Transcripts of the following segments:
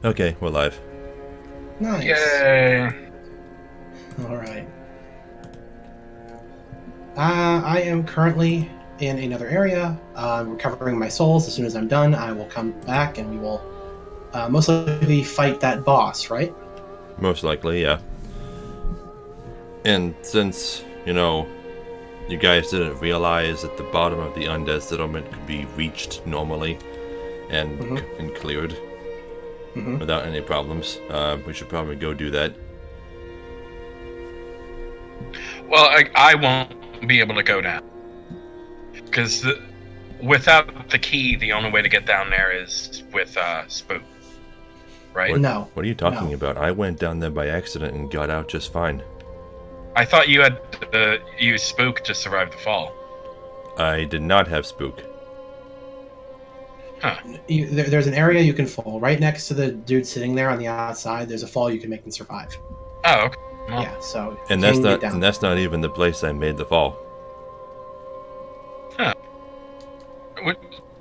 Okay, we're live. Nice. Yay! All right. I am currently in another area. I'm recovering my souls. As soon as I'm done, I will come back and we will most likely fight that boss, right? Most likely, yeah. And since, you guys didn't realize that the bottom of the undead settlement could be reached normally and, Mm-hmm. and cleared Mm-hmm. without any problems, we should probably go do that. Well, I won't be able to go down. Because without the key, the only way to get down there is with Spook. Right? No. What are you talking No. about? I went down there by accident and got out just fine. I thought you had used Spook to survive the fall. I did not have spook. Huh. There's an area you can fall right next to the dude sitting there on the outside. There's a fall you can make and survive. Oh, okay. Well, Yeah. So And you that's can not get down. and that's not even the place I made the fall.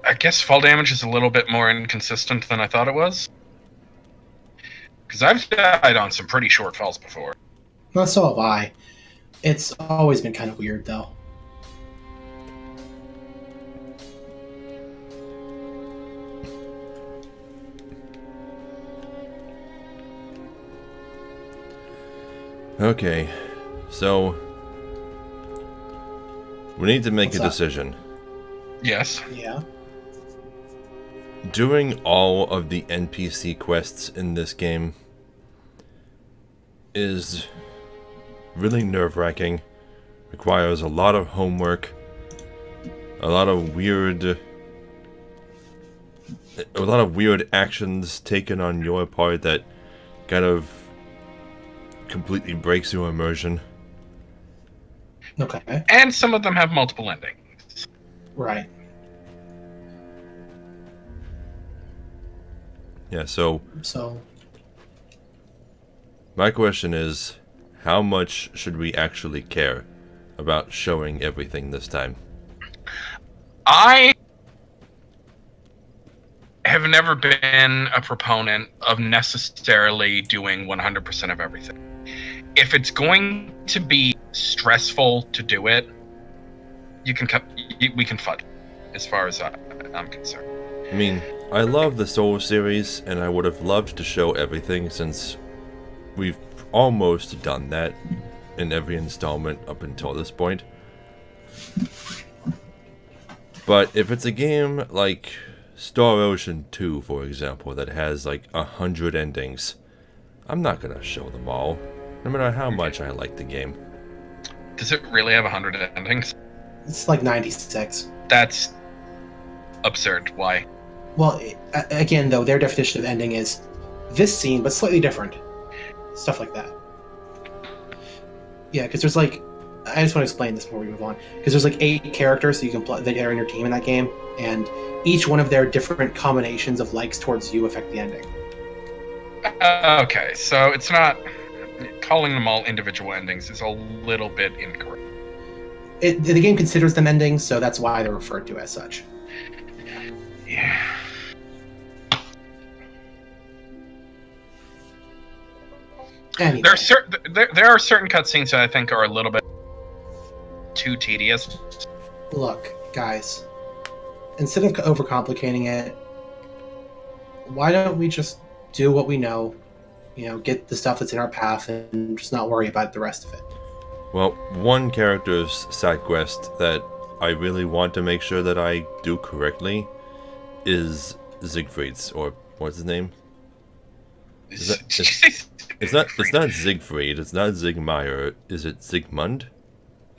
I guess fall damage is a little bit more inconsistent than I thought it was. Because I've died on some pretty short falls before. Well, so have I. It's always been kind of weird, though. Okay, so we need to make What's a up? decision. Yes. Yeah. Doing all of the NPC quests in this game is really nerve-wracking, requires a lot of homework, a lot of weird actions taken on your part that kind of completely breaks your immersion. Okay. And some of them have multiple endings. Right. Yeah, so So my question is, how much should we actually care about showing everything this time? I have never been a proponent of necessarily doing 100% of everything. If it's going to be stressful to do it, we can fudge, as far as I'm concerned. I mean, I love the Soul series, and I would have loved to show everything since we've almost done that in every installment up until this point. But if it's a game like Star Ocean 2, for example, that has like 100 endings, I'm not gonna show them all, no matter how much I like the game. Does it really have 100 endings? it's like 96. That's absurd. Why? Well, again, though, their definition of ending is this scene, but slightly different. Stuff like that. Yeah, because there's like, I just want to explain this before we move on. Because there's like 8 characters that you can play that are in your team in that game, and each one of their different combinations of likes towards you affect the ending. Okay, so it's not calling them all individual endings is a little bit incorrect. The game considers them endings, so that's why they're referred to as such. Yeah. Anyway, There are certain cutscenes that I think are a little bit too tedious. look, guys, instead of overcomplicating it, why don't we just do what we know? You know, get the stuff that's in our path and just not worry about the rest of it. Well, one character's side quest that I really want to make sure that I do correctly is Siegfried's, or what's his name? It's not Siegfried, it's not Sigmeier, is it Sigmund?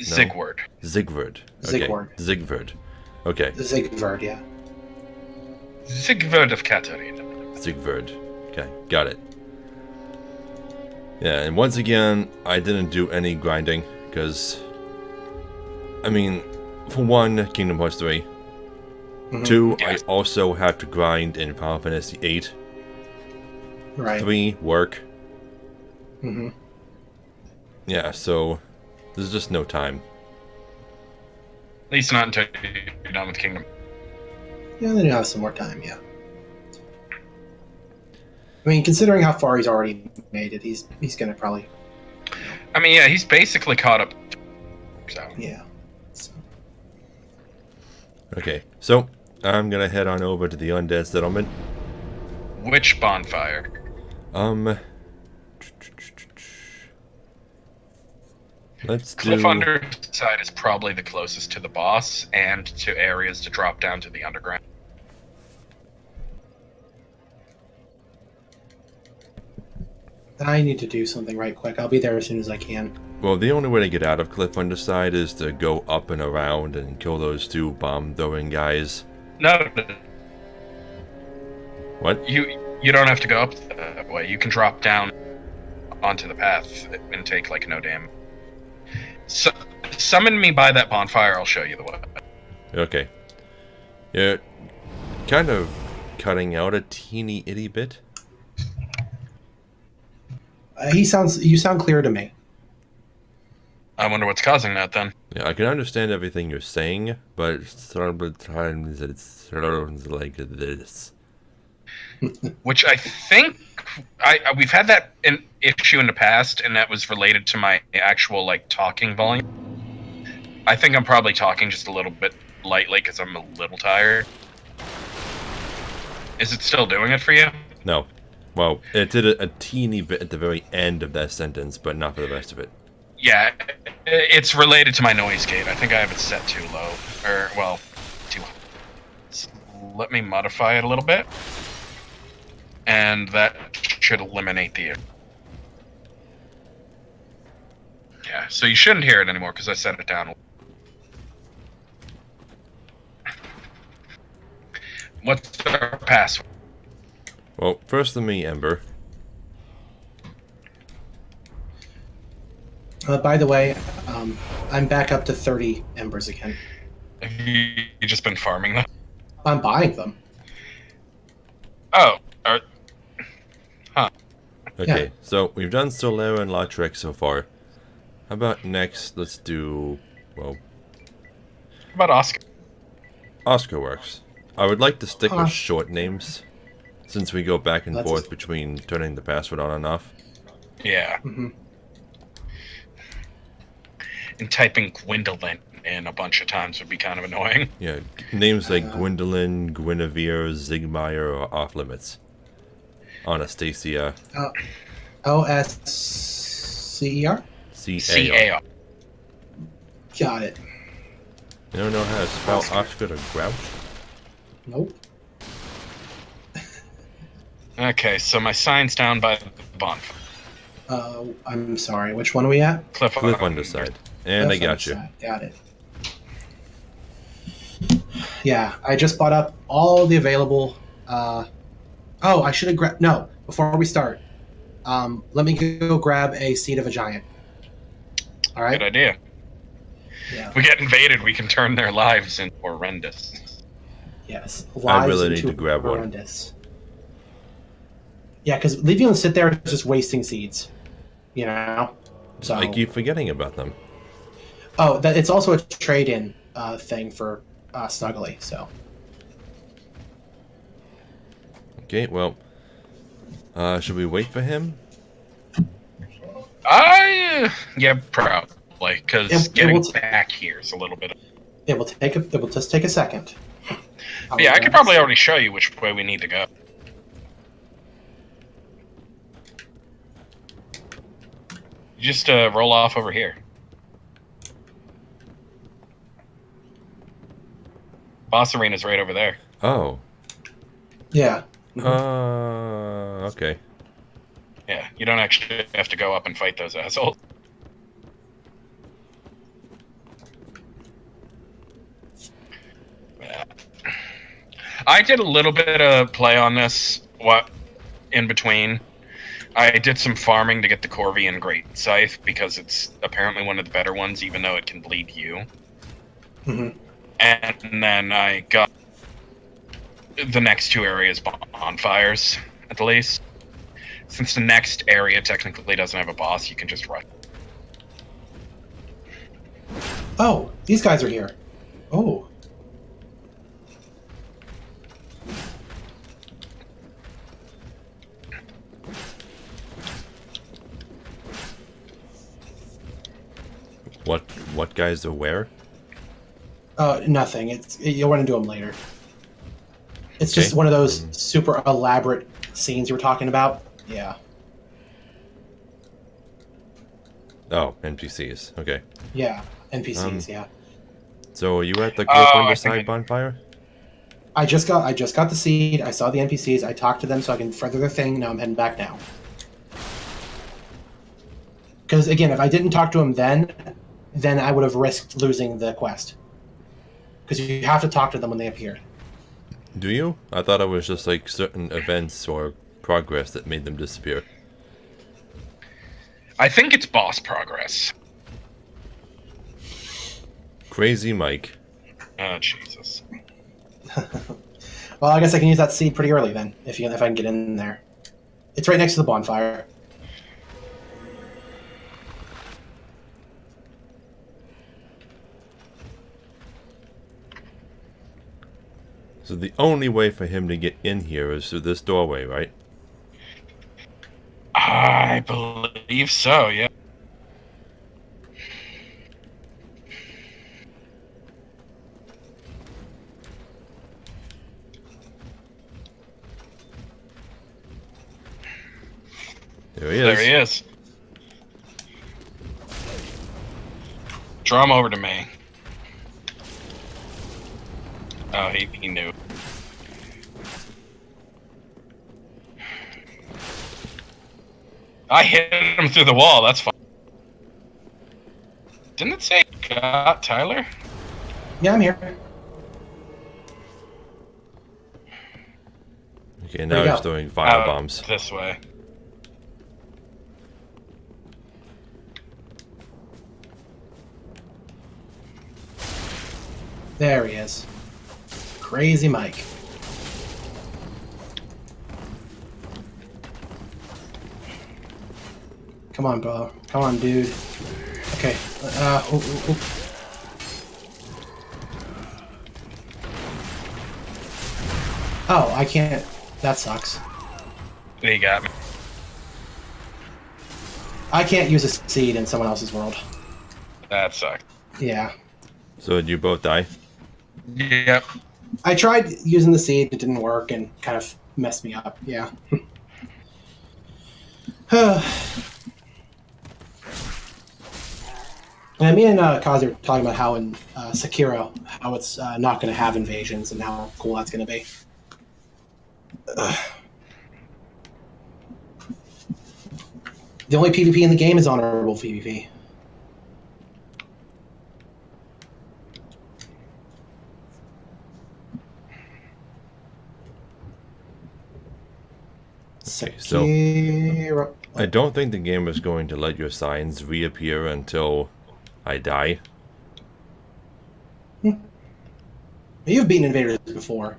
Zigward. Sigvard. Okay. Zigward. Sigvard. Okay, Zigvard, yeah. Zigward of Katarina. Sigvard. Okay, got it. Yeah, and once again, I didn't do any grinding, because, I mean, for one, Kingdom Hearts 3. Mhm. 2, Yes. I also have to grind in Final Fantasy 8. Right. 3, work. hmm Yeah, so there's just no time. At least not until you're done with Kingdom. Yeah, then you have some more time, yeah. I mean, considering how far he's already made it, he's gonna probably. I mean, yeah, he's basically caught up. So Yeah. So, Okay, so I'm gonna head on over to the undead settlement. which bonfire? Let's Cliff do. Underside is probably the closest to the boss and to areas to drop down to the underground. I need to do something right quick. I'll be there as soon as I can. Well, the only way to get out of Cliff Underside is to go up and around and kill those two bomb-throwing guys. No, What? you don't have to go up that way. You can drop down onto the path and take like no damage. So, summon me by that bonfire. I'll show you the way. Okay. You're kind of cutting out a teeny itty bit. You sound clear to me. I wonder what's causing that then. Yeah, I can understand everything you're saying, but sometimes it sounds like this. Which I think we've had that issue in the past, and that was related to my actual like talking volume. I think I'm probably talking just a little bit lightly because I'm a little tired. Is it still doing it for you? No. Well, it did a teeny bit at the very end of that sentence, but not for the rest of it. Yeah, it's related to my noise gate. I think I have it set too low, or well, too high. So let me modify it a little bit, and that should eliminate the. Yeah, so you shouldn't hear it anymore because I set it down. What's our password? Well, first let me Ember. By the way, I'm back up to 30 embers again. Have you just been farming them? I'm buying them. Oh, Okay, Yeah. so we've done Solera and Lautrec so far. How about next, let's do, well, how about Oscar? Oscar works. I would like to stick Huh. with short names, since we go back and That's- forth between turning the password on and off. Yeah. Hmm. And typing Gwendolyn in a bunch of times would be kind of annoying. Yeah, names like Gwendolyn, Guinevere, Zigmeyer are off limits. Anastasia, OSCER? C-A-R. C-A-R. Got it. You don't know how to spell Oscar to Grouch? Nope. Okay, so my sign's down by the bonfire. I'm sorry. Which one are we at? Cliff Underside. And I got you. Got it. Yeah, I just bought up all the available. Oh, I should have grabbed. No, before we start, let me go grab a seed of a giant. All right. Good idea. Yeah. We get invaded, we can turn their lives into horrendous. Yes. I really Lives need to into grab one. horrendous. Yeah, because leaving them sit there is just wasting seeds. You know. So I keep forgetting about them. oh, it's also a trade-in thing for Snuggly. So Okay, well, should we wait for him? Yeah, probably, because It getting will back here is a little bit. it will just take a second. Yeah, I could probably already show you which way we need to go. Just roll off over here. Boss arena's right over there. Oh. Yeah. Okay. Yeah, you don't actually have to go up and fight those assholes. I did a little bit of play on this. What in between? I did some farming to get the Corvian Great Scythe because it's apparently one of the better ones, even though it can bleed you. Hmm. And then I got the next two areas bonfires, at the least. Since the next area technically doesn't have a boss, you can just rush. Oh, these guys are here. Oh. What guys are where? Nothing. You'll run into them later. It's Okay. just one of those super elaborate scenes you were talking about. Yeah. Oh, NPCs. Okay. Yeah. NPCs. Yeah. So are you at the Oh, group on I the think side bonfire? I just got the seed. I saw the NPCs. I talked to them so I can further their thing. Now I'm heading back now. Because again, if I didn't talk to them then I would have risked losing the quest. Because you have to talk to them when they appear. Do you? I thought it was just like certain events or progress that made them disappear. I think it's boss progress. Crazy Mike. Oh, Jesus. Well, I guess I can use that seed pretty early then, if I can get in there. It's right next to the bonfire. So the only way for him to get in here is through this doorway, right? I believe so, yeah. There he is. There he is. Draw him over to me. Oh, he knew. I hit him through the wall, that's fine. Didn't it say got Tyler? Yeah, I'm here. Okay, Where'd now he he's go? throwing fire bombs. This way. There he is. Crazy Mike. Come on, bro. Come on, dude. Okay. Oh, I can't. That sucks. He got me. I can't use a seed in someone else's world. That sucked. Yeah. So did you both die? Yep. I tried using the seed, it didn't work, and kind of messed me up. Yeah. And me and Kazi were talking about how in Sekiro, how it's not going to have invasions and how cool that's going to be. The only PvP in the game is honorable PvP. Okay, so Sekiro. I don't think the game is going to let your signs reappear until I die. You've beaten invaders before.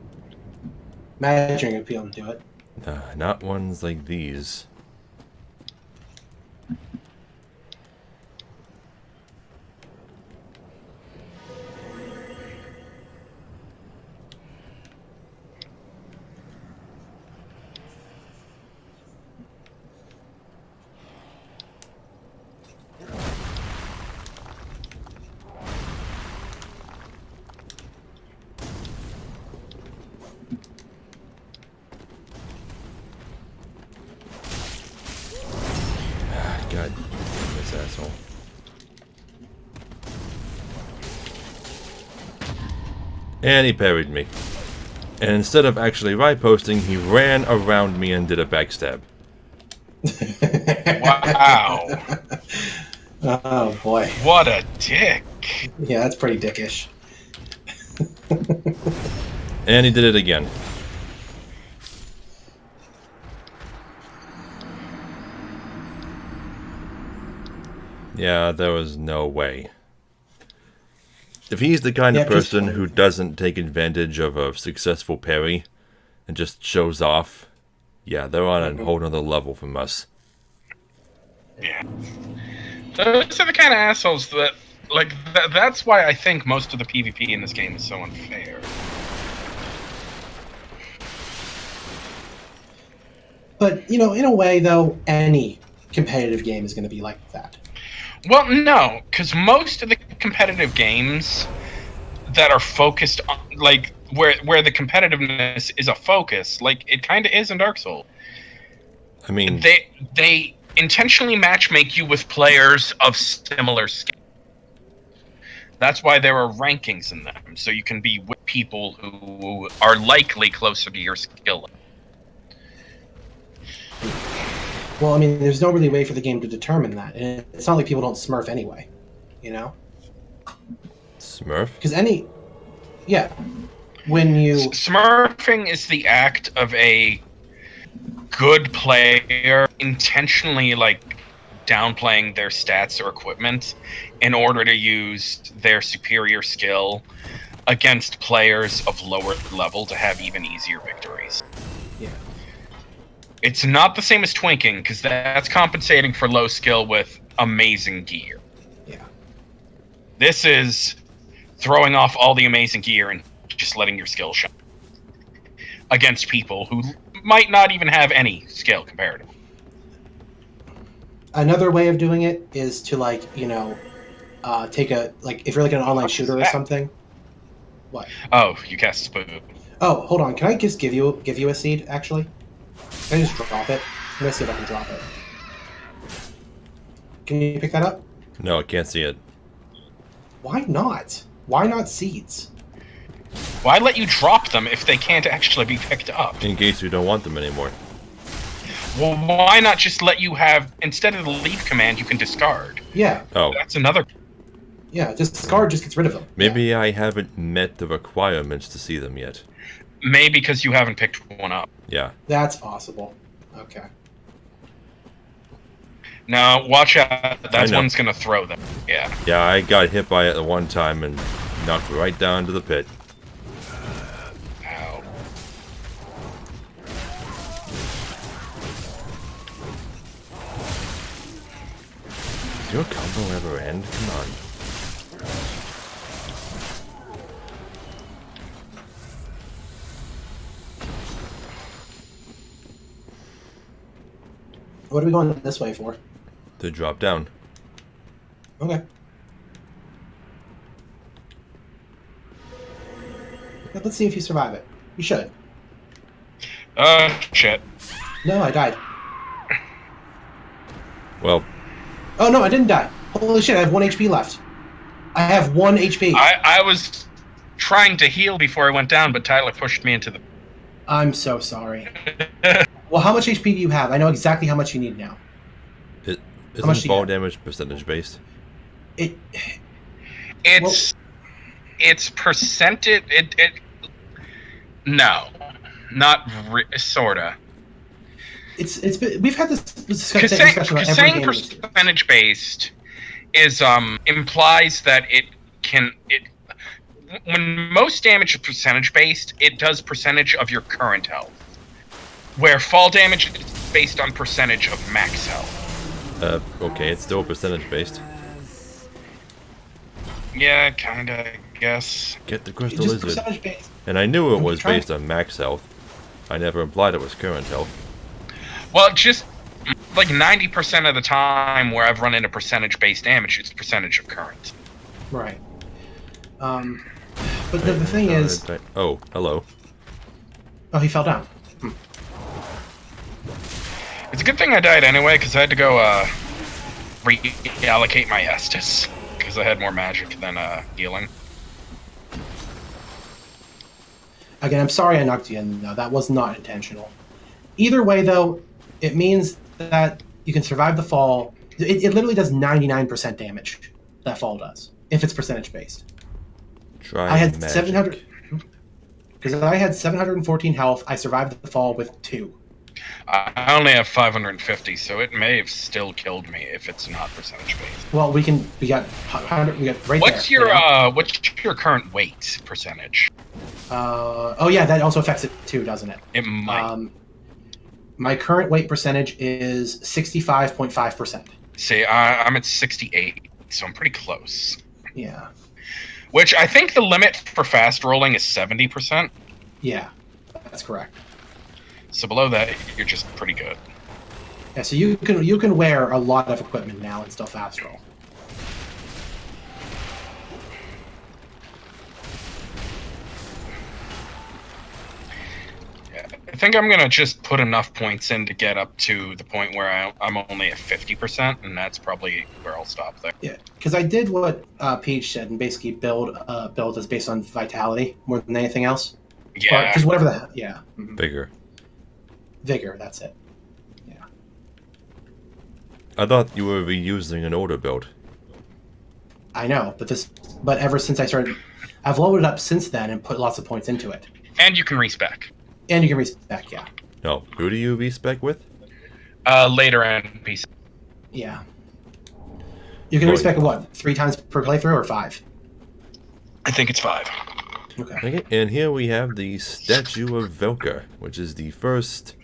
Imagine you're going to be able to do it. Not ones like these. God, this asshole. And he parried me. And instead of actually riposting, he ran around me and did a backstab. Wow. Oh boy. What a dick. Yeah, that's pretty dickish. And he did it again. Yeah, there was no way. If he's the kind of Yeah, just- person who doesn't take advantage of a successful parry and just shows off, yeah, they're on a whole nother level from us. Yeah. Those are the kind of assholes that, like, that's why I think most of the PvP in this game is so unfair. But, you know, in a way, though, any competitive game is going to be like that. Well, no, because most of the competitive games that are focused on, like, where the competitiveness is a focus, like it kind of is in Dark Souls. I mean, They intentionally matchmake you with players of similar skill. That's why there are rankings in them, so you can be with people who are likely closer to your skill. Well, I mean, there's no really way for the game to determine that, and it's not like people don't smurf anyway, you know? Smurf? Because yeah, when you Smurfing is the act of a good player intentionally like downplaying their stats or equipment in order to use their superior skill against players of lower level to have even easier victories. Yeah. It's not the same as twinking, because that's compensating for low skill with amazing gear. Yeah. This is throwing off all the amazing gear and just letting your skill shine against people who might not even have any skill comparative. Another way of doing it is to, like, take a, like, if you're like an online shooter or something. What? Oh, you cast spoon. Oh, hold on. Can I just give you a seed, actually? Can I just drop it? I'm gonna see if I can drop it. Can you pick that up? No, I can't see it. Why not? Why not seeds? Why let you drop them if they can't actually be picked up? In case you don't want them anymore. Well, why not just let you have, instead of the leave command, you can discard? Yeah. Oh. That's another. Yeah, discard just gets rid of them. Maybe I haven't met the requirements to see them yet. Maybe because you haven't picked one up. Yeah. That's possible. Okay. Now, watch out. That one's going to throw them. Yeah. Yeah, I got hit by it the one time and knocked right down to the pit. Ow. Does your combo ever end? Come on. What are we going this way for? To drop down. Okay. Let's see if you survive it. You should. Shit. No, I died. Well, Oh, no, I didn't die. Holy shit, I have 1 HP left. I have 1 HP. I was trying to heal before I went down, but Tyler pushed me into the... I'm so sorry. Well, how much HP do you have? I know exactly how much you need now. isn't much do you fall have? damage percentage based? It's percentage... No. Not sorta. We've had this discussion about every saying game. percentage based is implies that when most damage is percentage based, it does percentage of your current health. Where fall damage is based on percentage of max health. Okay, it's still percentage based. Yeah, kinda, I guess. Get the crystal Just lizard. percentage based. And I knew it was trying- based on max health. I never implied it was current health. Well, just like 90% of the time where I've run into percentage based damage, it's percentage of current. Right. But the thing is... Oh, hello. Oh, he fell down. It's a good thing I died anyway, because I had to go reallocate my Estus, because I had more magic than healing. Again, I'm sorry I knocked you in, though. That was not intentional. Either way, though, it means that you can survive the fall. It literally does 99% damage, that fall does, if it's percentage based. Try I had magic. 700... Because I had 714 health, I survived the fall with 2. I only have 550, so it may have still killed me if it's not percentage based. Well, we got 100, we got right What's there. What's your current weight percentage? Oh yeah, that also affects it too, doesn't it? It might. My current weight percentage is 65.5%. See, I'm at 68, so I'm pretty close. Yeah. Which I think the limit for fast rolling is 70%. Yeah, that's correct. So below that, you're just pretty good. Yeah, so you can wear a lot of equipment now and still fast roll. think I'm gonna just put enough points in to get up to the point where I'm only at 50%, and that's probably where I'll stop there. Yeah, because I did what Peach said and basically build is based on vitality more than anything else. Yeah. Because whatever the yeah. Mhm. Vigor, that's it. Yeah. I thought you were reusing an older build. I know, but ever since I started, I've loaded up since then and put lots of points into it. And you can respec. And you can respec, yeah. No, who do you respec with? Later NPC. Yeah. You can respec it what? 3 times per playthrough or 5? I think it's 5. Okay. Okay, and here we have the statue of Velka, which is the first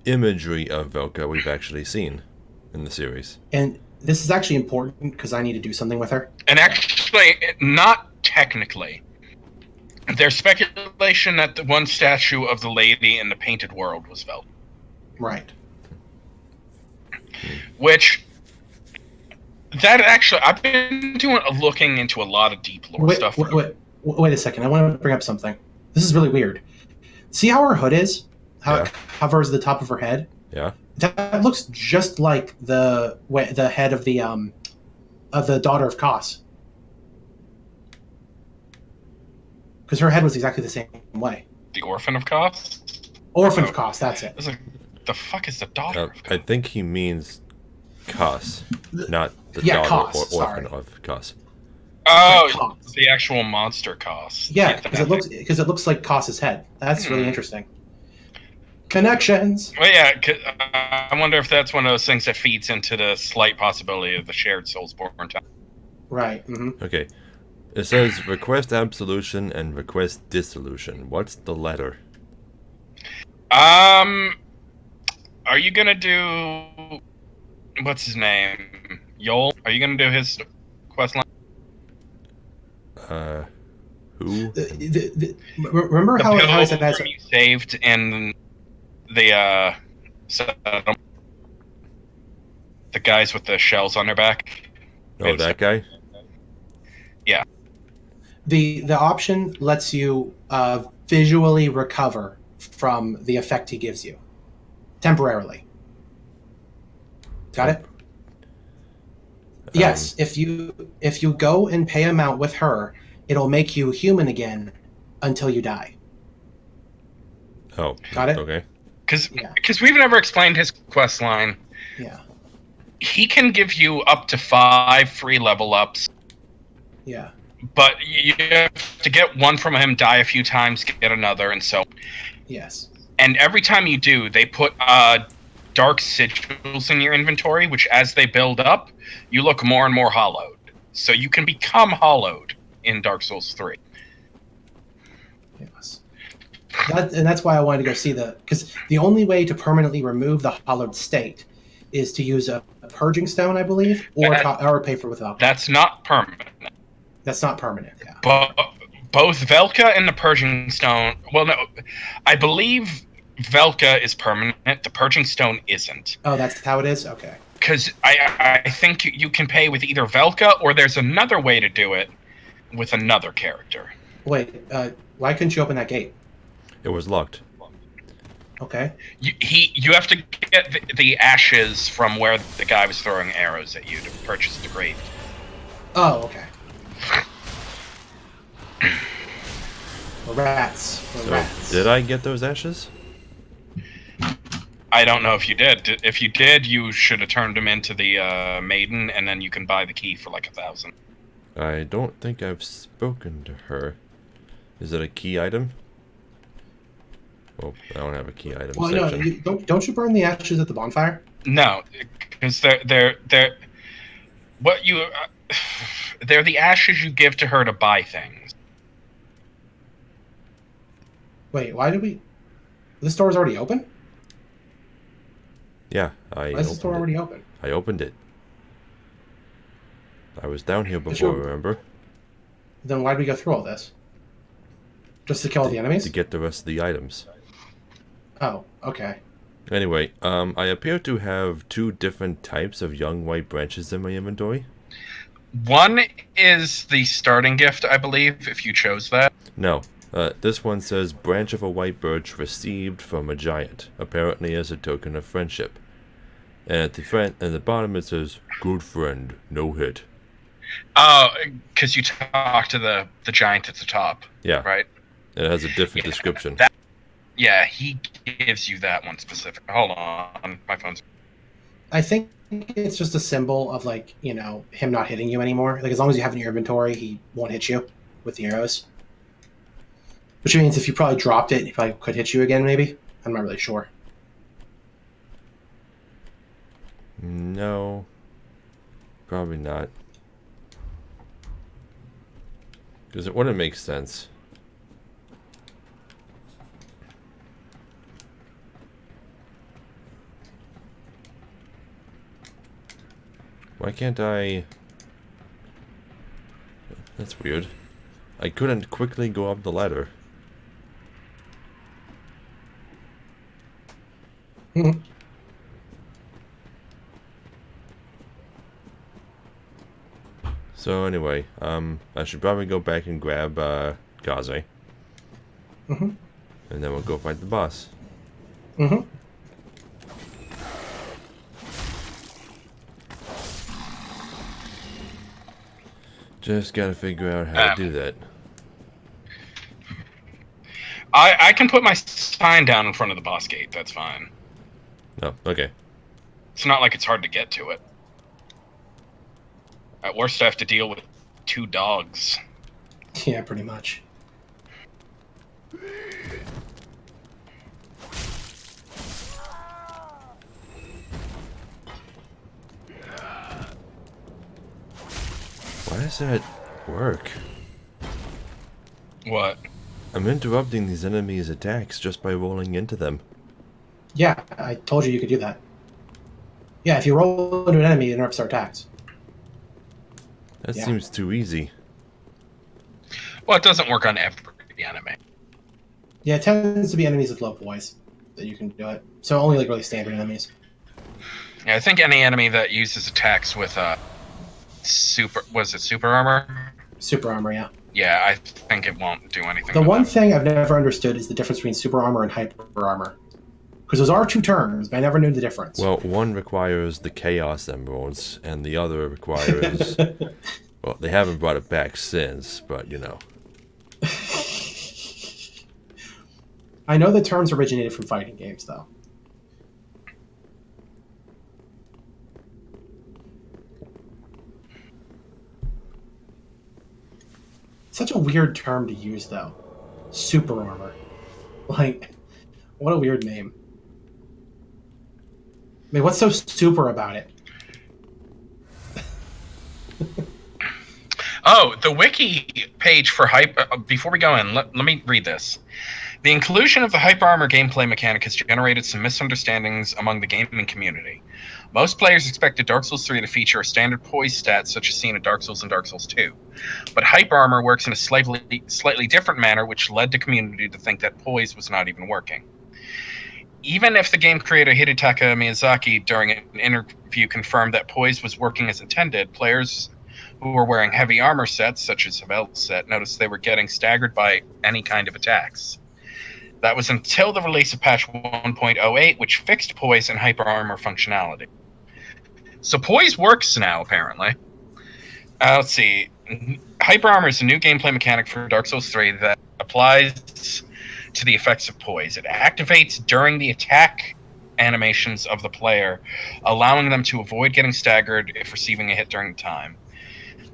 imagery of Velka we've actually seen in the series. And this is actually important because I need to do something with her. And actually, not technically. There's speculation that the one statue of the lady in the painted world was Velka. Right. Which, that actually, I've been looking into a lot of deep lore stuff. Wait a second. I want to bring up something. This is really weird. See how her hood is? How it covers the top of her head? Yeah. That looks just like the head of the daughter of Kos. Because her head was exactly the same way. The Orphan of Kos? Orphan of Kos, that's it. The fuck is the daughter of Kos? I think he means Kos, not the daughter Kos, or orphan sorry. of Kos. Oh, Kos. the actual monster Kos. Yeah, because it looks like Kos's head. That's really interesting. Connections. Well, yeah, I wonder if that's one of those things that feeds into the slight possibility of the shared Soulsborne time. Right. Mm-hmm. Okay. It says request absolution and request dissolution. What's the latter? Are you gonna do what's his name? Yol? Are you gonna do his quest line? Who? Remember how I said that? You saved in the guys with the shells on their back. Oh, that guy? Yeah. The option lets you visually recover from the effect he gives you temporarily. Got it? Yes. If you go and pay amount with her, it'll make you human again until you die. Oh, got it? Okay. Because we've never explained his quest line. Yeah. He can give you up to 5 free level ups. Yeah. But you have to get one from him, die a few times, get another, and so. Yes. And every time you do, they put dark sigils in your inventory, which as they build up, you look more and more hollowed. So you can become hollowed in Dark Souls 3. Yes. And that's why I wanted to go see because the only way to permanently remove the hollowed state is to use a purging stone, I believe, or pay for with alcohol. That's not permanent. That's not permanent, yeah. But both Velka and the Purging Stone... Well, no. I believe Velka is permanent. The Purging Stone isn't. Oh, that's how it is? Okay. Because I think you can pay with either Velka, or there's another way to do it with another character. Wait, why couldn't you open that gate? It was locked. Okay. You have to get the ashes from where the guy was throwing arrows at you to purchase the grave. Oh, okay. Rats. Did I get those ashes? I don't know if you did. If you did, you should have turned them into the maiden, and then you can buy the key for like 1,000. I don't think I've spoken to her. Is it a key item? Well, I don't have a key item section. No, don't you burn the ashes at the bonfire? No, because they're what you they're the ashes you give to her to buy things. Wait, why did we? This door's already open? Yeah, Why is this door already open? I opened it. I was down here before, remember? Then why did we go through all this? Just to kill all the enemies? To get the rest of the items. Oh, okay. Anyway, I appear to have 2 different types of young white branches in my inventory. One is the starting gift, I believe, if you chose that. No, This one says, branch of a white birch received from a giant, apparently as a token of friendship. And at the bottom it says, good friend, no hit. Oh, because you talk to the giant at the top. Yeah. Right? It has a different description. Yeah, he gives you that one specific. Hold on, my phone's... I think it's just a symbol of, like, you know, him not hitting you anymore. Like, as long as you have it in your inventory, he won't hit you with the arrows. Which means if you probably dropped it, he probably could hit you again, maybe? I'm not really sure. No. Probably not. Because it wouldn't make sense. Why can't I... That's weird. I couldn't quickly go up the ladder. So anyway, I should probably go back and grab Kaze. Mm-hmm. And then we'll go fight the boss. Mm-hmm. Just gotta figure out how to do that. I can put my sign down in front of the boss gate. That's fine. Oh, okay. It's not like it's hard to get to it. At worst, I have to deal with 2 dogs. Yeah, pretty much. Why does that work? What? I'm interrupting these enemies' attacks just by rolling into them. Yeah, I told you could do that. Yeah, if you roll into an enemy, it interrupts their attacks. That Yeah. seems too easy. Well, it doesn't work on every enemy. Yeah, it tends to be enemies with low poise that you can do it. So only, like, really standard enemies. Yeah, I think any enemy that uses attacks with super armor? Super armor, yeah. Yeah, I think it won't do anything. The to one them. thing I've never understood is the difference between super armor and hyper armor. Because those are 2 terms, but I never knew the difference. Well, one requires the Chaos Emeralds, and the other requires... well, they haven't brought it back since, but, you know. I know the terms originated from fighting games, though. Such a weird term to use, though. Super armor. Like, what a weird name. I mean, what's so super about it? Oh, the wiki page for hyper... before we go in, let me read this. The inclusion of the hyper armor gameplay mechanic has generated some misunderstandings among the gaming community. Most players expected Dark Souls 3 to feature a standard poise stat such as seen in Dark Souls and Dark Souls 2. But hyper armor works in a slightly different manner, which led the community to think that poise was not even working. Even if the game creator Hidetaka Miyazaki during an interview confirmed that poise was working as intended, players who were wearing heavy armor sets, such as Havel's set, noticed they were getting staggered by any kind of attacks. That was until the release of patch 1.08, which fixed poise and hyper armor functionality. So poise works now, apparently. Let's see. Hyper armor is a new gameplay mechanic for Dark Souls 3 that applies to the effects of poise. It activates during the attack animations of the player, allowing them to avoid getting staggered if receiving a hit during the time.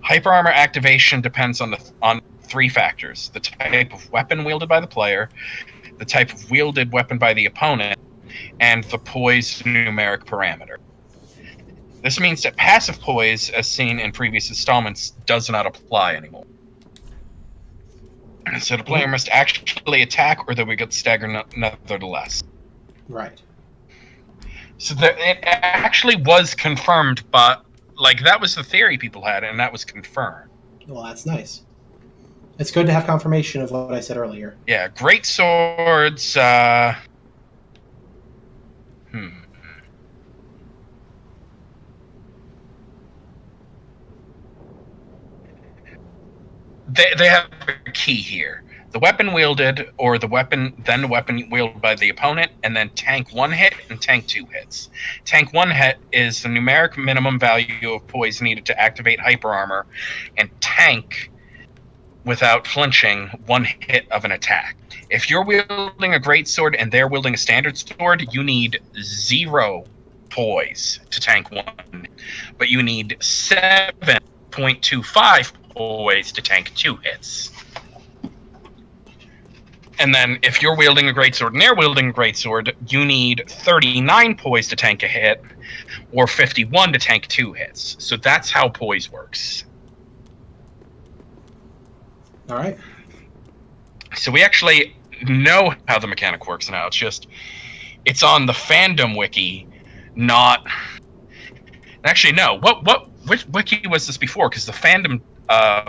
Hyper armor activation depends on 3 factors: the type of weapon wielded by the player, the type of wielded weapon by the opponent, and the poise numeric parameter. This means that passive poise, as seen in previous installments, does not apply anymore. So the player must actually attack or they will get staggered nevertheless. Right. So it actually was confirmed, but like that was the theory people had, and that was confirmed. Well, that's nice. It's good to have confirmation of what I said earlier. Yeah, great swords. They have a key here. the weapon wielded, or the weapon wielded by the opponent, and then tank 1 hit and tank 2 hits. Tank 1 hit is the numeric minimum value of poise needed to activate hyper armor, and tank without flinching 1 hit of an attack. If you're wielding a greatsword and they're wielding a standard sword, you need 0 poise to tank 1, but you need 7.25 poise to tank 2 hits. And then if you're wielding a greatsword and they're wielding a greatsword, you need 39 poise to tank a hit, or 51 to tank 2 hits. So that's how poise works. All right. So we actually know how the mechanic works now. It's on the fandom wiki, not... Actually, no. Which wiki was this before? Because the fandom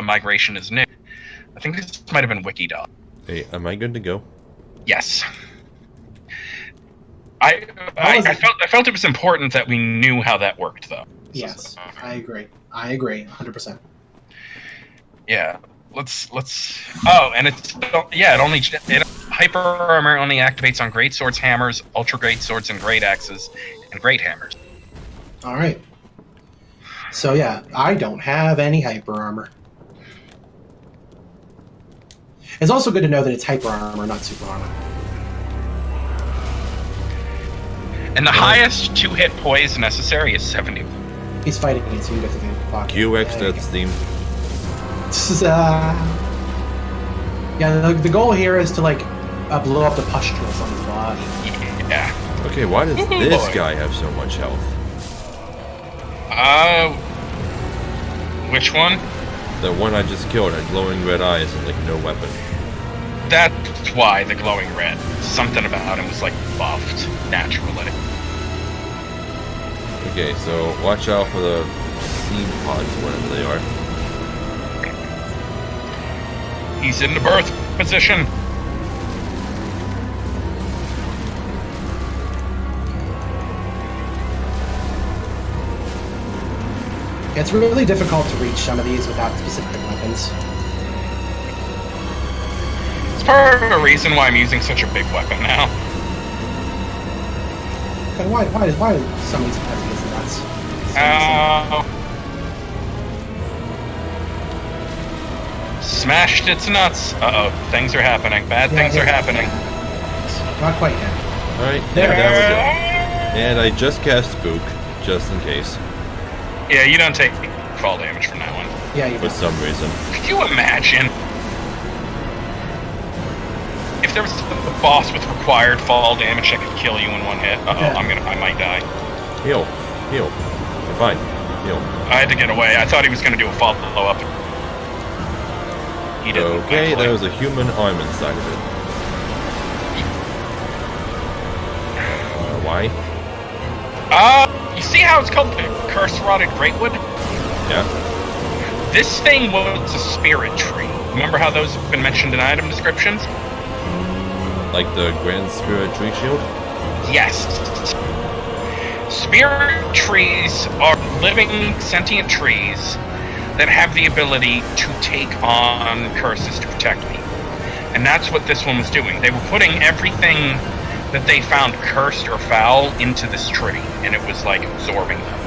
migration is new. I think this might have been Wikidot. Hey, am I good to go? Yes. I felt it was important that we knew how that worked, though. Yes, I agree. 100%. Yeah. Let's. Oh, and hyper armor only activates on great swords, hammers, ultra great swords, and great axes, and great hammers. All right. So yeah, I don't have any hyper armor. It's also good to know that it's hyper armor, not super armor. And the highest 2-hit poise necessary is 70. He's fighting me, so you get the thing. Cue Exdeath's theme. This is yeah. The goal here is to like blow up the pustules on his body. Yeah. Okay, why does this guy have so much health? Which one? The one I just killed had glowing red eyes and like no weapon. That's why the glowing red. Something about him was like buffed naturally. Okay, so watch out for the seed pods, whatever they are. He's in the birth position. It's really difficult to reach some of these without specific weapons. It's part of the reason why I'm using such a big weapon now. Okay, why some of these enemies nuts? Smashed its nuts. Uh-oh, things are happening. Bad things are happening. Not quite yet. Alright, There. yeah, that was it. And I just cast Spook, just in case. Yeah, you don't take fall damage from that one. Yeah, you For some reason. Could you imagine if there was a boss with required fall damage that could kill you in 1 hit? Uh-oh, Okay. I might die. Heal. You're fine. Heal. I had to get away. I thought he was going to do a follow up. He didn't. Okay, there was a human arm inside of it. Why? You see how it's called the Curse Rotted Greatwood? Yeah. This thing was a spirit tree. Remember how those have been mentioned in item descriptions? Like the Grand Spirit Tree Shield? Yes. Spirit trees are living, sentient trees that have the ability to take on curses to protect people. And that's what this one was doing. They were putting everything that they found cursed or foul into this tree, and it was like absorbing them.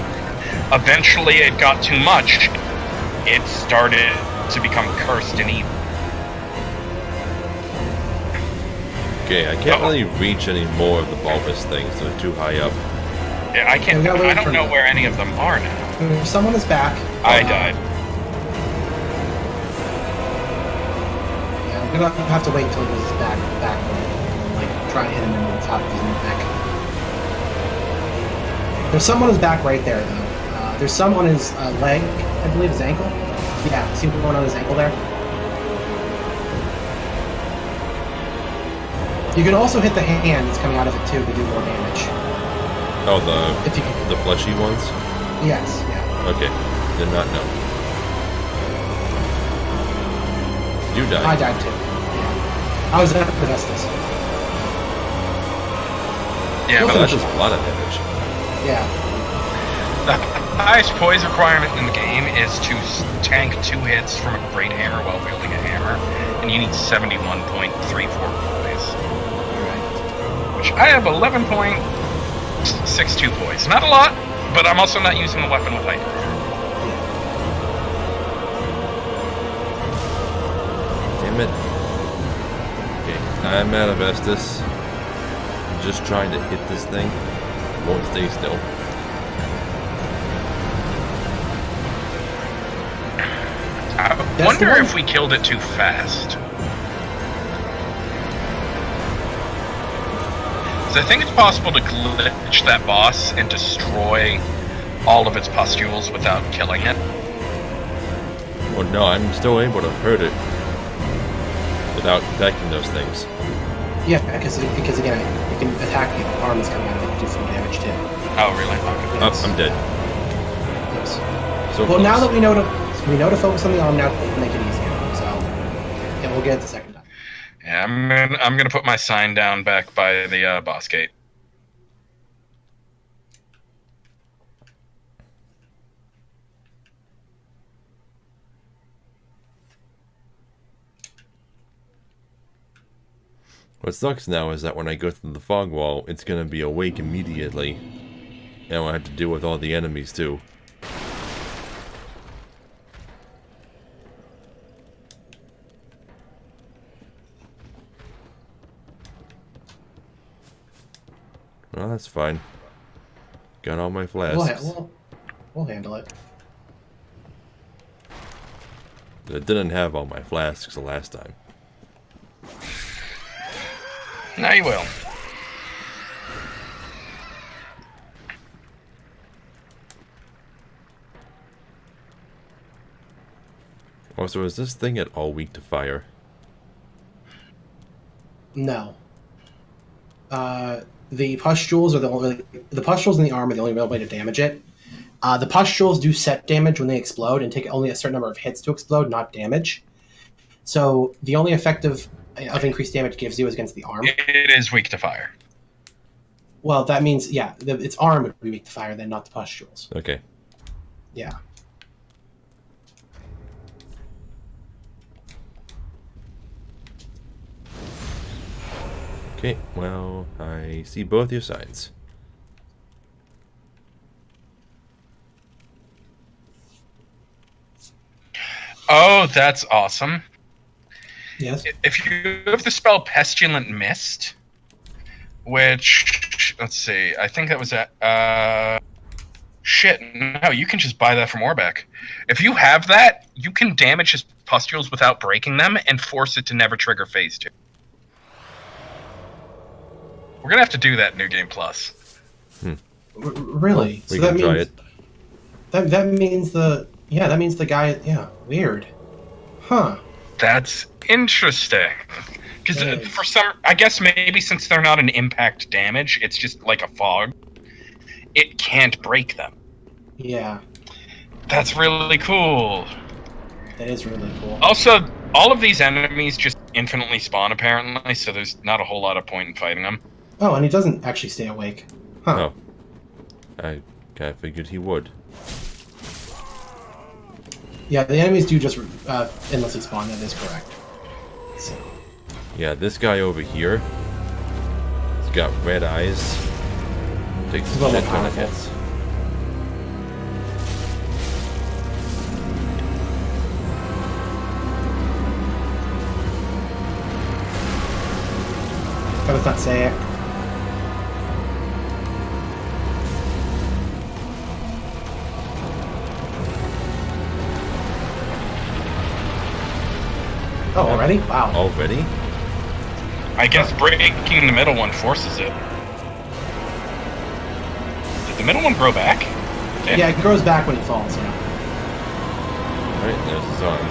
Eventually it got too much. It started to become cursed and evil. Okay, I can't really reach any more of the bulbous things. They're too high up. Yeah, I can't. I don't know where any of them are now. Someone is back. I died. Yeah, we're gonna have to wait until he's back, like try and hit him in the top of his neck. There's someone who's back right there, though. There's some on his leg, I believe his ankle. Yeah, see one on his ankle there. You can also hit the hand that's coming out of it too to do more damage. Oh, If you can. the fleshy ones? Yes, yeah. Okay, did not know. You died. I died too. Yeah. I was at Pedestus. Yeah, Oh, but that does a lot of damage. Yeah. highest poise requirement in the game is to tank 2 hits from a great hammer while wielding a hammer, and you need 71.34 poise. Alright. Which I have 11.62 poise. Not a lot, but I'm also not using a weapon with height. Damn it. Okay, I'm out of Estus. I'm just trying to hit this thing. Won't stay still. I wonder if we killed it too fast. So I think it's possible to glitch that boss and destroy all of its pustules without killing it. Well, no, I'm still able to hurt it without attacking those things. Yeah, because again, you can attack the arms coming out of it and do some damage too. Oh, really? Okay. Oh, I'm dead. Close. So Well, close. now that we know to focus on the arm, now to make it easier. So, yeah, we'll get it the second time. Yeah, I'm gonna put my sign down back by the boss gate. What sucks now is that when I go through the fog wall, it's gonna be awake immediately. And I'll have to deal with all the enemies too. Well, that's fine. Got all my flasks. We'll handle it. I didn't have all my flasks the last time. Now you will. Also, is this thing at all weak to fire? No. The pustules are the pustules in the arm are the only real way to damage it. The pustules do set damage when they explode and take only a certain number of hits to explode, not damage. So the only effect of increased damage it gives you is against the arm. It is weak to fire. Well, that means, yeah, its arm would be weak to fire, then not the pustules. Okay. Yeah. Okay, well, I see both your sides. Oh, that's awesome. Yes. If you have the spell Pestilent Mist, which, let's see, I think that was at, shit, no, you can just buy that from Orbeck. If you have that, you can damage his pustules without breaking them and force it to never trigger phase 2. We're gonna have to do that in New Game Plus. Really? We can try it. That means the guy. Yeah, weird. Huh. That's interesting. Because for some, I guess maybe since they're not an impact damage, it's just like a fog. It can't break them. Yeah. That's really cool. That is really cool. Also, all of these enemies just infinitely spawn apparently, so there's not a whole lot of point in fighting them. Oh, and he doesn't actually stay awake. Huh. Oh. I kinda figured he would. Yeah, the enemies do just endlessly spawn, that is correct. So. Yeah, this guy over here, he's got red eyes. Takes He's a a little shit ton of powerful. hits. That was not say it. Oh, already? Wow. Already? I guess breaking the middle one forces it. Did the middle one grow back? Damn. Yeah, it grows back when he falls, yeah. Alright, there's his arm.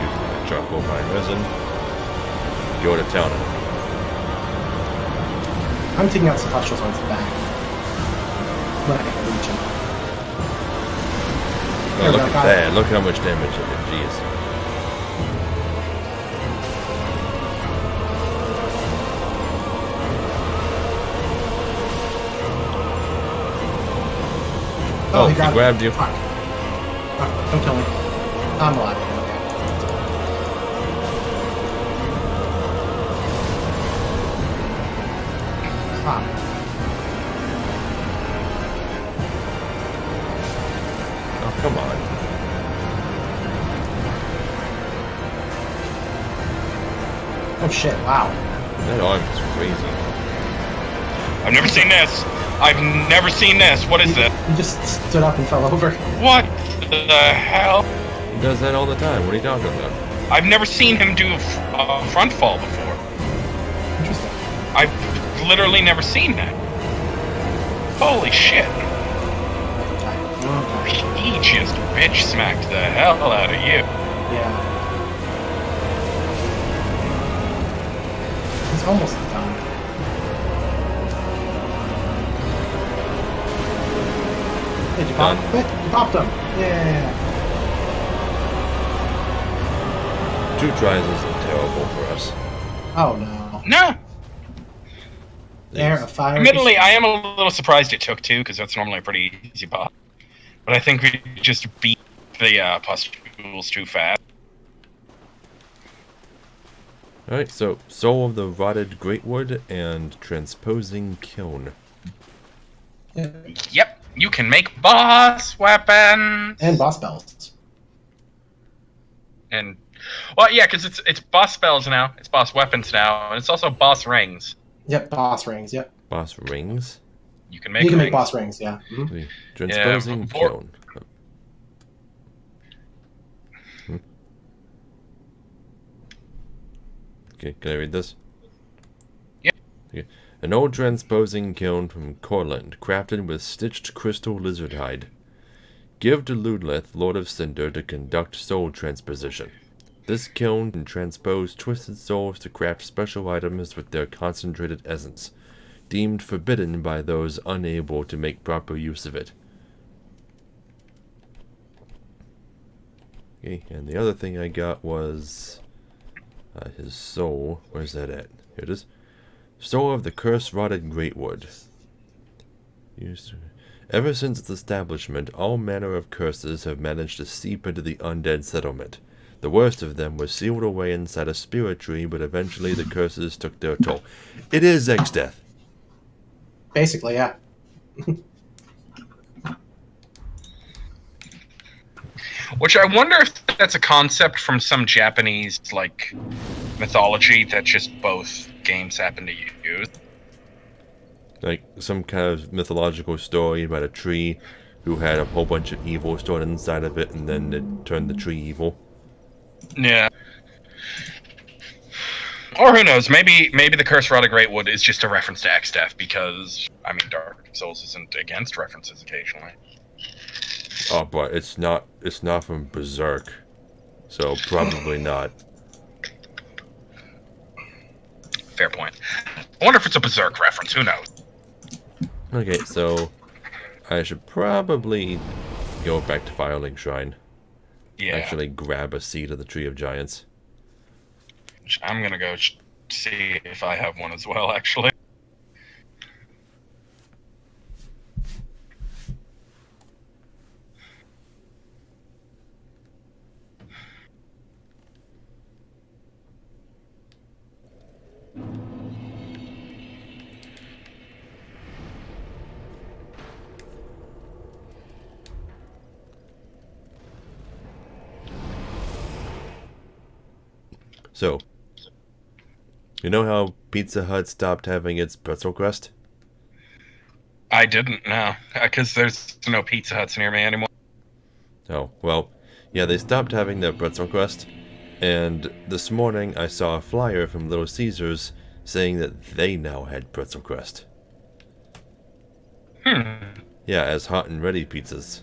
Use my charcoal mine resin. Go to town on him. I'm taking out some pustules on his back. When I can reach him. Oh, There we look go, at got it. that. Look how much damage it did. Jeez. Oh, he he grabbed you. Fuck. Fuck, don't kill me. I'm alive. Okay. Stop. Oh, come on. Oh shit, wow. That arm is crazy. I've never seen this. I've never seen this. What is this? He just stood up and fell over. What the hell? He does that all the time. What are you talking about? I've never seen him do a front fall before. Interesting. I've literally never seen that. Holy shit. Okay. He just bitch smacked the hell out of you. Yeah. He's almost done. Did you pop it? You popped him. Yeah. 2 tries isn't terrible for us. Oh no. No. There, a fire. Admittedly, I am a little surprised it took 2, because that's normally a pretty easy boss. But I think we just beat the pustules too fast. Alright, so Soul of the Rotted Greatwood and Transposing Kiln. Yeah. Yep, you can make boss weapons. And boss belts. And well, yeah, because it's boss spells now, it's boss weapons now, and it's also boss rings. Yep, boss rings. Yep. Boss Rings? You can make You can rings. make boss rings. Yeah. Mhm. Wait, Transposing Yeah, before- Kiln. Okay, can I read this? Yeah. Okay. An old transposing kiln from Corland, crafted with stitched crystal lizard hide. Give to Ludleth, Lord of Cinder, to conduct soul transposition. This kiln can transpose twisted souls to craft special items with their concentrated essence, deemed forbidden by those unable to make proper use of it. Okay, and the other thing I got was his soul. Where's that at? Here it is. Soul of the Curse-Rotted Greatwood. Ever since its establishment, all manner of curses have managed to seep into the undead settlement. The worst of them were sealed away inside a spirit tree, but eventually the curses took their toll. It is Exdeath. Basically, yeah. Which I wonder if that's a concept from some Japanese like mythology that just both games happen to use. Like some kind of mythological story about a tree who had a whole bunch of evil stored inside of it, and then it turned the tree evil. Yeah. Or who knows? Maybe the Curse Rotted Greatwood is just a reference to Exdeath, because I mean Dark Souls isn't against references occasionally. Oh, but it's not from Berserk, so probably not. Fair point. I wonder if it's a Berserk reference. Who knows? Okay, so I should probably go back to Firelink Shrine. Yeah. Actually grab a seed of the Tree of Giants. I'm gonna go see if I have one as well, actually. So, you know how Pizza Hut stopped having its pretzel crust? I didn't know, because there's no Pizza Huts near me anymore. Oh, well, yeah, they stopped having their pretzel crust, and this morning I saw a flyer from Little Caesars saying that they now had pretzel crust. Yeah, as hot and ready pizzas.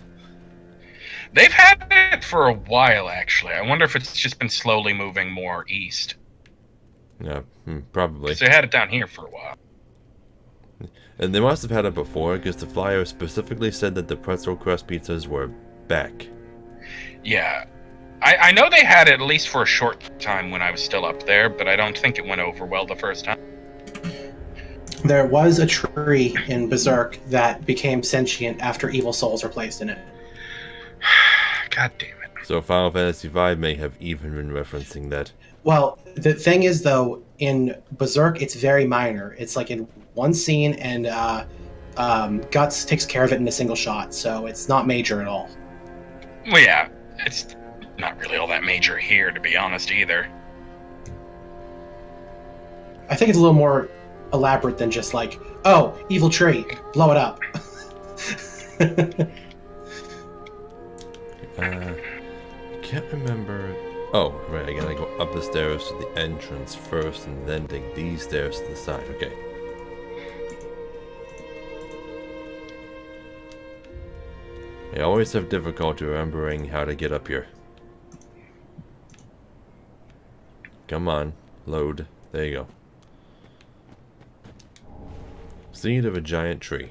They've had it for a while, actually. I wonder if it's just been slowly moving more east. Yeah, probably. 'Cause they had it down here for a while. And they must have had it before, because the flyer specifically said that the pretzel crust pizzas were back. Yeah. I know they had it at least for a short time when I was still up there, but I don't think it went over well the first time. There was a tree in Berserk that became sentient after evil souls were placed in it. God damn it. So Final Fantasy V may have even been referencing that. Well, the thing is, though, in Berserk, it's very minor. It's like in one scene, and Guts takes care of it in a single shot, so it's not major at all. Well, yeah, it's not really all that major here, to be honest, either. I think it's a little more elaborate than just like, oh, evil tree, blow it up. Can't remember. Oh, right, I gotta go up the stairs to the entrance first and then take these stairs to the side. Okay. I always have difficulty remembering how to get up here. Come on, load. There you go. Seed of a giant tree.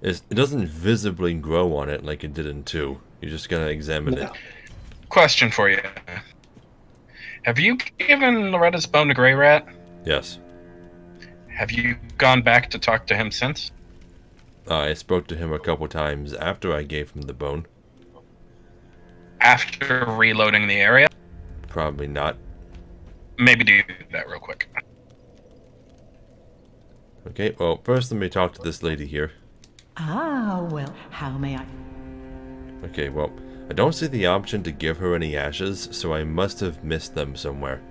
It doesn't visibly grow on it like it did in 2. You just gotta examine it. Question for you. Have you given Loretta's bone to Grey Rat? Yes. Have you gone back to talk to him since? I spoke to him a couple times after I gave him the bone. After reloading the area? Probably not. Maybe do that real quick. Okay, well, first let me talk to this lady here. Ah, well, how may I? Okay, well, I don't see the option to give her any ashes, so I must have missed them somewhere.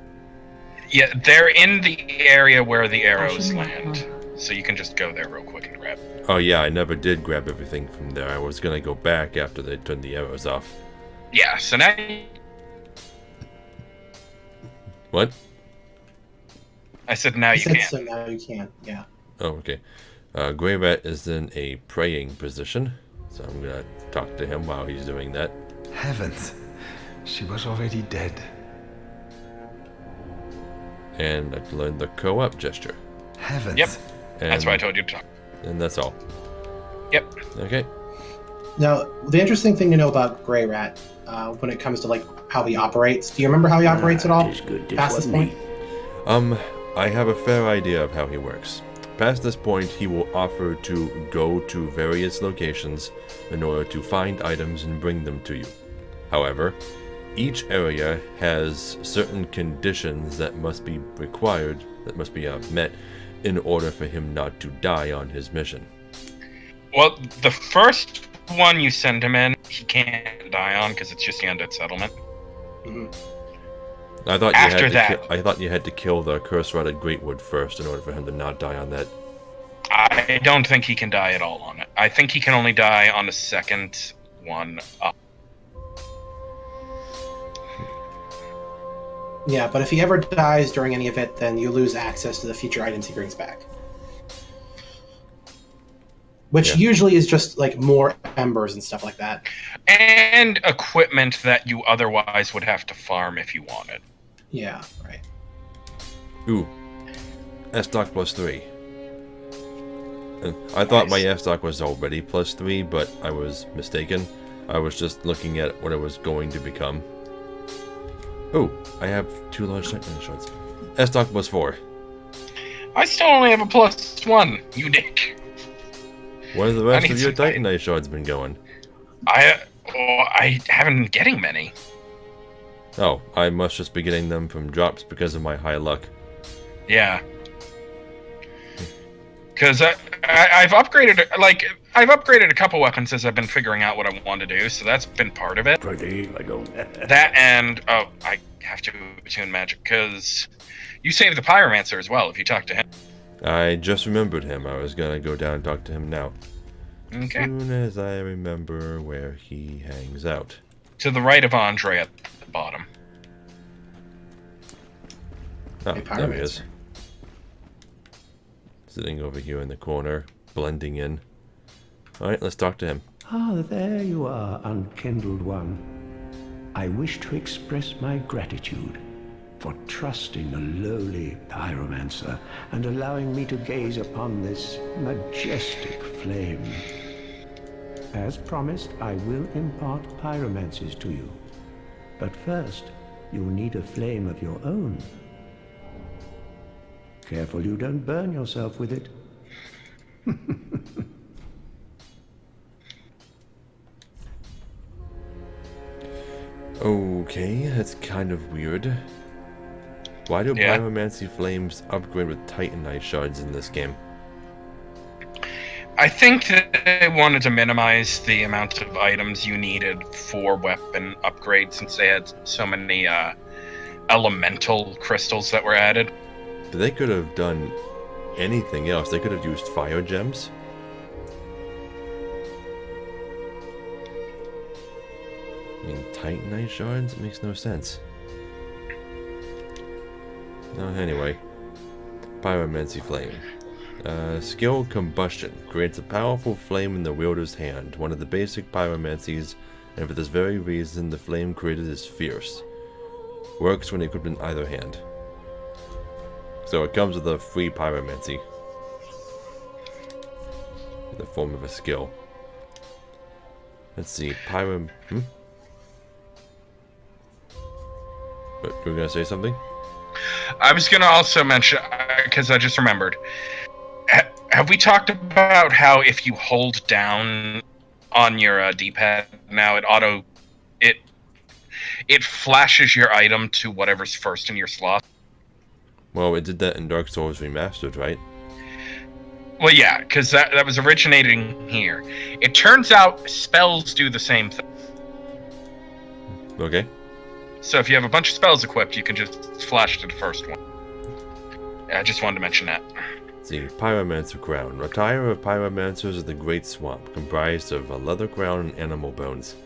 Yeah, they're in the area where the arrows Ashen land. So you can just go there real quick and grab. Oh yeah, I never did grab everything from there. I was gonna go back after they turned the arrows off. Yeah, so now... What? I said now you Said can. so now you can, yeah. Oh, okay. Grey Rat is in a praying position, so I'm gonna talk to him while he's doing that. Heavens, she was already dead. And I've learned the co-op gesture. Heavens. Yep, And, that's why I told you to talk. And that's all. Yep. Okay. Now, the interesting thing to know about Grey Rat, when it comes to like how he operates, do you remember how he operates at all? Past this point? I have a fair idea of how he works. Past this point, he will offer to go to various locations in order to find items and bring them to you. However, each area has certain conditions that must be required, that must be met, in order for him not to die on his mission. Well, the first one you send him in, he can't die on because it's just the undead settlement. Mm-hmm. I thought After I thought you had to kill the curse-rotted Greatwood first in order for him to not die on that. I don't think he can die at all on it. I think he can only die on the second one up. Yeah, but if he ever dies during any of it, then you lose access to the future items he brings back. Which usually is just like more embers and stuff like that. And equipment that you otherwise would have to farm if you wanted. Yeah, right. Ooh. S-Doc plus 3. And I thought my S-Doc was already plus 3, but I was mistaken. I was just looking at what it was going to become. Oh, I have 2 large Titanite shards. S-Doc plus 4. I still only have a +1, you dick. Where have the rest need of your some Titanite shards been going? I haven't been getting many. Oh, I must just be getting them from drops because of my high luck. Yeah. Because I've upgraded a couple weapons as I've been figuring out what I want to do, so that's been part of it. That and I have to attune magic because you saved the pyromancer as well. If you talk to him. I just remembered him. I was gonna go down and talk to him now. Okay. As soon as I remember where he hangs out. To the right of Andre at the bottom. Oh, Hey, there he is. pyromancer. Sitting over here in the corner, blending in. Alright, let's talk to him. Ah, there you are, unkindled one. I wish to express my gratitude for trusting a lowly pyromancer and allowing me to gaze upon this majestic flame. As promised, I will impart pyromancies to you. But first, you'll need a flame of your own. Careful you don't burn yourself with it. Okay, that's kind of weird. Why do Yeah. pyromancy flames upgrade with titanite shards in this game? I think that they wanted to minimize the amount of items you needed for weapon upgrades since they had so many elemental crystals that were added. But they could have done anything else. They could have used fire gems. I mean, titanite shards? It makes no sense. No, anyway. Pyromancy flame. Skill combustion. Creates a powerful flame in the wielder's hand. One of the basic pyromancies, and for this very reason, the flame created is fierce. Works when equipped in either hand. So it comes with a free pyromancy. In the form of a skill. Let's see. What, you were gonna say something? I was going to also mention, because I just remembered, have we talked about how if you hold down on your D-pad now, it flashes your item to whatever's first in your slot? Well, it did that in Dark Souls Remastered, right? Well, yeah, because that was originating here. It turns out spells do the same thing. Okay. So if you have a bunch of spells equipped, you can just flash to the first one. I just wanted to mention that. Let's see, Pyromancer Crown. Attire of Pyromancers of the Great Swamp, comprised of a leather crown and animal bones.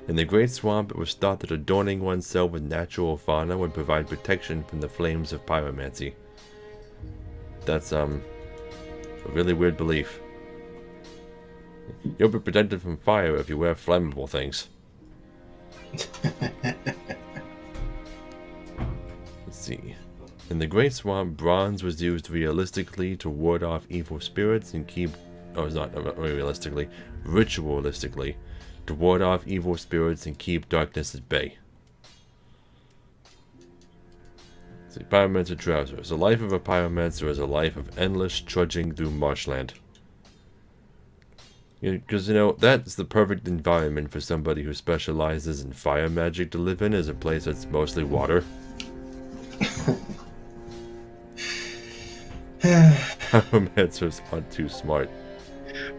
In the Great Swamp, it was thought that adorning oneself with natural fauna would provide protection from the flames of pyromancy. That's, a really weird belief. You'll be protected from fire if you wear flammable things. Let's see. In the Great Swamp, bronze was used realistically to ward off evil spirits and keep... Oh, it's not realistically. Ritualistically. To ward off evil spirits and keep darkness at bay. Let's see. Pyromancer Trousers. The life of a pyromancer is a life of endless trudging through marshland. Because, that's the perfect environment for somebody who specializes in fire magic to live in, is a place that's mostly water. Pyromancers aren't too smart.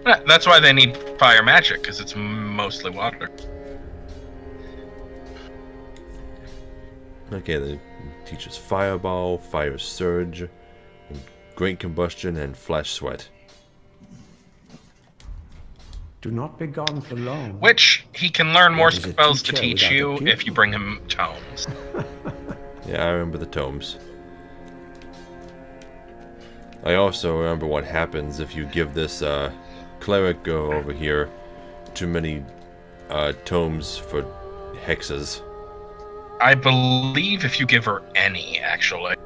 That's why they need fire magic, because it's mostly water. Okay, they teach us Fireball, Fire Surge, Great Combustion, and Flash Sweat. Do not be gone for long. Which he can learn more What is a spells to teacher teach without a you pupil? if you bring him tomes. Yeah, I remember the tomes. I also remember what happens if you give this cleric over here too many tomes for hexes. I believe if you give her any, actually.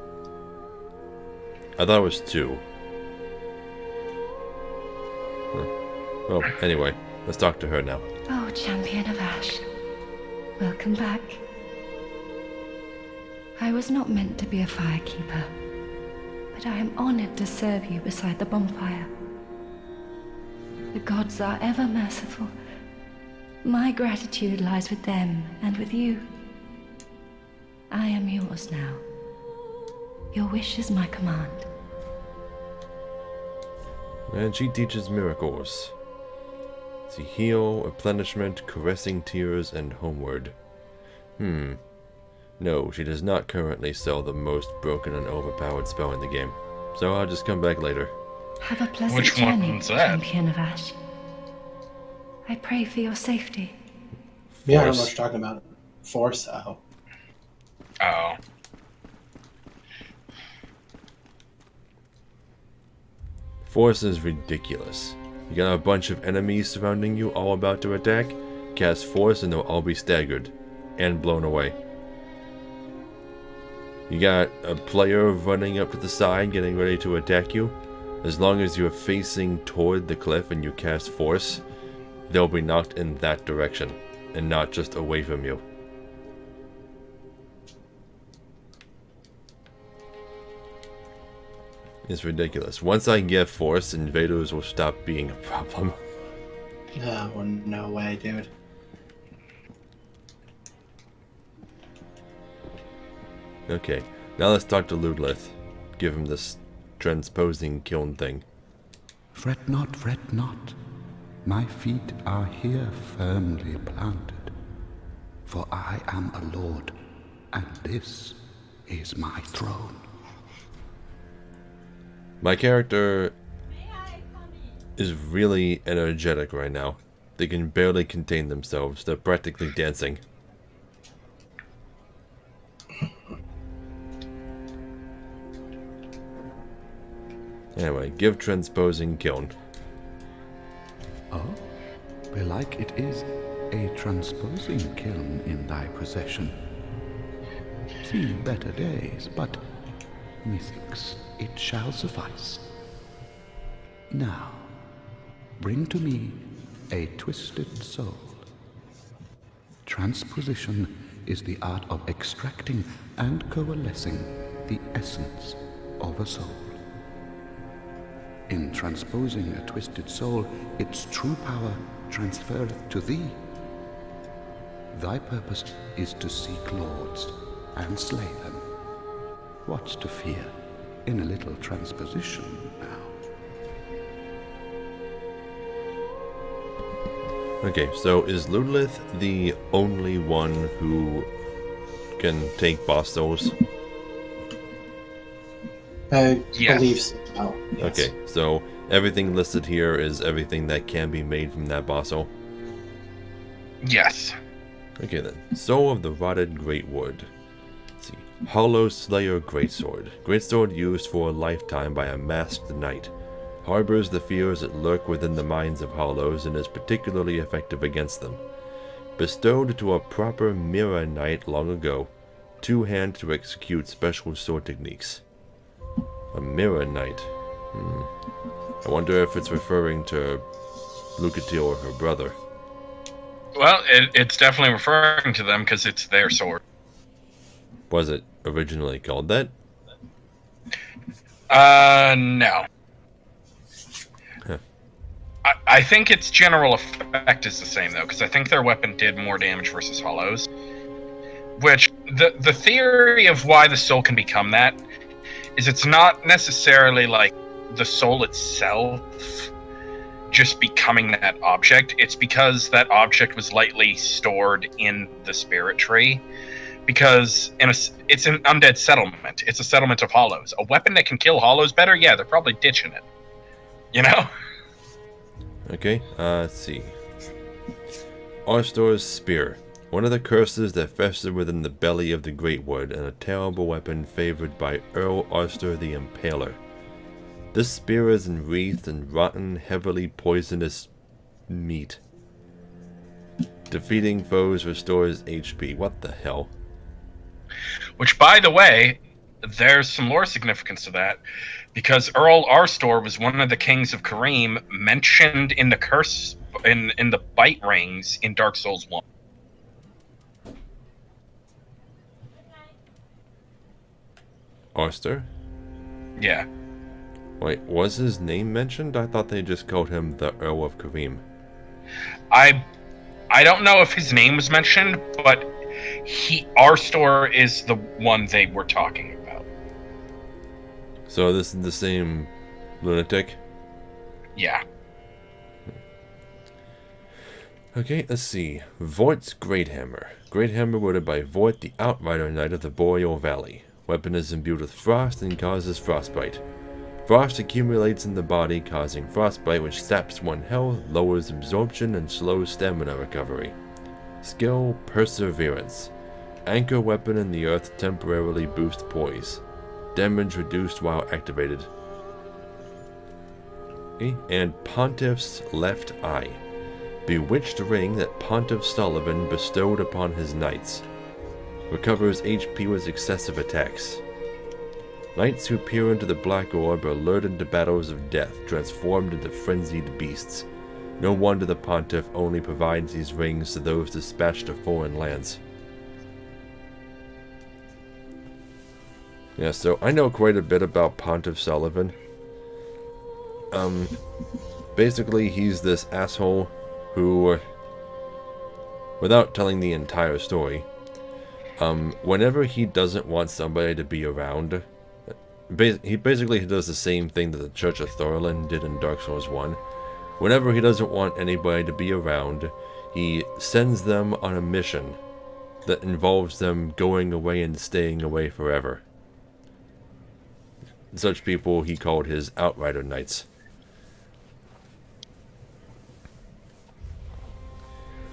I thought it was 2. Well, anyway, let's talk to her now. Oh, Champion of Ash. Welcome back. I was not meant to be a firekeeper, but I am honored to serve you beside the bonfire. The gods are ever merciful. My gratitude lies with them and with you. I am yours now. Your wish is my command. And she teaches miracles. See, heal, replenishment, caressing tears, and homeward. No, she does not currently sell the most broken and overpowered spell in the game. So I'll just come back later. Have a pleasant Which journey, one's that? Champion of Ash. I pray for your safety. Yeah, I don't know Force. what you're talking about. Force, oh. Oh. Force is ridiculous. You got a bunch of enemies surrounding you, all about to attack. Cast Force and they'll all be staggered. And blown away. You got a player running up to the side, getting ready to attack you. As long as you're facing toward the cliff and you cast Force, they'll be knocked in that direction, and not just away from you. It's ridiculous. Once I get Force, invaders will stop being a problem. Well, no way, dude. Okay, now let's talk to Ludlith. Give him this transposing kiln thing. Fret not, fret not. My feet are here firmly planted. For I am a lord, and this is my throne. My character is really energetic right now. They can barely contain themselves. They're practically dancing. Anyway, give transposing kiln. Oh, belike it is a transposing kiln in thy possession. Seen better days, but methinks it shall suffice. Now, bring to me a twisted soul. Transposition is the art of extracting and coalescing the essence of a soul. In transposing a twisted soul, its true power transferreth to thee. Thy purpose is to seek lords and slay them. What's to fear in a little transposition now? Okay, so is Ludlith the only one who can take boss souls? I Yes. believe so. Yes. Okay, so everything listed here is everything that can be made from that boss soul? Yes. Okay then. Soul of the Rotted Great Wood. Let's see. Hollow Slayer Greatsword. Greatsword used for a lifetime by a masked knight. Harbors the fears that lurk within the minds of hollows and is particularly effective against them. Bestowed to a proper mirror knight long ago. Two-hand to execute special sword techniques. A mirror knight. I wonder if it's referring to Lucatil or her brother. Well, it's definitely referring to them because it's their sword. Was it originally called that? No. Huh. I think its general effect is the same, though, because I think their weapon did more damage versus hollows. Which, the theory of why the soul can become that is it's not necessarily like the soul itself just becoming that object. It's because that object was lightly stored in the spirit tree. Because it's an undead settlement. It's a settlement of hollows. A weapon that can kill hollows better? Yeah, they're probably ditching it. You know? Okay, let's see. Arstor's Spear. One of the curses that fester within the belly of the Great Wood, and a terrible weapon favored by Earl Arstor the Impaler. This spear is enwreathed in rotten, heavily poisonous meat. Defeating foes restores HP. What the hell? Which, by the way, there's some lore significance to that, because Earl Arstor was one of the kings of Kareem mentioned in the curse in the bite rings in Dark Souls 1. Arstor? Yeah. Wait, was his name mentioned? I thought they just called him the Earl of Kareem. I don't know if his name was mentioned, but Arstor is the one they were talking about. So this is the same lunatic? Yeah. Okay, let's see. Voight's Great Hammer. Great Hammer wielded by Voight, the Outrider Knight of the Boreal Valley. Weapon is imbued with frost and causes frostbite. Frost accumulates in the body, causing frostbite, which saps one health, lowers absorption, and slows stamina recovery. Skill, Perseverance. Anchor weapon in the earth temporarily boost poise. Damage reduced while activated. Okay, and Pontiff's Left Eye. Bewitched ring that Pontiff Sullivan bestowed upon his knights. Recovers HP with excessive attacks. Knights who peer into the black orb are lured into battles of death, transformed into frenzied beasts. No wonder the Pontiff only provides these rings to those dispatched to foreign lands. Yeah, so I know quite a bit about Pontiff Sullivan. Basically, he's this asshole who, without telling the entire story, whenever he doesn't want somebody to be around, he basically does the same thing that the Church of Thorlin did in Dark Souls 1. Whenever he doesn't want anybody to be around, he sends them on a mission that involves them going away and staying away forever. Such people he called his Outrider Knights.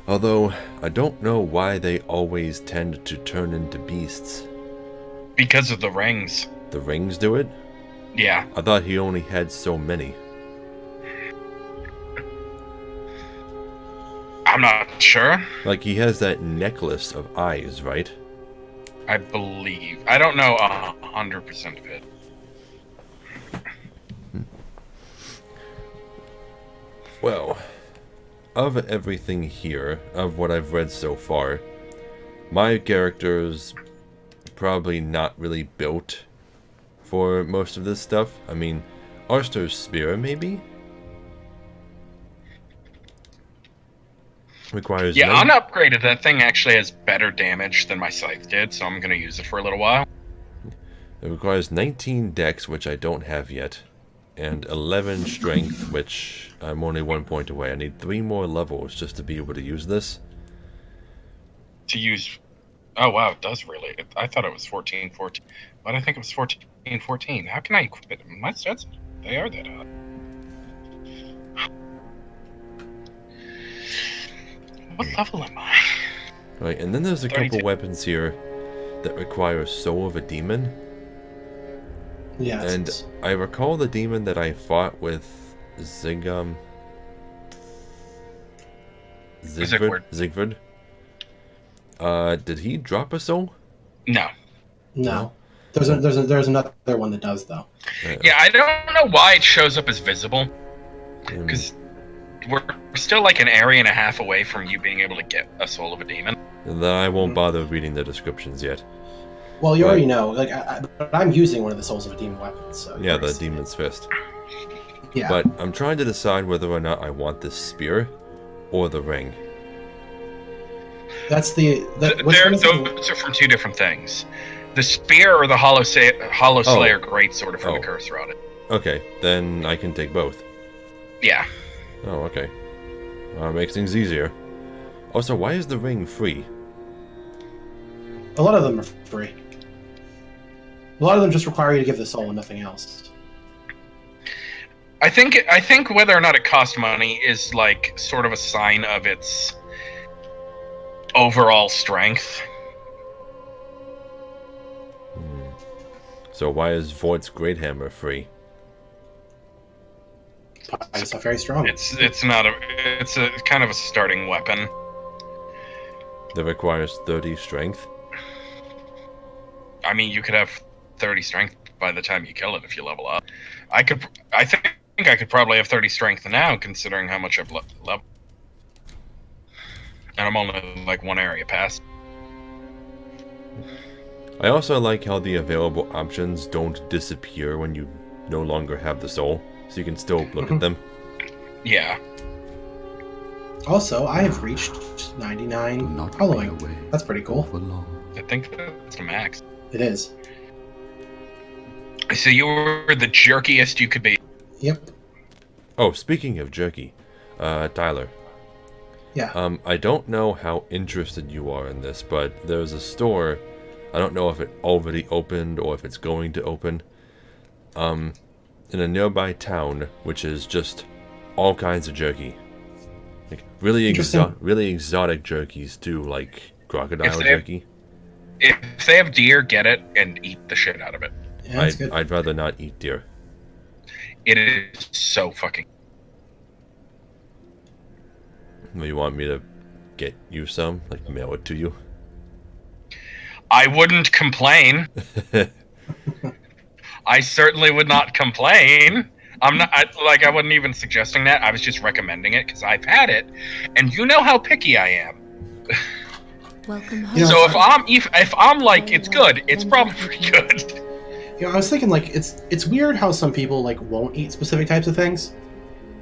Although, I don't know why they always tend to turn into beasts. Because of the rings. The rings do it? Yeah. I thought he only had so many. I'm not sure. Like, he has that necklace of eyes, right? I believe. I don't know 100% of it. Well, of everything here, of what I've read so far, my character's probably not really built for most of this stuff. I mean, Arster's spear, maybe? Requires yeah, unupgraded. That thing actually has better damage than my scythe did, so I'm going to use it for a little while. It requires 19 dex, which I don't have yet, and 11 strength, which I'm only 1 point away. I need 3 more levels just to be able to use this. To use... Oh, wow, it does really. I thought it was 14, but I think it was 14. How can I equip it? My stats, they are that high. What level am I? Right, and then there's a 32. couple weapons here that require Soul of a Demon. Yeah. And I recall the demon that I fought with Sigvard. Did he drop a soul? No. No. There's another one that does though. Yeah, I don't know why it shows up as visible. Because we're still like an area and a half away from you being able to get a soul of a demon. Then I won't bother reading the descriptions yet. Well, you already know. Like, I'm using one of the souls of a demon weapons. So yeah, the Demon's Fist. Yeah. But I'm trying to decide whether or not I want this spear or the ring. That's those are from two different things. The spear or the Hollow Slayer greatsword from the cursor on it. Okay, then I can take both. Yeah. Oh, okay. Makes things easier. Also, why is the ring free? A lot of them are free. A lot of them just require you to give the soul and nothing else. I think whether or not it costs money is like sort of a sign of its overall strength. So why is Voight's Great Hammer free? It's not very strong. It's a kind of a starting weapon. That requires 30 strength? I mean, you could have 30 strength by the time you kill it if you level up. I think I could probably have 30 strength now, considering how much I've leveled. And I'm only like one area past. I also like how the available options don't disappear when you no longer have the soul, so you can still look at them. Yeah. Also, I have reached 99 following. That's pretty cool. I think that's the max. It is. So you were the jerkiest you could be. Yep. Oh, speaking of jerky, Tyler. Yeah. I don't know how interested you are in this, but there's a store. I don't know if it already opened or if it's going to open. In a nearby town, which is just all kinds of jerky. Like really exotic jerkies too, like crocodile jerky. If they have deer, get it and eat the shit out of it. Yeah, I'd rather not eat deer. It is so fucking... You want me to get you some? Like mail it to you? I wouldn't complain. I certainly would not complain. I wasn't even suggesting that. I was just recommending it because I've had it, and you know how picky I am. Welcome home. So if I'm like it's good, it's probably pretty good. You know, I was thinking like it's weird how some people like won't eat specific types of things,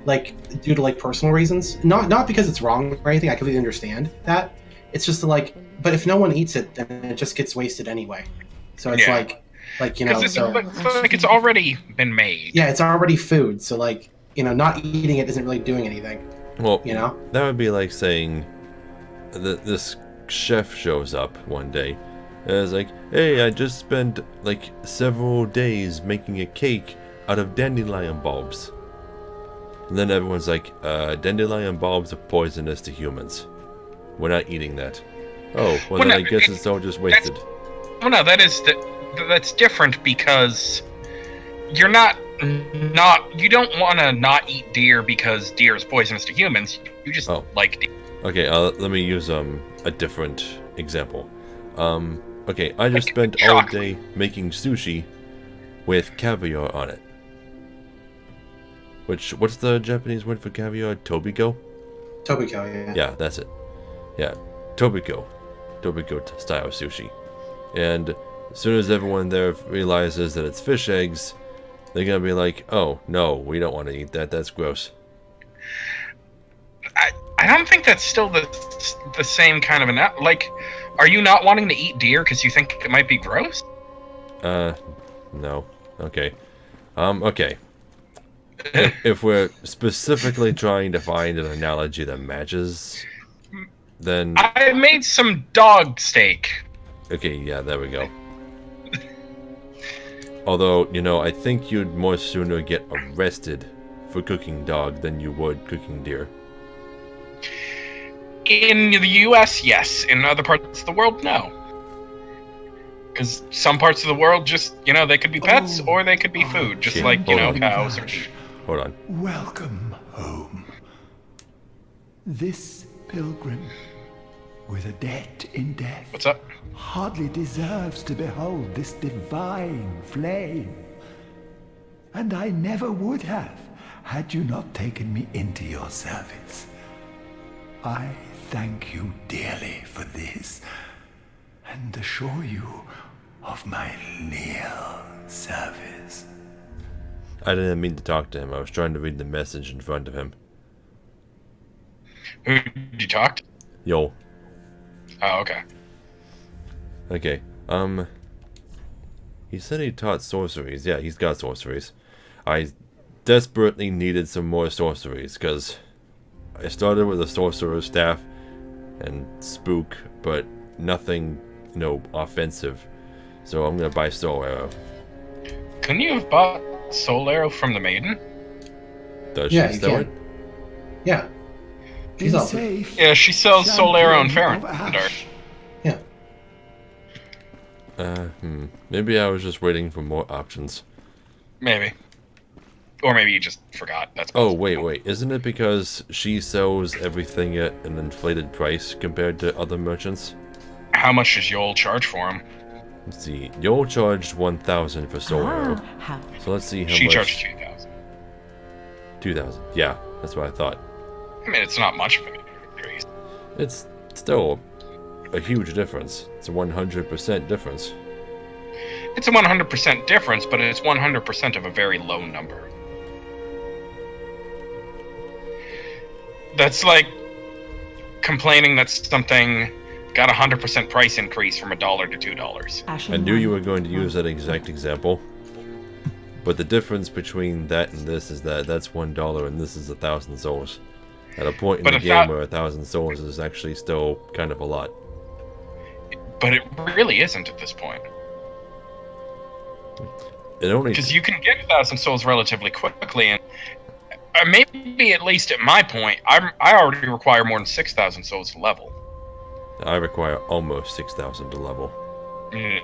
like due to like personal reasons. Not because it's wrong or anything. I completely understand that. It's just like, but if no one eats it, then it just gets wasted anyway. So it's Yeah. like you know, Because so it's already been made. yeah, it's already food. So like you know, not eating it isn't really doing anything. Well, You know? that would be like saying that this chef shows up one day and is like, hey, I just spent like several days making a cake out of dandelion bulbs. And then everyone's like, dandelion bulbs are poisonous to humans. We're not eating that. Oh, well then no, I guess it's all just wasted. Well, no, that's different because you're you don't want to not eat deer because deer is poisonous to humans. You just like deer. Okay, let me use a different example. Okay, I just Like spent all chocolate. day making sushi with caviar on it. What's the Japanese word for caviar? Tobiko? Tobiko, yeah. Yeah, that's it. Yeah, Tobiko style sushi. And as soon as everyone there realizes that it's fish eggs, they're gonna be like, oh no, we don't want to eat that, that's gross. I don't think that's still the same kind of like. Are you not wanting to eat deer because you think it might be gross? No. Okay. Okay. If we're specifically trying to find an analogy that matches, then I made some dog steak. okay, yeah, there we go. Although, you know, I think you'd more sooner get arrested for cooking dog than you would cooking deer. In the U.S., yes. In other parts of the world, no. Because some parts of the world just, you know, they could be pets or they could be food, just Yeah, like, you know, hold on. cows or sheep. Hold on. Welcome home. This pilgrim, with a debt in death, What's up? hardly deserves to behold this divine flame. And I never would have, had you not taken me into your service. I thank you dearly for this, and assure you of my leal service. I didn't mean to talk to him. I was trying to read the message in front of him. Who did you talk to? Yo. Oh, okay. Okay. He said he taught sorceries. Yeah, he's got sorceries. I desperately needed some more sorceries, because I started with a sorcerer's staff and spook, but nothing, you know, offensive. So I'm gonna buy Soul Arrow. Couldn't you have bought Soul Arrow from the maiden? Does Yeah, she you sell can. it? Yeah. She's Be all safe, Yeah, she sells Soul Arrow and champion of Farron. Ash. yeah. Maybe I was just waiting for more options. Maybe. Or maybe you just forgot. That's Oh, possible. wait. Isn't it because she sells everything at an inflated price compared to other merchants? How much does Yoel charge for him? Let's see. Yoel charged 1,000 for Soul Arrow. How So let's see how She much. charged 2,000. 2,000. Yeah, that's what I thought. I mean, it's not much of an increase. It's still a huge difference. It's a 100% difference. It's a 100% difference, but it's 100% of a very low number. That's like complaining that something got a 100% price increase from $1 to $2. I knew you were going to use that exact example. But the difference between that and this is that that's $1 and this is 1,000 souls. At a point in But the if game that- where 1,000 souls is actually still kind of a lot. But it really isn't at this point. It only Because you can get 1,000 souls relatively quickly, and maybe at least at my point, I already require more than 6,000 souls to level. I require almost 6,000 to level. Mm.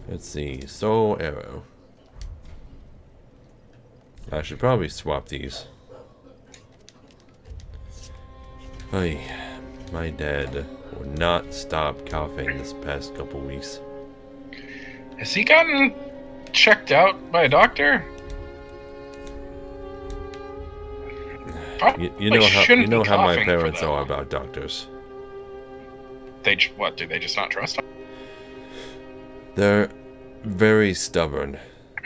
Let's see, Soul Arrow. I should probably swap these. Hey, my dad will not stop coughing this past couple weeks. Has he gotten checked out by a doctor? You know how my coughing for parents that are long. about doctors. What, do they just not trust him? They're very stubborn.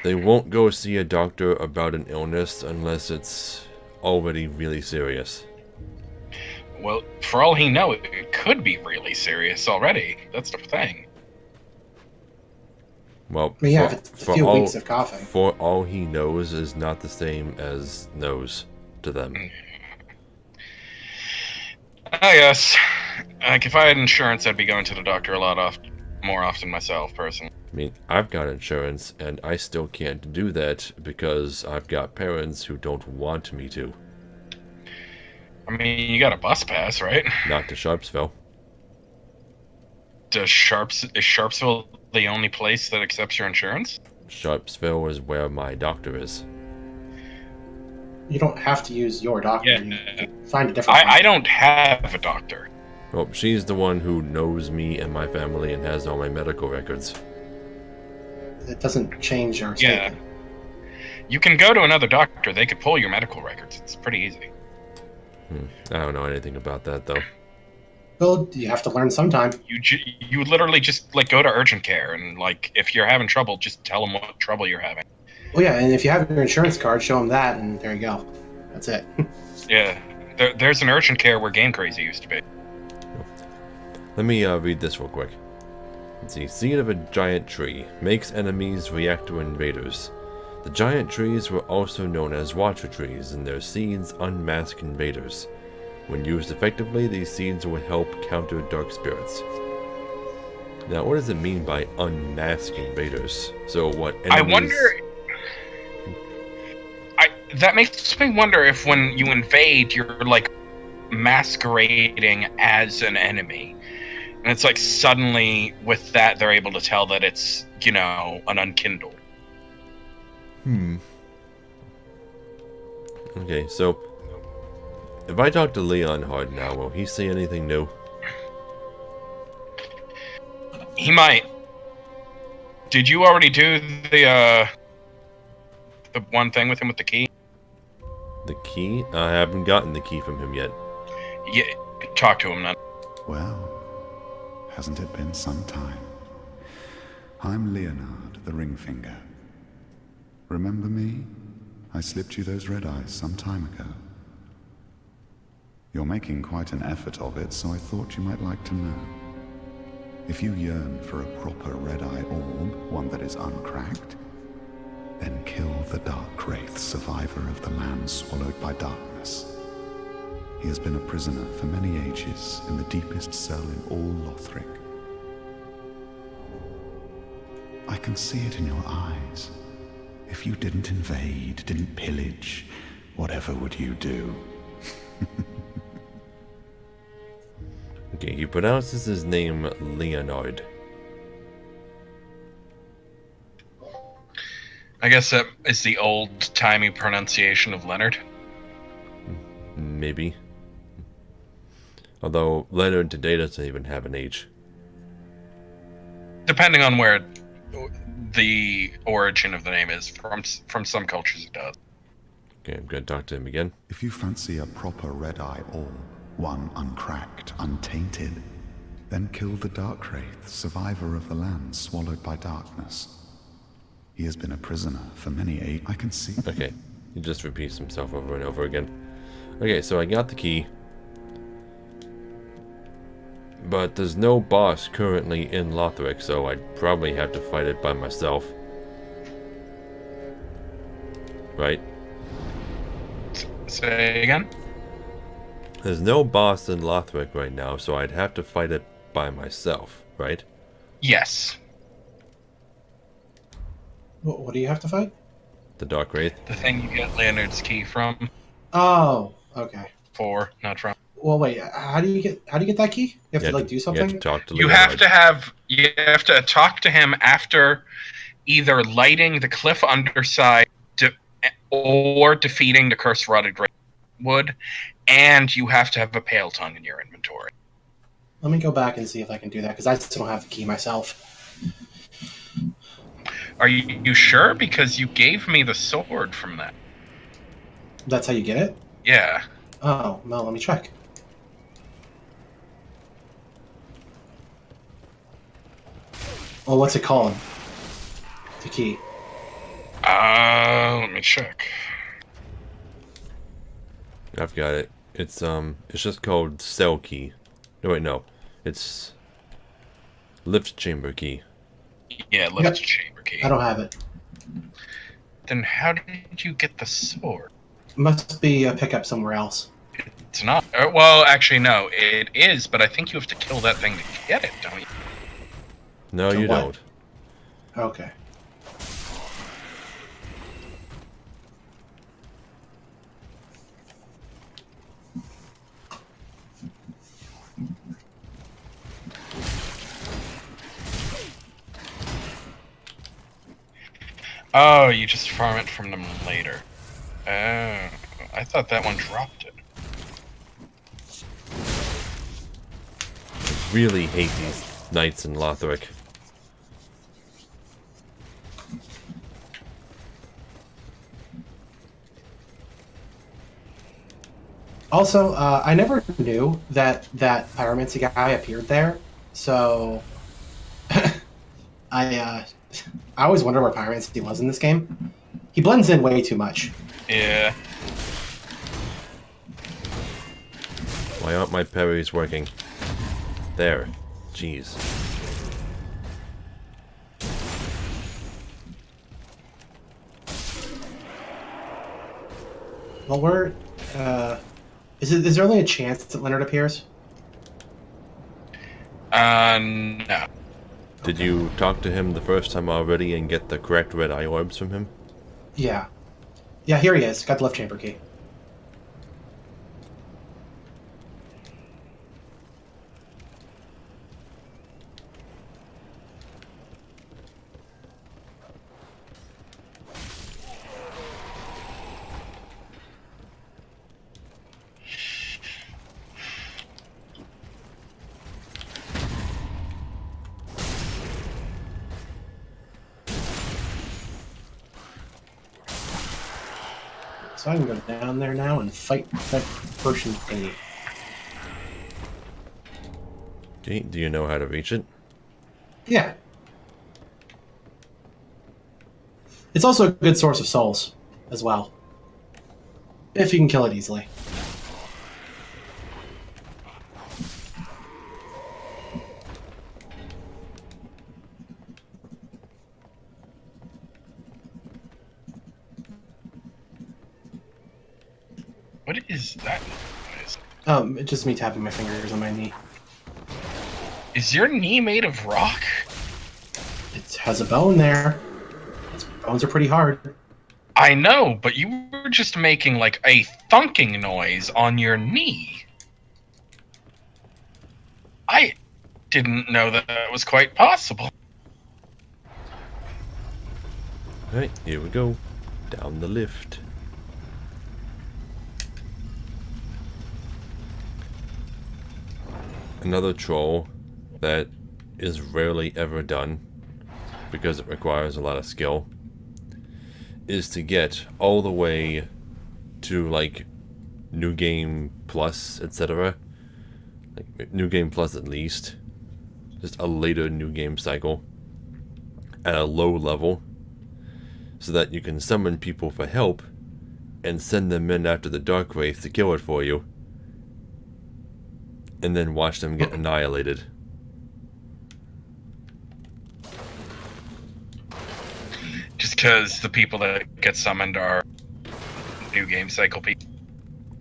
They won't go see a doctor about an illness unless it's already really serious. Well, for all he knows, it could be really serious already. That's the thing. Well, I mean, yeah, if it's a few weeks of coughing. For all he knows is not the same as knows to them. I guess. Like, if I had insurance, I'd be going to the doctor a lot more often myself, personally. I mean, I've got insurance, and I still can't do that because I've got parents who don't want me to. I mean, you got a bus pass, right? Not to Sharpsville. Is Sharpsville the only place that accepts your insurance? Sharpsville is where my doctor is. You don't have to use your doctor. Yeah. You can find a different one. I don't have a doctor. Well, she's the one who knows me and my family and has all my medical records. It doesn't change our Yeah. statement. You can go to another doctor. They could pull your medical records. It's pretty easy. I don't know anything about that, though. Well, you have to learn sometime. You literally just like go to urgent care and like if you're having trouble, just tell them what trouble you're having. Well, yeah, and if you have your insurance card, show them that, and there you go. That's it. Yeah, there's an urgent care where Game Crazy used to be. Let me read this real quick. Let's see. Seed of a giant tree makes enemies react to invaders. The giant trees were also known as watcher trees, and their seeds unmask invaders. When used effectively, these seeds will help counter dark spirits. Now, what does it mean by unmask invaders? So what enemies... I wonder... that makes me wonder if when you invade, you're like masquerading as an enemy. And it's like suddenly with that, they're able to tell that it's, you know, an unkindled. Okay, so... if I talk to Leon hard now, will he say anything new? He might. Did you already do the one thing with him with the key? The key? I haven't gotten the key from him yet. Yeah, talk to him then. Well, hasn't it been some time? I'm Leonard, the Ringfinger. Remember me? I slipped you those red eyes some time ago. You're making quite an effort of it, so I thought you might like to know. If you yearn for a proper red-eye orb, one that is uncracked, then kill the Dark Wraith, survivor of the land swallowed by darkness. He has been a prisoner for many ages in the deepest cell in all Lothric. I can see it in your eyes. If you didn't invade, didn't pillage, whatever would you do? Okay, he pronounces his name Leonard. I guess that is the old-timey pronunciation of Leonard. Maybe. Although Leonard today doesn't even have an H. Depending on where the origin of the name is, from some cultures it does. Okay, I'm gonna talk to him again. If you fancy a proper red-eye orb, one uncracked, untainted, then kill the Dark Wraith, survivor of the land swallowed by darkness. He has been a prisoner for many ages. I can see. Okay, he just repeats himself over and over again. Okay, so I got the key. But there's no boss currently in Lothric, so I'd probably have to fight it by myself. Right? Say again? There's no boss in Lothric right now, so I'd have to fight it by myself, right? Yes. What do you have to fight? The Dark Wraith? The thing you get Leonard's key from. Oh, okay. For, not from. Well, wait. How do you get that key? You have to like do You something. have to talk to You Leonard. have to talk to him after either lighting the cliff underside or defeating the cursed rotted great wood, and you have to have a pale tongue in your inventory. Let me go back and see if I can do that because I still don't have the key myself. Are you sure? Because you gave me the sword from that. That's how you get it. Yeah. Oh, well, let me check. Well, what's it called? The key. Let me check. I've got it. It's just called cell key. No, wait, no. It's lift chamber key. Yeah, lift chamber key. I don't have it. Then how did you get the sword? Must be a pickup somewhere else. It's not. Well, actually, no. It is, but I think you have to kill that thing to get it, don't you? No, To you what? don't. Okay. Oh, you just farm it from them later. Oh, I thought that one dropped it. Really hate these knights in Lothric. Also, I never knew that pyromancy guy appeared there, so I always wonder where pyromancy was in this game. He blends in way too much. Yeah. Why aren't my parries working? There. Jeez. Well, we're is there only a chance that Leonard appears? No. Did you talk to him the first time already and get the correct red eye orbs from him? Yeah. Yeah, here he is. Got the lift chamber key. So I can go down there now and fight that Persian thingy. Okay, do you know how to reach it? Yeah. It's also a good source of souls, as well. If you can kill it easily. What is that noise? It's just me tapping my fingers on my knee. Is your knee made of rock? It has a bone there. Its bones are pretty hard. I know, but you were just making like a thunking noise on your knee. I didn't know that was quite possible. Alright, here we go. Down the lift. Another troll that is rarely ever done, because it requires a lot of skill, is to get all the way to, like, New Game Plus, etc. Like, New Game Plus at least. Just a later New Game cycle. At a low level. So that you can summon people for help and send them in after the Dark Wraith to kill it for you. And then watch them get annihilated. Just because the people that get summoned are New Game Cycle people.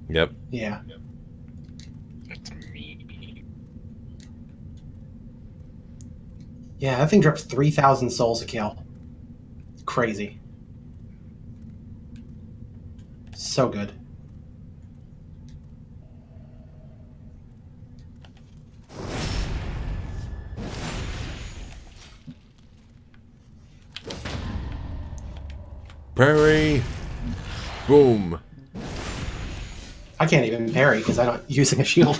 Yep. Yeah. That's me. Yeah, that thing drops 3,000 souls a kill. Crazy. So good. Parry! Boom! I can't even parry because I'm not using a shield.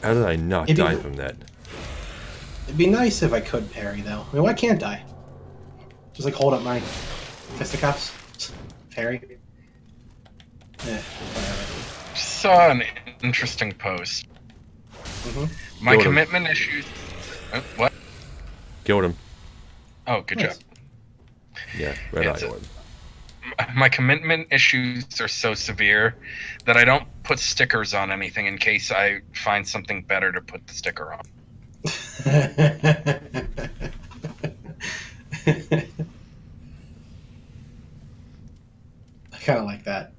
How did I not If you- die from that? It'd be nice if I could parry, though. I mean, why can't I? Just like hold up my fisticuffs. Parry. Whatever. Saw an interesting post. Mm-hmm. My Killed him. commitment issues. What? Killed him. Oh, good Nice. job. Yeah, red It's eye a- orb. My commitment issues are so severe that I don't put stickers on anything in case I find something better to put the sticker on. I kind of like that.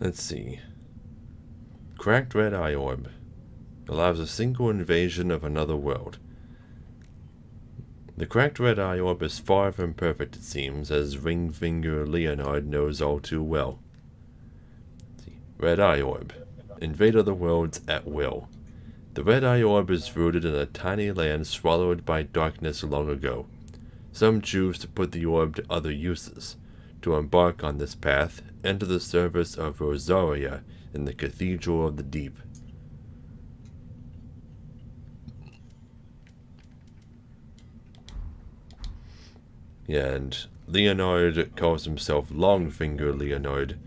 Let's see. Cracked red eye orb allows a single invasion of another world. The cracked red eye orb is far from perfect, it seems, as Ringfinger Leonard knows all too well. Let's see. Red eye orb. Invade other worlds at will. The red eye orb is rooted in a tiny land swallowed by darkness long ago. Some choose to put the orb to other uses, to embark on this path, enter the service of Rosaria in the Cathedral of the Deep. Yeah, and Leonard calls himself Longfinger Leonard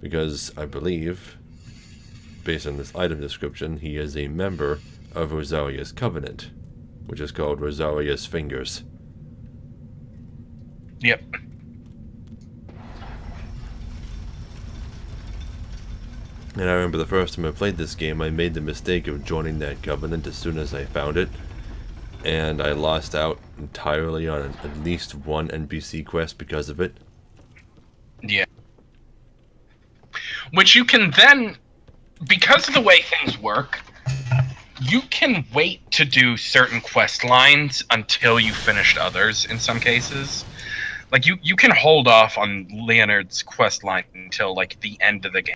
because I believe, based on this item description, he is a member of Rosaria's Covenant, which is called Rosaria's Fingers. Yep. And I remember the first time I played this game, I made the mistake of joining that covenant as soon as I found it, and I lost out entirely on at least one NPC quest because of it. Yeah. Which you can then, because of the way things work, you can wait to do certain quest lines until you finished others in some cases. Like, you can hold off on Leonard's quest line until, like, the end of the game.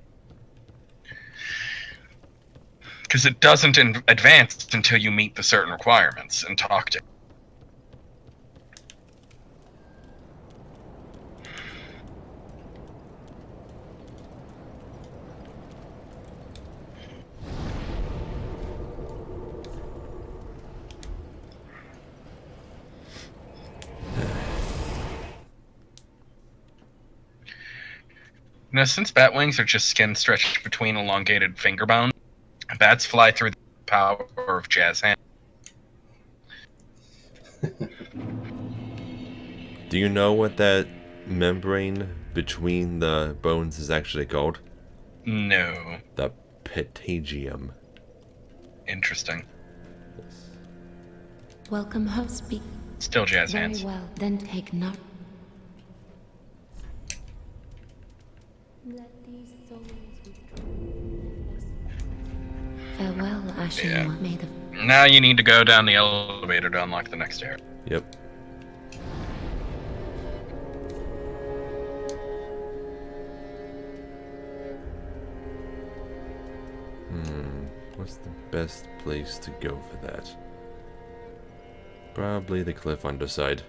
Because it doesn't advance until you meet the certain requirements and talk to him. Now, since bat wings are just skin stretched between elongated finger bones, bats fly through the power of jazz hand. Do you know what that membrane between the bones is actually called? No. The patagium. Interesting. Welcome, host. Speak. Still jazz Very hands. well. Then take note. Let these souls farewell, Ashen Yeah. One. May the Now you need to go down the elevator to unlock the next area. Yep. What's the best place to go for that? Probably the cliff underside.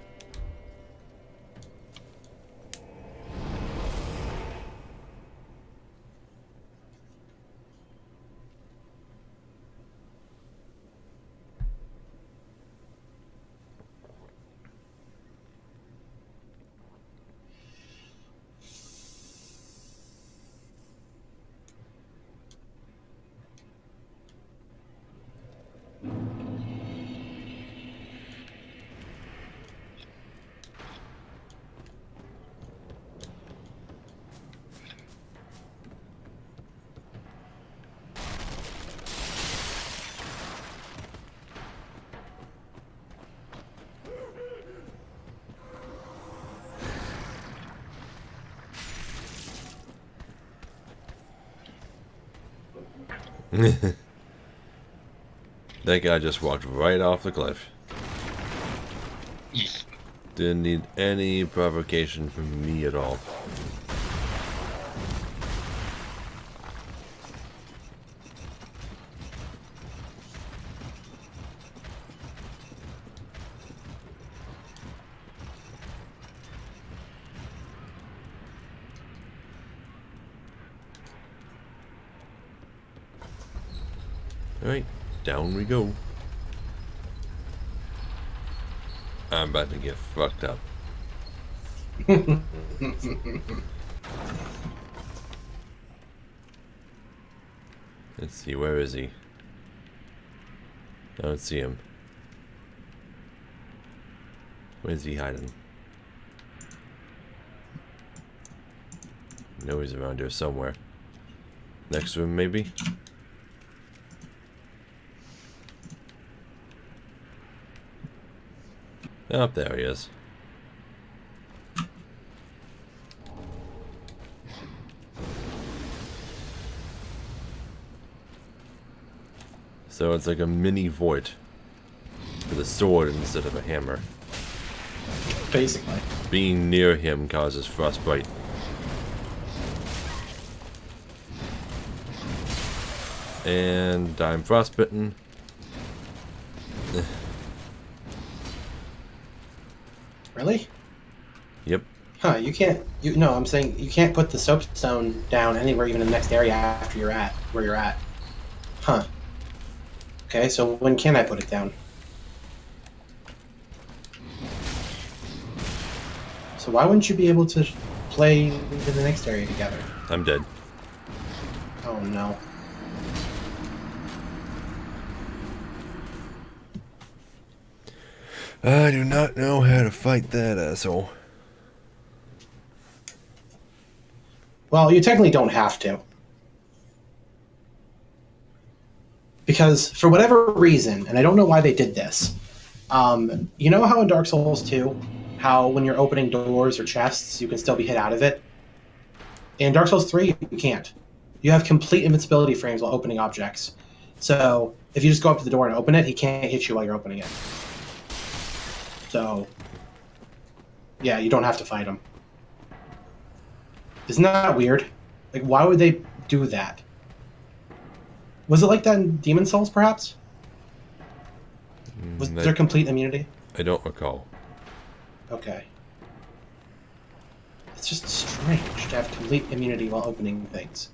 That guy just walked right off the cliff. Yeesh. Didn't need any provocation from me at all. Alright, down we go. I'm about to get fucked up. Let's see, where is he? I don't see him. Where's he hiding? I know he's around here somewhere. Next room, maybe? Oh, there he is. So it's like a mini void with a sword instead of a hammer. Basically. Being near him causes frostbite. And I'm frostbitten. Really? Yep. Huh, you can't... No, I'm saying you can't put the soapstone down anywhere, even in the next area after you're at, where you're at. Huh. Okay, so when can I put it down? So why wouldn't you be able to play in the next area together? I'm dead. Oh no. I do not know how to fight that asshole. Well, you technically don't have to. Because for whatever reason, and I don't know why they did this, you know how in Dark Souls 2, how when you're opening doors or chests, you can still be hit out of it? In Dark Souls 3, you can't. You have complete invincibility frames while opening objects. So if you just go up to the door and open it, he can't hit you while you're opening it. So, yeah, you don't have to fight him. Isn't that weird? Like, why would they do that? Was it like that in Demon Souls, perhaps? Was there complete immunity? I don't recall. Okay. It's just strange to have complete immunity while opening things.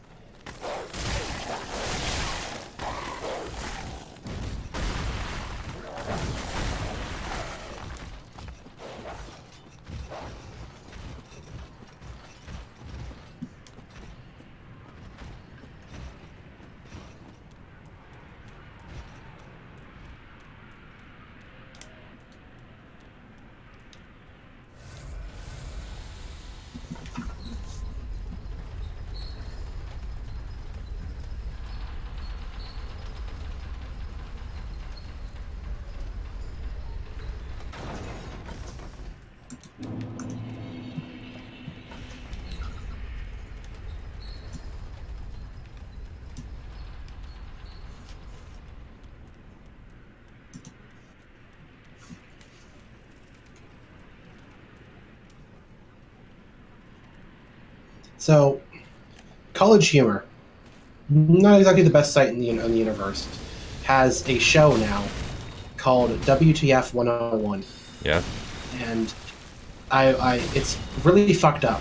So, College Humor, not exactly the best site in the universe, has a show now called WTF 101. Yeah. And it's really fucked up.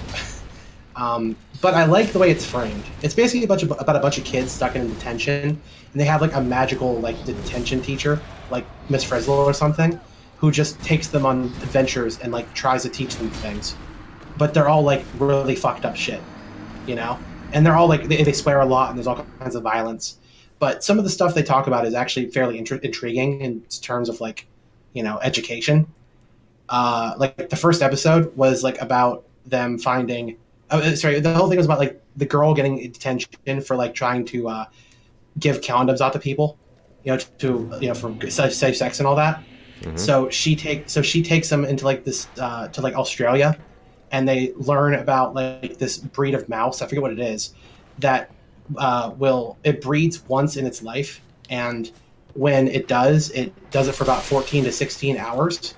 But I like the way it's framed. It's basically about a bunch of kids stuck in detention, and they have like a magical like detention teacher, like Miss Frizzle or something, who just takes them on adventures and like tries to teach them things. But they're all like really fucked up shit, you know? And they're all like, they swear a lot and there's all kinds of violence. But some of the stuff they talk about is actually fairly intriguing in terms of like, you know, education. Like the first episode was like about them finding, the whole thing was about like the girl getting detention for like trying to give condoms out to people, you know, for safe sex and all that. Mm-hmm. So she takes them into like this to like Australia, and they learn about like this breed of mouse. I forget what it is, that it breeds once in its life, and when it does it for about 14 to 16 hours,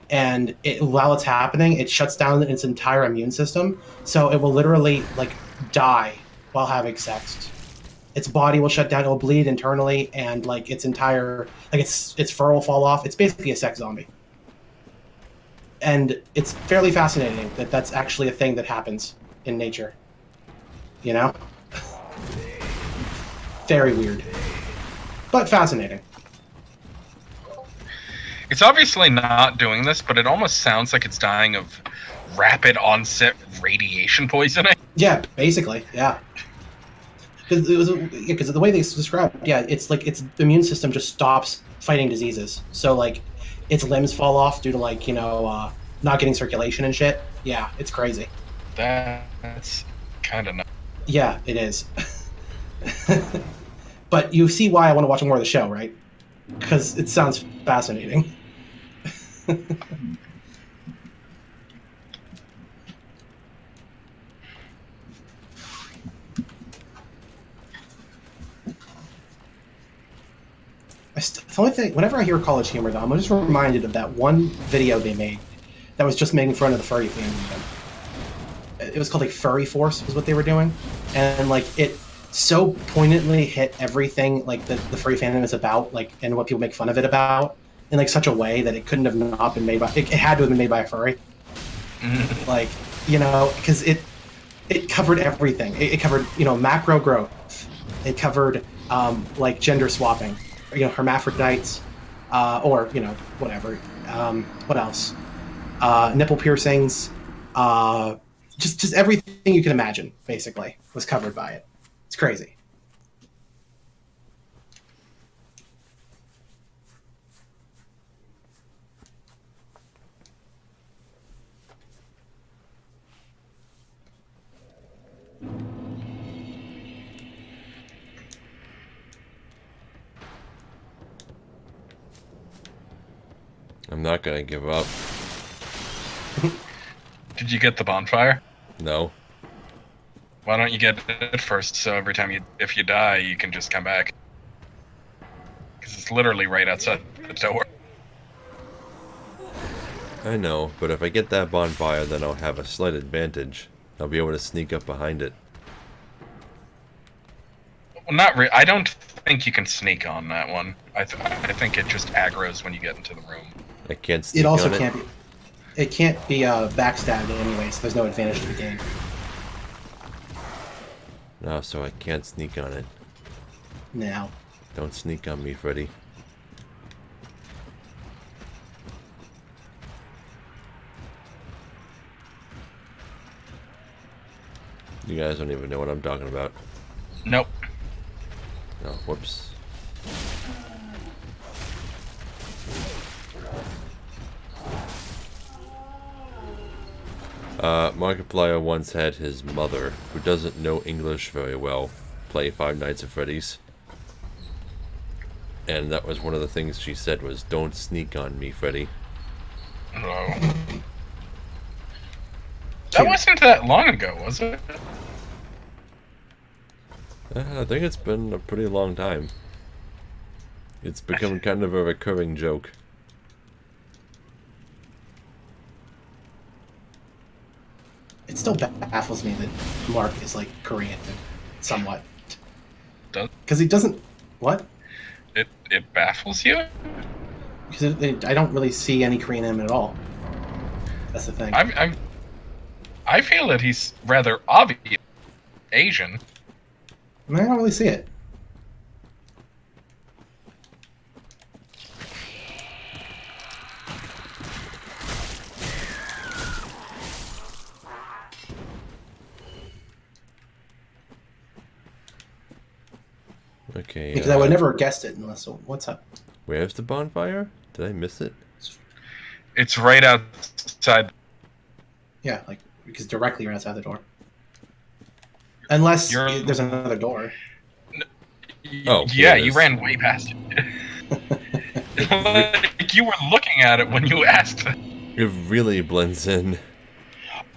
and while it's happening, it shuts down its entire immune system, so it will literally like die while having sex. Its body will shut down, it will bleed internally, and like its entire, like its fur will fall off. It's basically a sex zombie. And it's fairly fascinating that that's actually a thing that happens in nature. You know? Very weird. But fascinating. It's obviously not doing this, but it almost sounds like it's dying of rapid onset radiation poisoning. Yeah, basically, yeah. Because the way they described, yeah, it's like its immune system just stops fighting diseases. So like, its limbs fall off due to like not getting circulation and shit. Yeah, it's crazy. That's kind of. Yeah, it is. But you see why I want to watch more of the show, right? Because it sounds fascinating. The only thing, whenever I hear college humor, though, I'm just reminded of that one video they made that was just making fun of the furry fandom. It was called like Furry Force, was what they were doing, and like it so poignantly hit everything like the furry fandom is about, like, and what people make fun of it about, in like such a way that it couldn't have not been made by. It had to have been made by a furry. Like, because it covered everything. It covered macro growth. It covered like gender swapping. Hermaphrodites, or whatever. What else? Nipple piercings. Just everything you can imagine, basically, was covered by it. It's crazy. I'm not gonna give up. Did you get the bonfire? No. Why don't you get it first, so every time if you die, you can just come back? Because it's literally right outside the door. I know, but if I get that bonfire, then I'll have a slight advantage. I'll be able to sneak up behind it. Well, not really. I don't think you can sneak on that one. I think it just aggroes when you get into the room. I can't sneak It also on can't be. It can't be backstabbed anyway, so there's no advantage to the game. No, so I can't sneak on it. Now. Don't sneak on me, Freddy. You guys don't even know what I'm talking about. Nope. No, whoops. Markiplier once had his mother, who doesn't know English very well, play Five Nights at Freddy's. And that was one of the things she said was, "Don't sneak on me, Freddy." No. That wasn't that long ago, was it? I think it's been a pretty long time. It's become kind of a recurring joke. It still baffles me that Mark is like Korean, somewhat. Because he doesn't. What? It baffles you? Because I don't really see any Korean in him at all. That's the thing. I feel that he's rather obvious Asian. I don't really see it. Okay. Because I would never have guessed it unless. What's up? Where's the bonfire? Did I miss it? It's right outside. Yeah, like because directly right outside the door. Unless there's another door. Oh, yeah, you ran way past it. Like you were looking at it when you asked. It really blends in.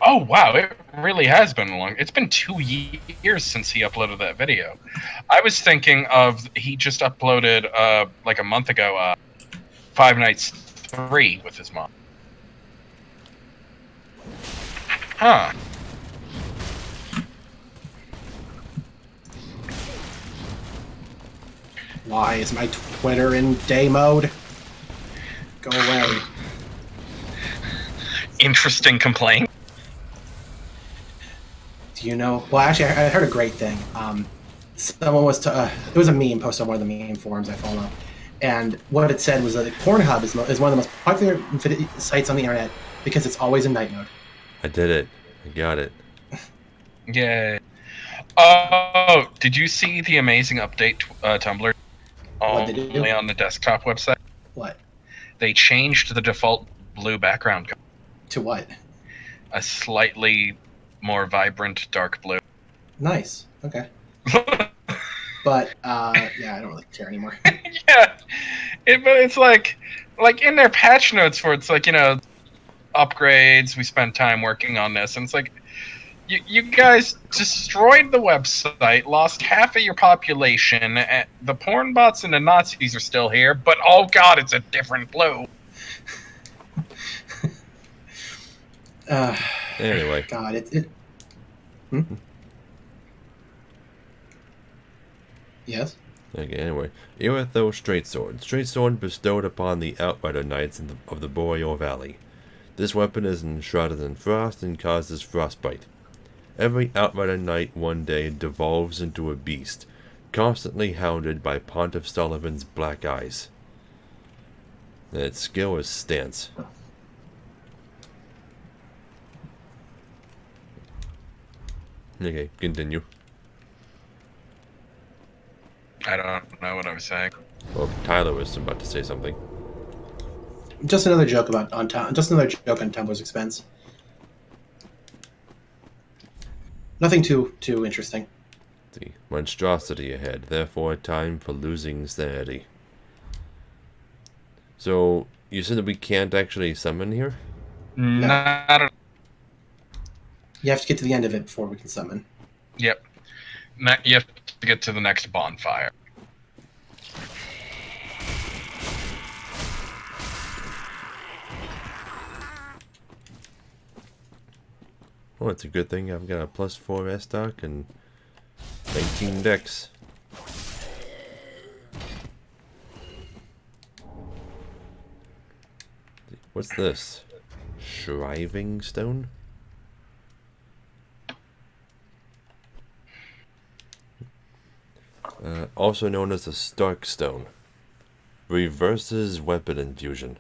Oh wow, it really has been long. It's been 2 years since he uploaded that video. I was thinking of he just uploaded like a month ago, Five Nights 3 with his mom. Huh. Why is my Twitter in day mode? Go away. Interesting complaint. Do you know? Well, actually, I heard a great thing. Someone was it was a meme posted on one of the meme forums I follow, and what it said was that Pornhub is one of the most popular sites on the internet because it's always in night mode. I did it. I got it. Yeah. Oh, did you see the amazing update Tumblr What'd they do? only on the desktop website? What? They changed the default blue background color. To what? A slightly more vibrant dark blue. Nice. Okay. But yeah, I don't really care anymore. Yeah, but it's like in their patch notes for it's like, upgrades. We spent time working on this, and it's like you guys destroyed the website, lost half of your population. The porn bots and the Nazis are still here, but oh god, it's a different blue. Anyway. God, it. Hmm? Yes. Okay, anyway. Iritho Straightsword. Straightsword bestowed upon the Outrider Knights of the Boreal Valley. This weapon is enshrouded in frost and causes frostbite. Every Outrider Knight one day devolves into a beast, constantly hounded by Pontiff Sullivan's black eyes. And its skill is stance. Okay, continue. I don't know what I was saying. Well, Tyler was about to say something. Just another joke on Tumblr's expense. Nothing too interesting. The monstrosity ahead, therefore time for losing sanity. So, you said that we can't actually summon here? No. Not at You have to get to the end of it before we can summon. Yep. You have to get to the next bonfire. Oh, it's a good thing I've got a +4 S-Stock and 19 decks. What's this? Shriving Stone? Also known as the Stark Stone. Reverses weapon infusion.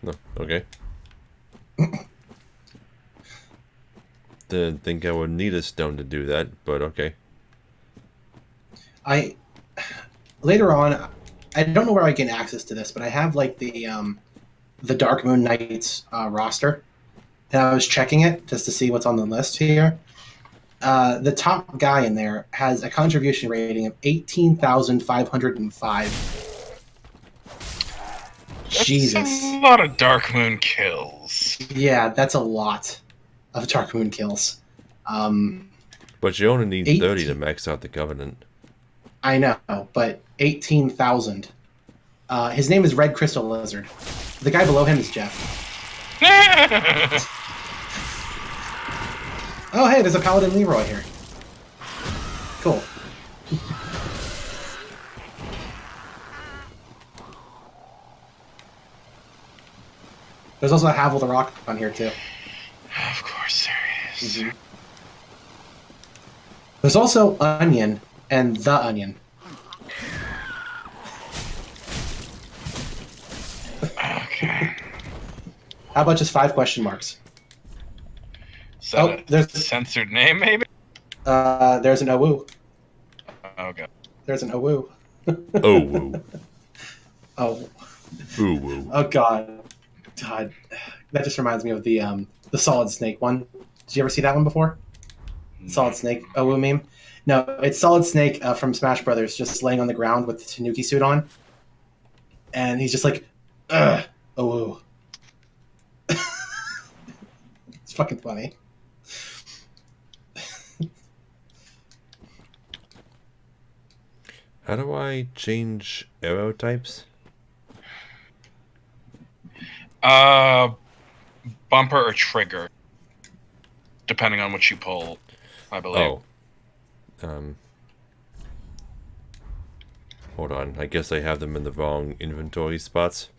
No, okay. Didn't think I would need a stone to do that, but okay. Later on, I don't know where I get access to this, but I have like the Dark Moon Knights roster, and I was checking it just to see what's on the list here. The top guy in there has a contribution rating of 18,505. Jesus. That's a lot of Dark Moon kills. Yeah, that's a lot of Dark Moon kills. But you only need 30 to max out the Covenant. I know, but 18,000. His name is Red Crystal Lizard. The guy below him is Jeff. Oh, hey, there's a Paladin Leroy here. Cool. There's also a Havel the Rock on here, too. Of course there is. Mm-hmm. There's also Onion and the Onion. Okay. How about just 5 question marks? Is that there's a censored name, maybe? There's an Owu. Okay. There's an Owu. Oh, woo. Oh. Ooh, woo. Oh God. God. That just reminds me of the Solid Snake one. Did you ever see that one before? Solid Snake Owu meme? No, it's Solid Snake from Smash Brothers just laying on the ground with the Tanuki suit on. And he's just like, ugh, Owu. It's fucking funny. How do I change arrow types? Bumper or trigger, depending on what you pull, I believe. Oh. Hold on. I guess I have them in the wrong inventory spots.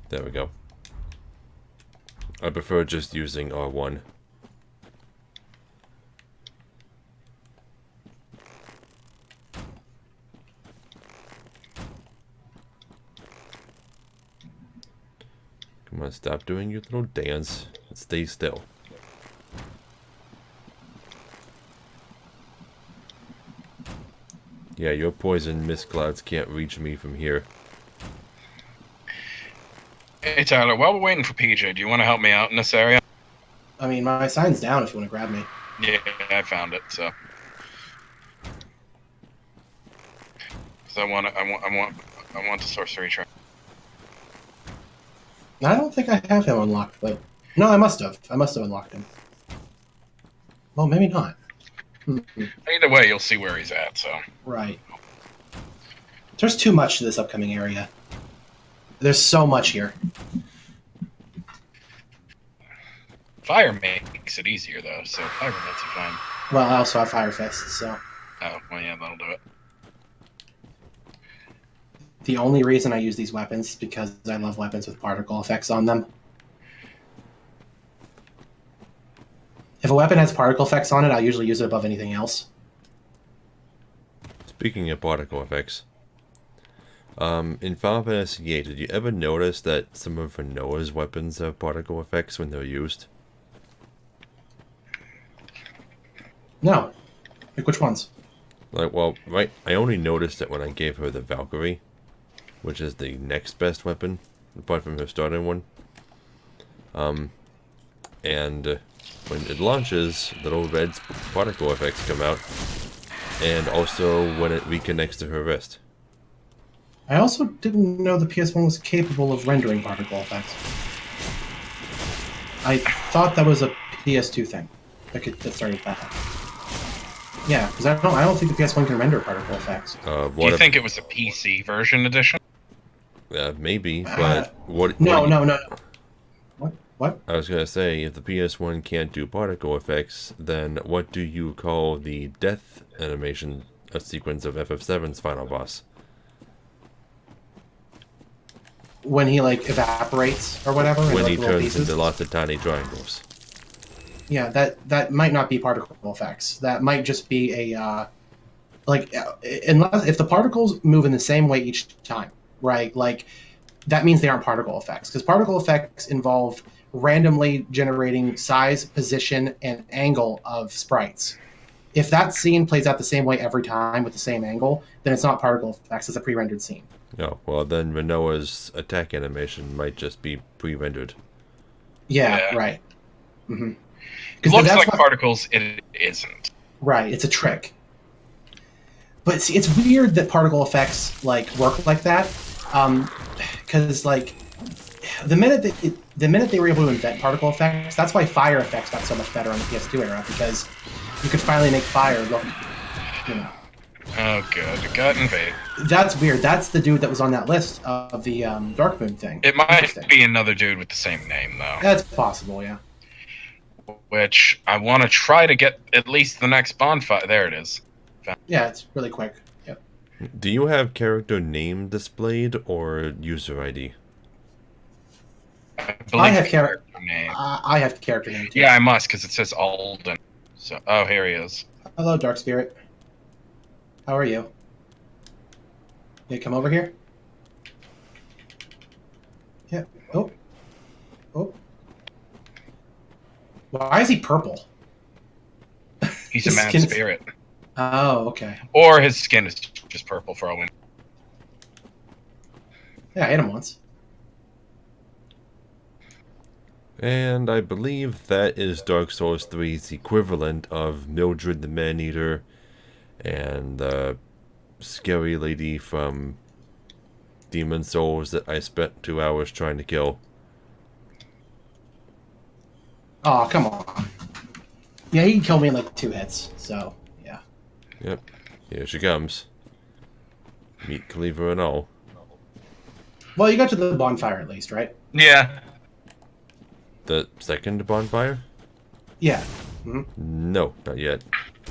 There we go. I prefer just using R1. Come on, stop doing your little dance and stay still. Yeah, your poison mist clouds can't reach me from here. Hey Tyler, while we're waiting for PJ, do you want to help me out in this area? I mean, my sign's down if you want to grab me. Yeah, I found it. So, I want the sorcery tray. I don't think I have him unlocked, but no, I must have. I must have unlocked him. Well, maybe not. Either way, you'll see where he's at. So, Right. There's too much to this upcoming area. There's so much here. fire makes it easier though. So pyromancy fine. Well, I also have Fire Fists, so. Oh, well, yeah, that'll do it. The only reason I use these weapons is because I love weapons with particle effects on them. If a weapon has particle effects on it, I'll usually use it above anything else. Speaking of particle effects, in Final Fantasy VIII, did you ever notice that some of Noah's weapons have particle effects when they're used? No. Like, which ones? Like, well, right, I only noticed it when I gave her the Valkyrie, which is the next best weapon, apart from her starter one. And when it launches, little red particle effects come out, and also when it reconnects to her wrist. I also didn't know the PS1 was capable of rendering particle effects. I thought that was a PS2 thing. That started that. Yeah, because I don't think the PS1 can render particle effects. Do you think it was a PC version edition? Maybe, but what? No. What? I was gonna say, if the PS1 can't do particle effects, then what do you call the death animation sequence of FF7's final boss? When he, like, evaporates or whatever? When like, he little turns pieces? into lots of tiny triangles. Yeah, that might not be particle effects. That might just be a, unless if the particles move in the same way each time, right? Like, that means they aren't particle effects. Because particle effects involve randomly generating size, position, and angle of sprites. If that scene plays out the same way every time with the same angle, then it's not particle effects, it's a pre-rendered scene. Oh, well then Rinoa's attack animation might just be pre-rendered. Yeah. Right. Mm-hmm. Looks like particles, it isn't. Right, it's a trick. But see, it's weird that particle effects work like that, because the minute they were able to invent particle effects, that's why fire effects got so much better on the PS2 era, because you could finally make fire look, Oh, good. It got invaded. That's weird. That's the dude that was on that list of the Dark Moon thing. It might be another dude with the same name, though. That's possible, yeah. Which I want to try to get at least the next bonfire. There it is. Yeah, it's really quick. Yep. Do you have character name displayed or user ID? I have character name. I have character name too. Yeah, I must because it says Alden. So, oh, here he is. Hello, Dark Spirit. How are you? Yeah, come over here. Yeah. Oh. Why is he purple? He's a mad spirit. Oh, okay. Or his skin is just purple for all we know. Yeah, I hit him once. And I believe that is Dark Souls 3's equivalent of Mildred the Man-Eater and the scary lady from Demon Souls that I spent 2 hours trying to kill. Oh, come on. Yeah, he can kill me in 2 hits, so, yeah. Yep, here she comes. Meat cleaver and all. Well, you got to the bonfire at least, right? Yeah. The second bonfire? Yeah. Mm-hmm. No, not yet.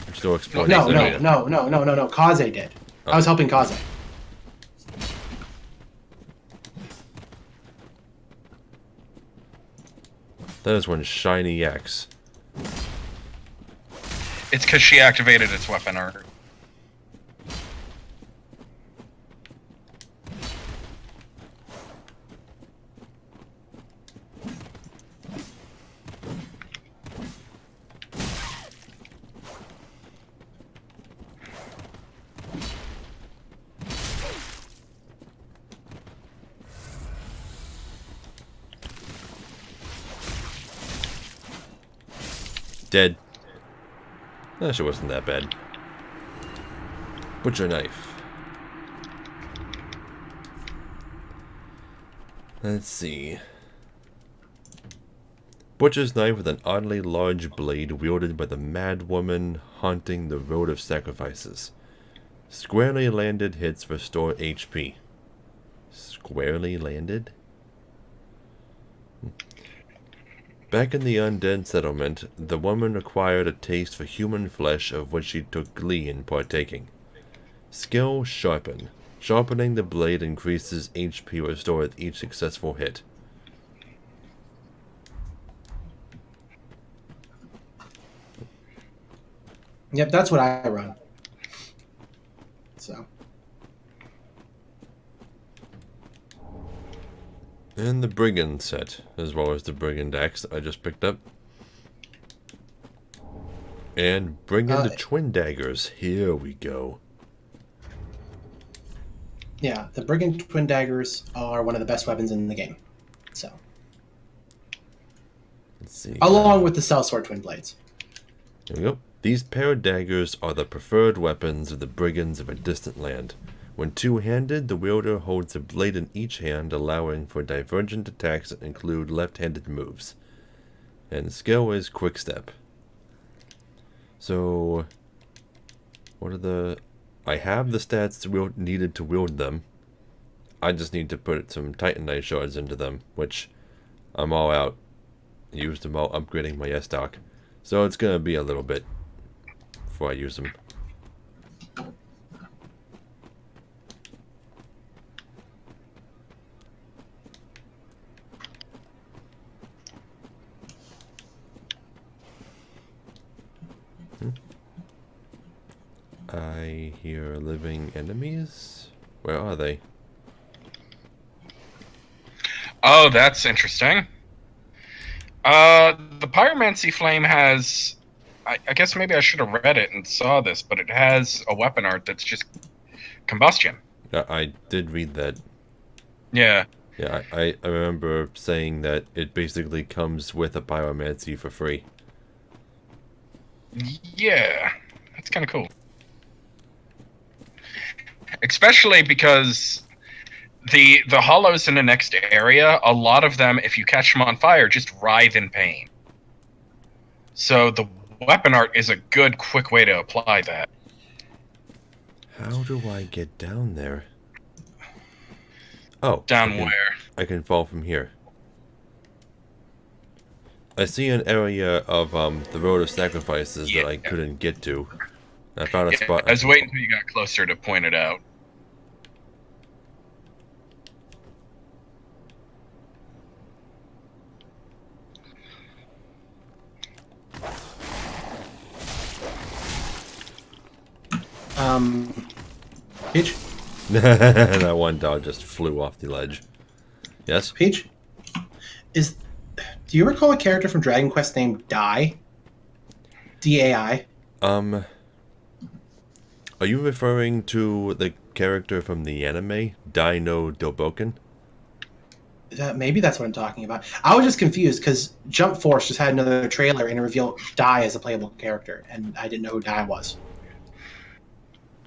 I'm still exploring. No. Kaze did. I was helping Kaze. That is one shiny axe. It's because she activated its weapon art. Dead. That shit wasn't that bad. Butcher knife. Let's see. Butcher's knife with an oddly large blade wielded by the mad woman haunting the road of sacrifices. Squarely landed hits restore HP. Squarely landed? Back in the undead settlement, the woman acquired a taste for human flesh of which she took glee in partaking. Skill sharpen. Sharpening the blade increases HP restored with each successful hit. Yep, that's what I run. So. And the Brigand set, as well as the Brigand axe that I just picked up. And bring in the twin daggers. Here we go. Yeah, the Brigand twin daggers are one of the best weapons in the game. So. Let's see. Along with the sellsword twin blades. There we go. These pair of daggers are the preferred weapons of the brigands of a distant land. When two-handed, the wielder holds a blade in each hand, allowing for divergent attacks that include left-handed moves. And skill is quick step. So, what are the... I have the stats needed to wield them. I just need to put some Titanite shards into them, which I'm all out. Used them all upgrading my S-Dock. So it's going to be a little bit before I use them. I hear living enemies. Where are they? Oh, that's interesting. The Pyromancy Flame has... I guess maybe I should have read it and saw this, but it has a weapon art that's just combustion. I did read that. Yeah. Yeah, I remember saying that it basically comes with a pyromancy for free. Yeah, that's kind of cool. Especially because the hollows in the next area, a lot of them, if you catch them on fire, just writhe in pain. So the weapon art is a good, quick way to apply that. How do I get down there? Oh. Down where? I can fall from here. I see an area of the Road of Sacrifices that I couldn't get to. I found a spot. I was waiting until you got closer to point it out. Peach? That one dog just flew off the ledge. Yes? Peach? Do you recall a character from Dragon Quest named Dai? D-A-I? Are you referring to the character from the anime, Dino Doboken? Maybe that's what I'm talking about. I was just confused because Jump Force just had another trailer and it revealed Dai as a playable character, and I didn't know who Dai was.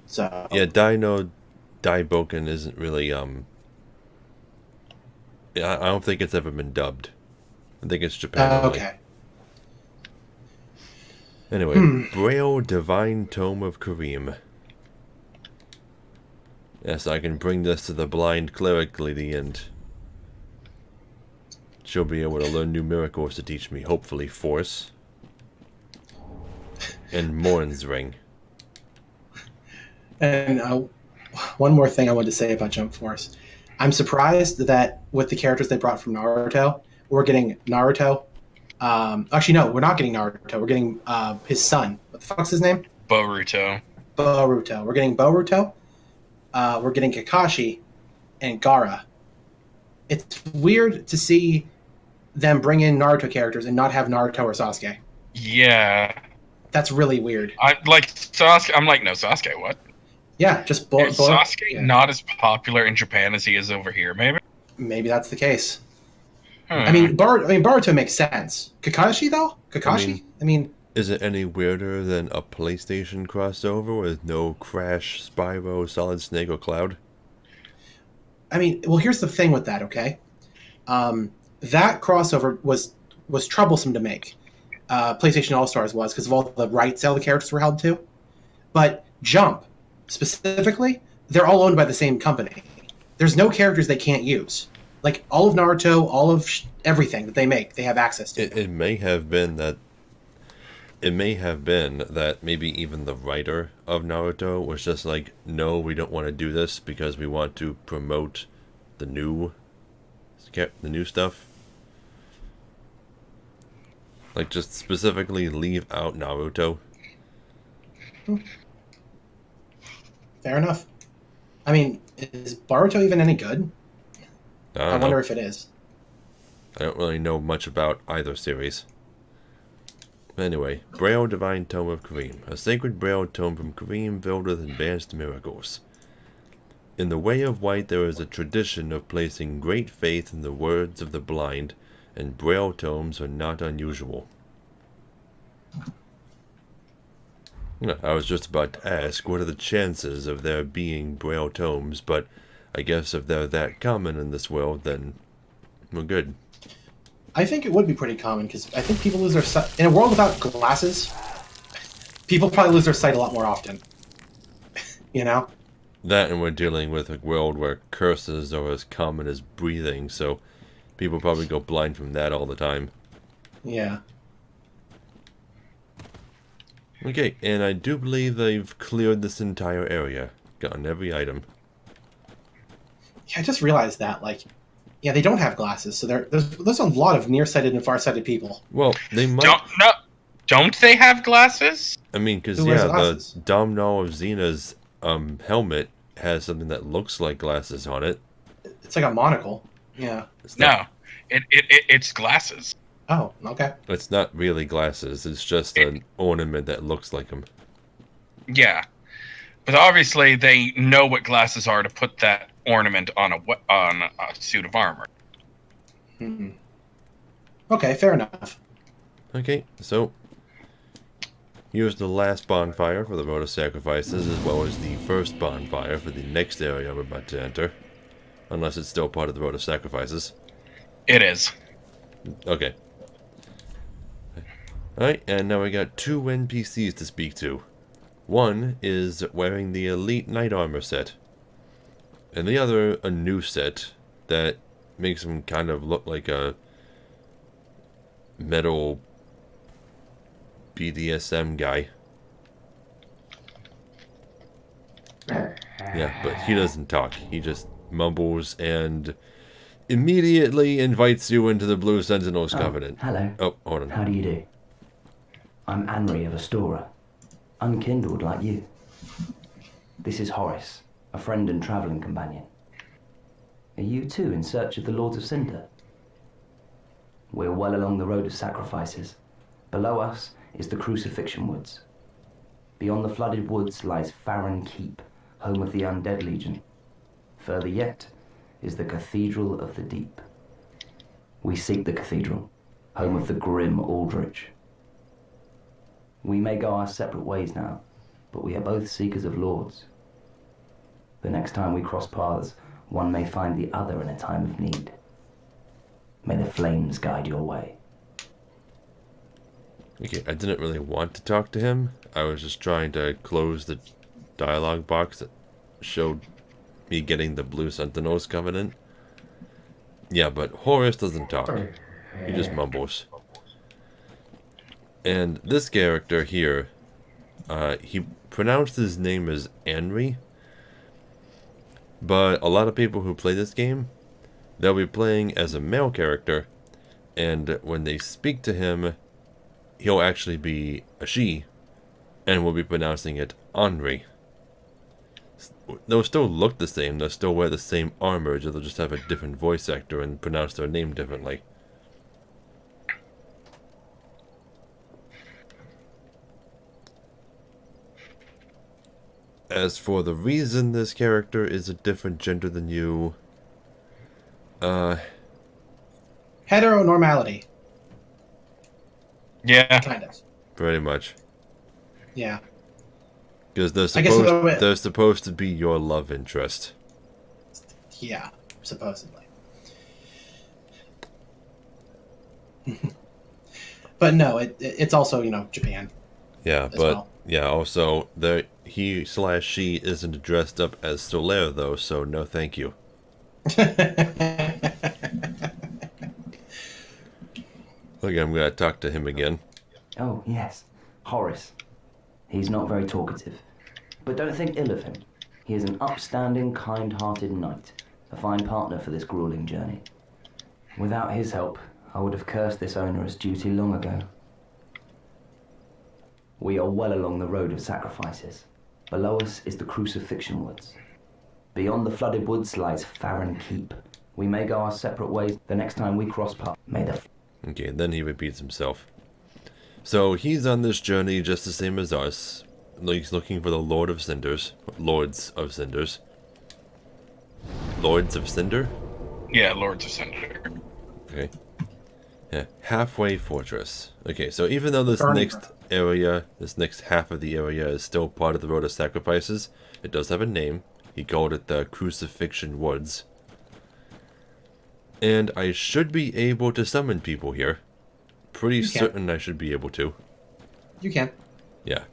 So yeah, Dino Doboken isn't really I don't think it's ever been dubbed. I think it's Japan only. okay. Anyway, Braille Divine Tome of Kareem. Yes, I can bring this to the blind cleric lady and she'll be able to learn new miracles to teach me, hopefully Force. And Morn's Ring. And one more thing I wanted to say about Jump Force. I'm surprised that with the characters they brought from Naruto, we're getting Naruto. Actually, no, we're not getting Naruto. We're getting his son. What the fuck's his name? Boruto. Boruto. We're getting Boruto. We're getting Kakashi and Gaara. It's weird to see them bring in Naruto characters and not have Naruto or Sasuke. Yeah. That's really weird. I'm like, no, Sasuke, what? Yeah, just Is Sasuke not as popular in Japan as he is over here, maybe? Maybe that's the case. I mean, Boruto makes sense. Kakashi, though? Kakashi? I mean Is it any weirder than a PlayStation crossover with no Crash, Spyro, Solid Snake, or Cloud? I mean, well, here's the thing with that, okay? That crossover was troublesome to make. PlayStation All Stars was because of all the rights all the characters were held to. But Jump, specifically, they're all owned by the same company. There's no characters they can't use. Like all of Naruto, all of everything that they make, they have access to. It may have been that. It may have been that maybe even the writer of Naruto was just like, no, we don't want to do this because we want to promote the new stuff. Like, just specifically leave out Naruto. Fair enough. I mean, is Boruto even any good? I wonder know. if it is. I don't really know much about either series. Anyway, Braille Divine Tome of Kareem, a sacred Braille tome from Kareem filled with advanced miracles. In the Way of White there is a tradition of placing great faith in the words of the blind, and Braille tomes are not unusual. I was just about to ask, what are the chances of there being Braille tomes, but I guess if they're that common in this world, then we're good. I think it would be pretty common because I think people lose their sight. In a world without glasses, people probably lose their sight a lot more often. You know? That, and we're dealing with a world where curses are as common as breathing, so people probably go blind from that all the time. Yeah. Okay, and I do believe they've cleared this entire area. Gotten every item. Yeah, I just realized that, like, yeah, they don't have glasses, so there's a lot of nearsighted and farsighted people. Well, they might... Don't they have glasses? I mean, because, Who wears yeah, glasses? the Domino of Xena's helmet has something that looks like glasses on it. It's like a monocle. Yeah. It's glasses. Oh, okay. It's not really glasses. It's just an ornament that looks like them. Yeah, but obviously they know what glasses are to put that ornament on a suit of armor. Hmm. Okay, fair enough. Okay, so here's the last bonfire for the Road of Sacrifices, as well as the first bonfire for the next area we're about to enter. Unless it's still part of the Road of Sacrifices. It is. Okay. Alright, and now we got two NPCs to speak to. One is wearing the Elite Knight Armor set. And the other, a new set that makes him kind of look like a metal BDSM guy. Yeah, but he doesn't talk. He just mumbles and immediately invites you into the Blue Sentinels Covenant. Hello. Oh, hold on. How do you do? I'm Anri of Astora, unkindled like you. This is Horace, a friend and travelling companion. Are you too in search of the Lords of Cinder? We're well along the road of sacrifices. Below us is the Crucifixion Woods. Beyond the flooded woods lies Farron Keep, home of the Undead Legion. Further yet is the Cathedral of the Deep. We seek the cathedral, home of the grim Aldrich. We may go our separate ways now, but we are both seekers of lords. The next time we cross paths, one may find the other in a time of need. May the flames guide your way. Okay, I didn't really want to talk to him. I was just trying to close the dialogue box that showed me getting the Blue Sentinels Covenant. Yeah, but Horace doesn't talk. He just mumbles. And this character here, he pronounced his name as Anri. But a lot of people who play this game, they'll be playing as a male character. And when they speak to him, he'll actually be a she. And we'll be pronouncing it Anri. They'll still look the same, they'll still wear the same armor, they'll just have a different voice actor and pronounce their name differently. As for the reason this character is a different gender than you, Heteronormality. Yeah. Kind of. Pretty much. Yeah. Because I guess they're supposed to be your love interest. Yeah, supposedly. But no, it's also, Japan. Yeah, but well. yeah, also he/she isn't dressed up as Solaire though, so no thank you. Okay, I'm gonna talk to him again. Oh, yes. Horace. He's not very talkative. But don't think ill of him. He is an upstanding, kind-hearted knight, a fine partner for this grueling journey. Without his help, I would have cursed this onerous duty long ago. We are well along the road of sacrifices. Below us is the Crucifixion Woods. Beyond the flooded woods lies Farron Keep. We may go our separate ways the next time we cross paths. May the... Okay, then he repeats himself. So he's on this journey just the same as us. He's looking for the Lords of Cinders. Lords of Cinder? Yeah, Lords of Cinder. Okay. Yeah, halfway fortress. Okay, so even though this next half of the area is still part of the Road of Sacrifices, it does have a name. He called it the Crucifixion Woods. And I should be able to summon people here. Pretty certain I should be able to. You can. Yeah.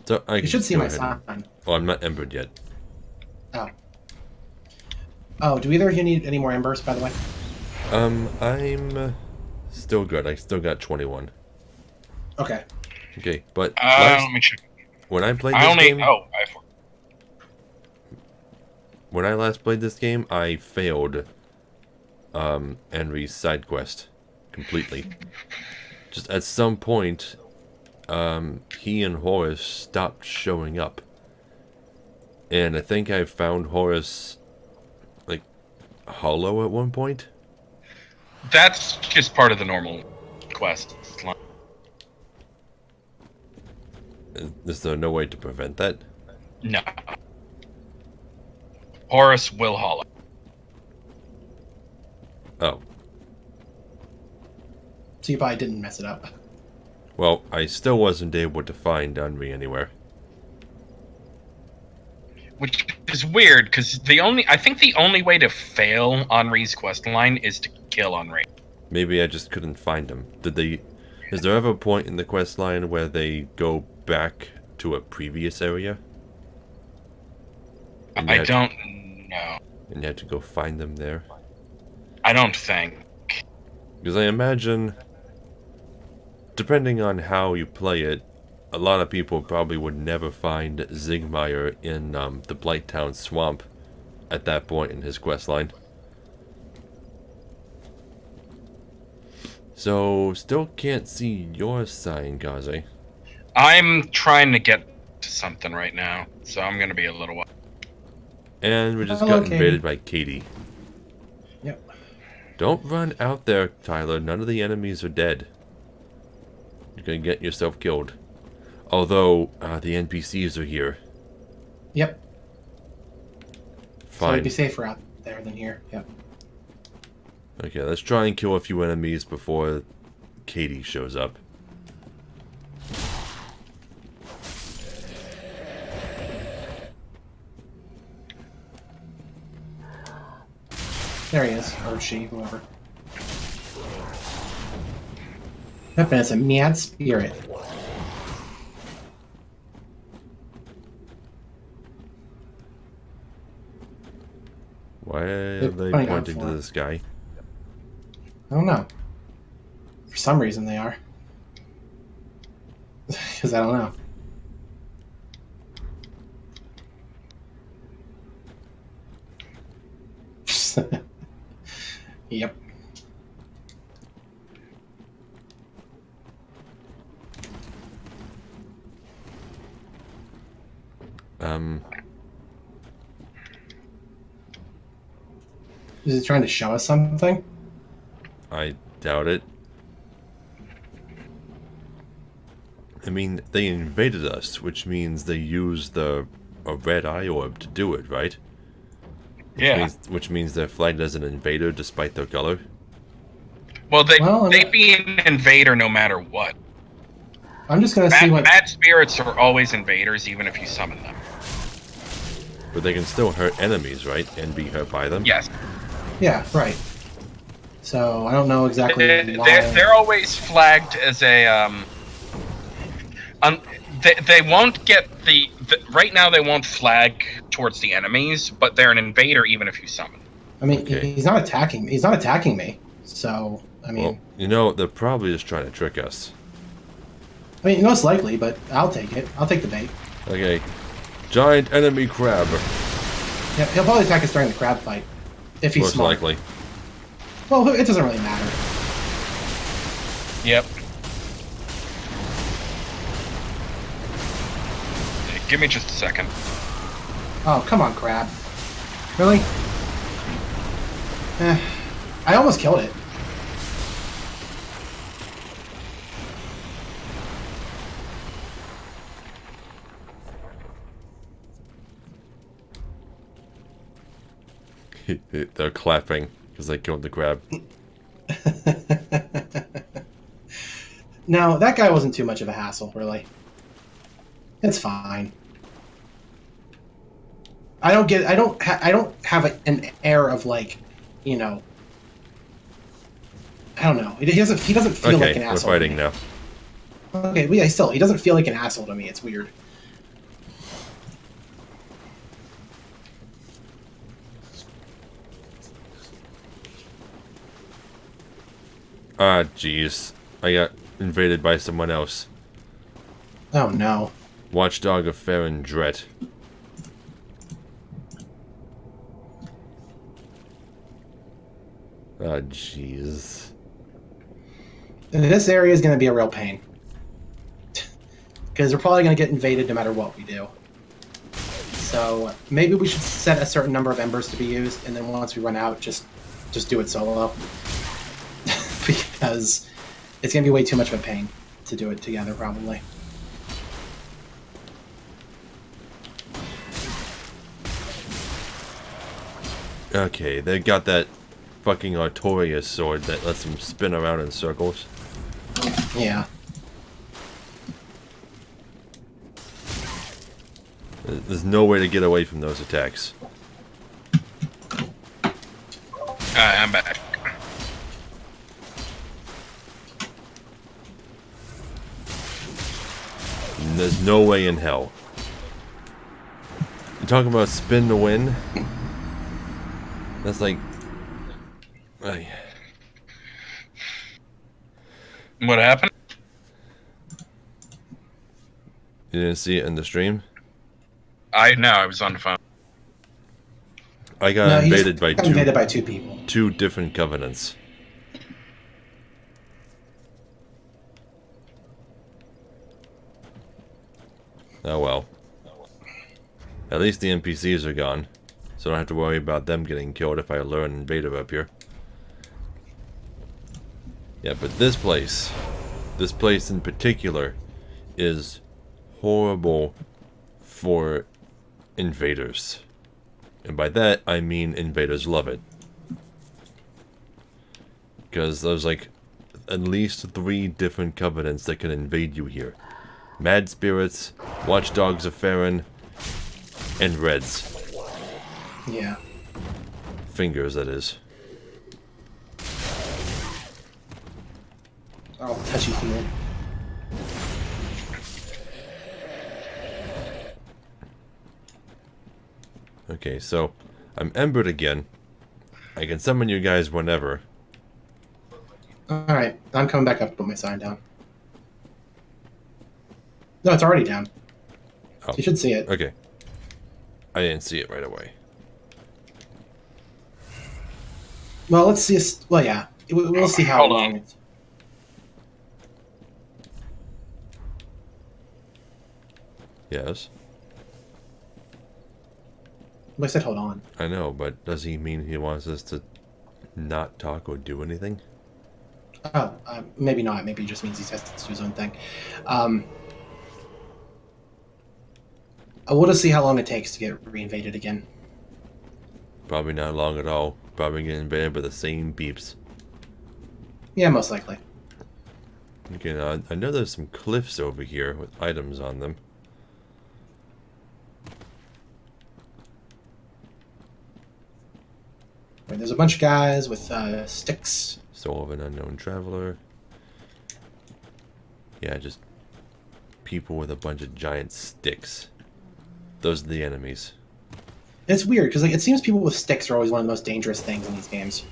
So You should see my sign. Oh, I'm not embered yet. Oh. Oh, do either of you need any more embers, by the way? I'm still good. I still got 21. Okay. Okay, but let me check. When I played this game... When I last played this game, I failed Henry's side quest completely. Just at some point, he and Horace stopped showing up. And I think I found Horace, like, hollow at one point. That's just part of the normal quest. Is there no way to prevent that? No. Horace will hollow. Oh. So you probably didn't mess it up. Well, I still wasn't able to find Henry anywhere. Which is weird, because I think the only way to fail Henri's quest line is to kill Henri. Maybe I just couldn't find him. Is there ever a point in the quest line where they go back to a previous area? I don't know. And you have to go find them there? I don't think. Because I imagine, depending on how you play it, a lot of people probably would never find Zigmeyer in the Blighttown Swamp at that point in his questline. So, still can't see your sign, Gaze. I'm trying to get to something right now, so I'm going to be a little while. And we just got invaded by Katie. Yep. Don't run out there, Tyler. None of the enemies are dead. You're going to get yourself killed. Although, the NPCs are here. Yep. Fine. So it'd be safer out there than here. Yep. Okay, let's try and kill a few enemies before Katie shows up. There he is. Or she, whoever. Yep, and it's a mad spirit. Why are they pointing to this guy? I don't know. For some reason they are. Because I don't know. Yep. Is he trying to show us something? I doubt it. I mean, they invaded us, which means they used a red eye orb to do it, right? Which means they're flagged as an invader despite their color. Well, they'd be an invader no matter what. I'm just gonna see what. Bad spirits are always invaders, even if you summon them. But they can still hurt enemies, right? And be hurt by them? Yes. Yeah, right. So I don't know exactly why. They're always flagged as a they won't get the right now. They won't flag towards the enemies, but they're an invader even if you summon. I mean, Okay. he's not attacking. He's not attacking me. So I mean, Well, you know, they're probably just trying to trick us. most likely, but I'll take it. I'll take the bait. Okay. Giant enemy crab. Yeah, he'll probably attack us during the crab fight if he's Most smart. likely. Well, it doesn't really matter. Yep. Give me just a second. Oh, come on, crab. Really? I almost killed it. They're clapping because they killed the crab. No, that guy wasn't too much of a hassle, really. It's fine. I don't have an air of like, you know. I don't know. He doesn't feel like an Okay, we're asshole. fighting now. Okay, well, yeah, still, he doesn't feel like an asshole to me. It's weird. Ah, jeez. I got invaded by someone else. Oh no. Watchdog of Farron Dret. Ah, jeez. And this area is going to be a real pain. Because we're probably going to get invaded no matter what we do. So maybe we should set a certain number of embers to be used, and then once we run out, just do it solo. Because it's going to be way too much of a pain to do it together, probably. Okay, they got that fucking Artorias sword that lets them spin around in circles. Yeah. There's no way to get away from those attacks. I'm back. And there's no way in hell. You talking about spin to win? That's like... Ay. What happened? You didn't see it in the stream? I was on the phone. I got No, invaded by got invaded by two people. two different covenants. Oh well. At least the NPCs are gone, so I don't have to worry about them getting killed if I lure an invader up here. Yeah, but this place in particular, is horrible for invaders. And by that, I mean invaders love it. Because there's like at least 3 different covenants that can invade you here. Mad Spirits, Watchdogs of Farron, and Reds. Yeah. Fingers, that is. Oh, touchy feely. Okay, so I'm embered again. I can summon you guys whenever. Alright, I'm coming back up to put my sign down. No, it's already down. Oh. You should see it. Okay. I didn't see it right away. Well, let's see. Well, yeah. We'll see how Hold long on. it's... Yes. I said hold on. I know, but does he mean he wants us to not talk or do anything? Oh, maybe not. Maybe it just means he has to do his own thing. We'll just see how long it takes to get reinvaded again. Probably not long at all. Probably get invaded by the same beeps. Yeah, most likely. Okay, now I know there's some cliffs over here with items on them. Right, there's a bunch of guys with sticks. Soul of an unknown traveler. Yeah, just people with a bunch of giant sticks. Those are the enemies. It's weird because like it seems people with sticks are always one of the most dangerous things in these games.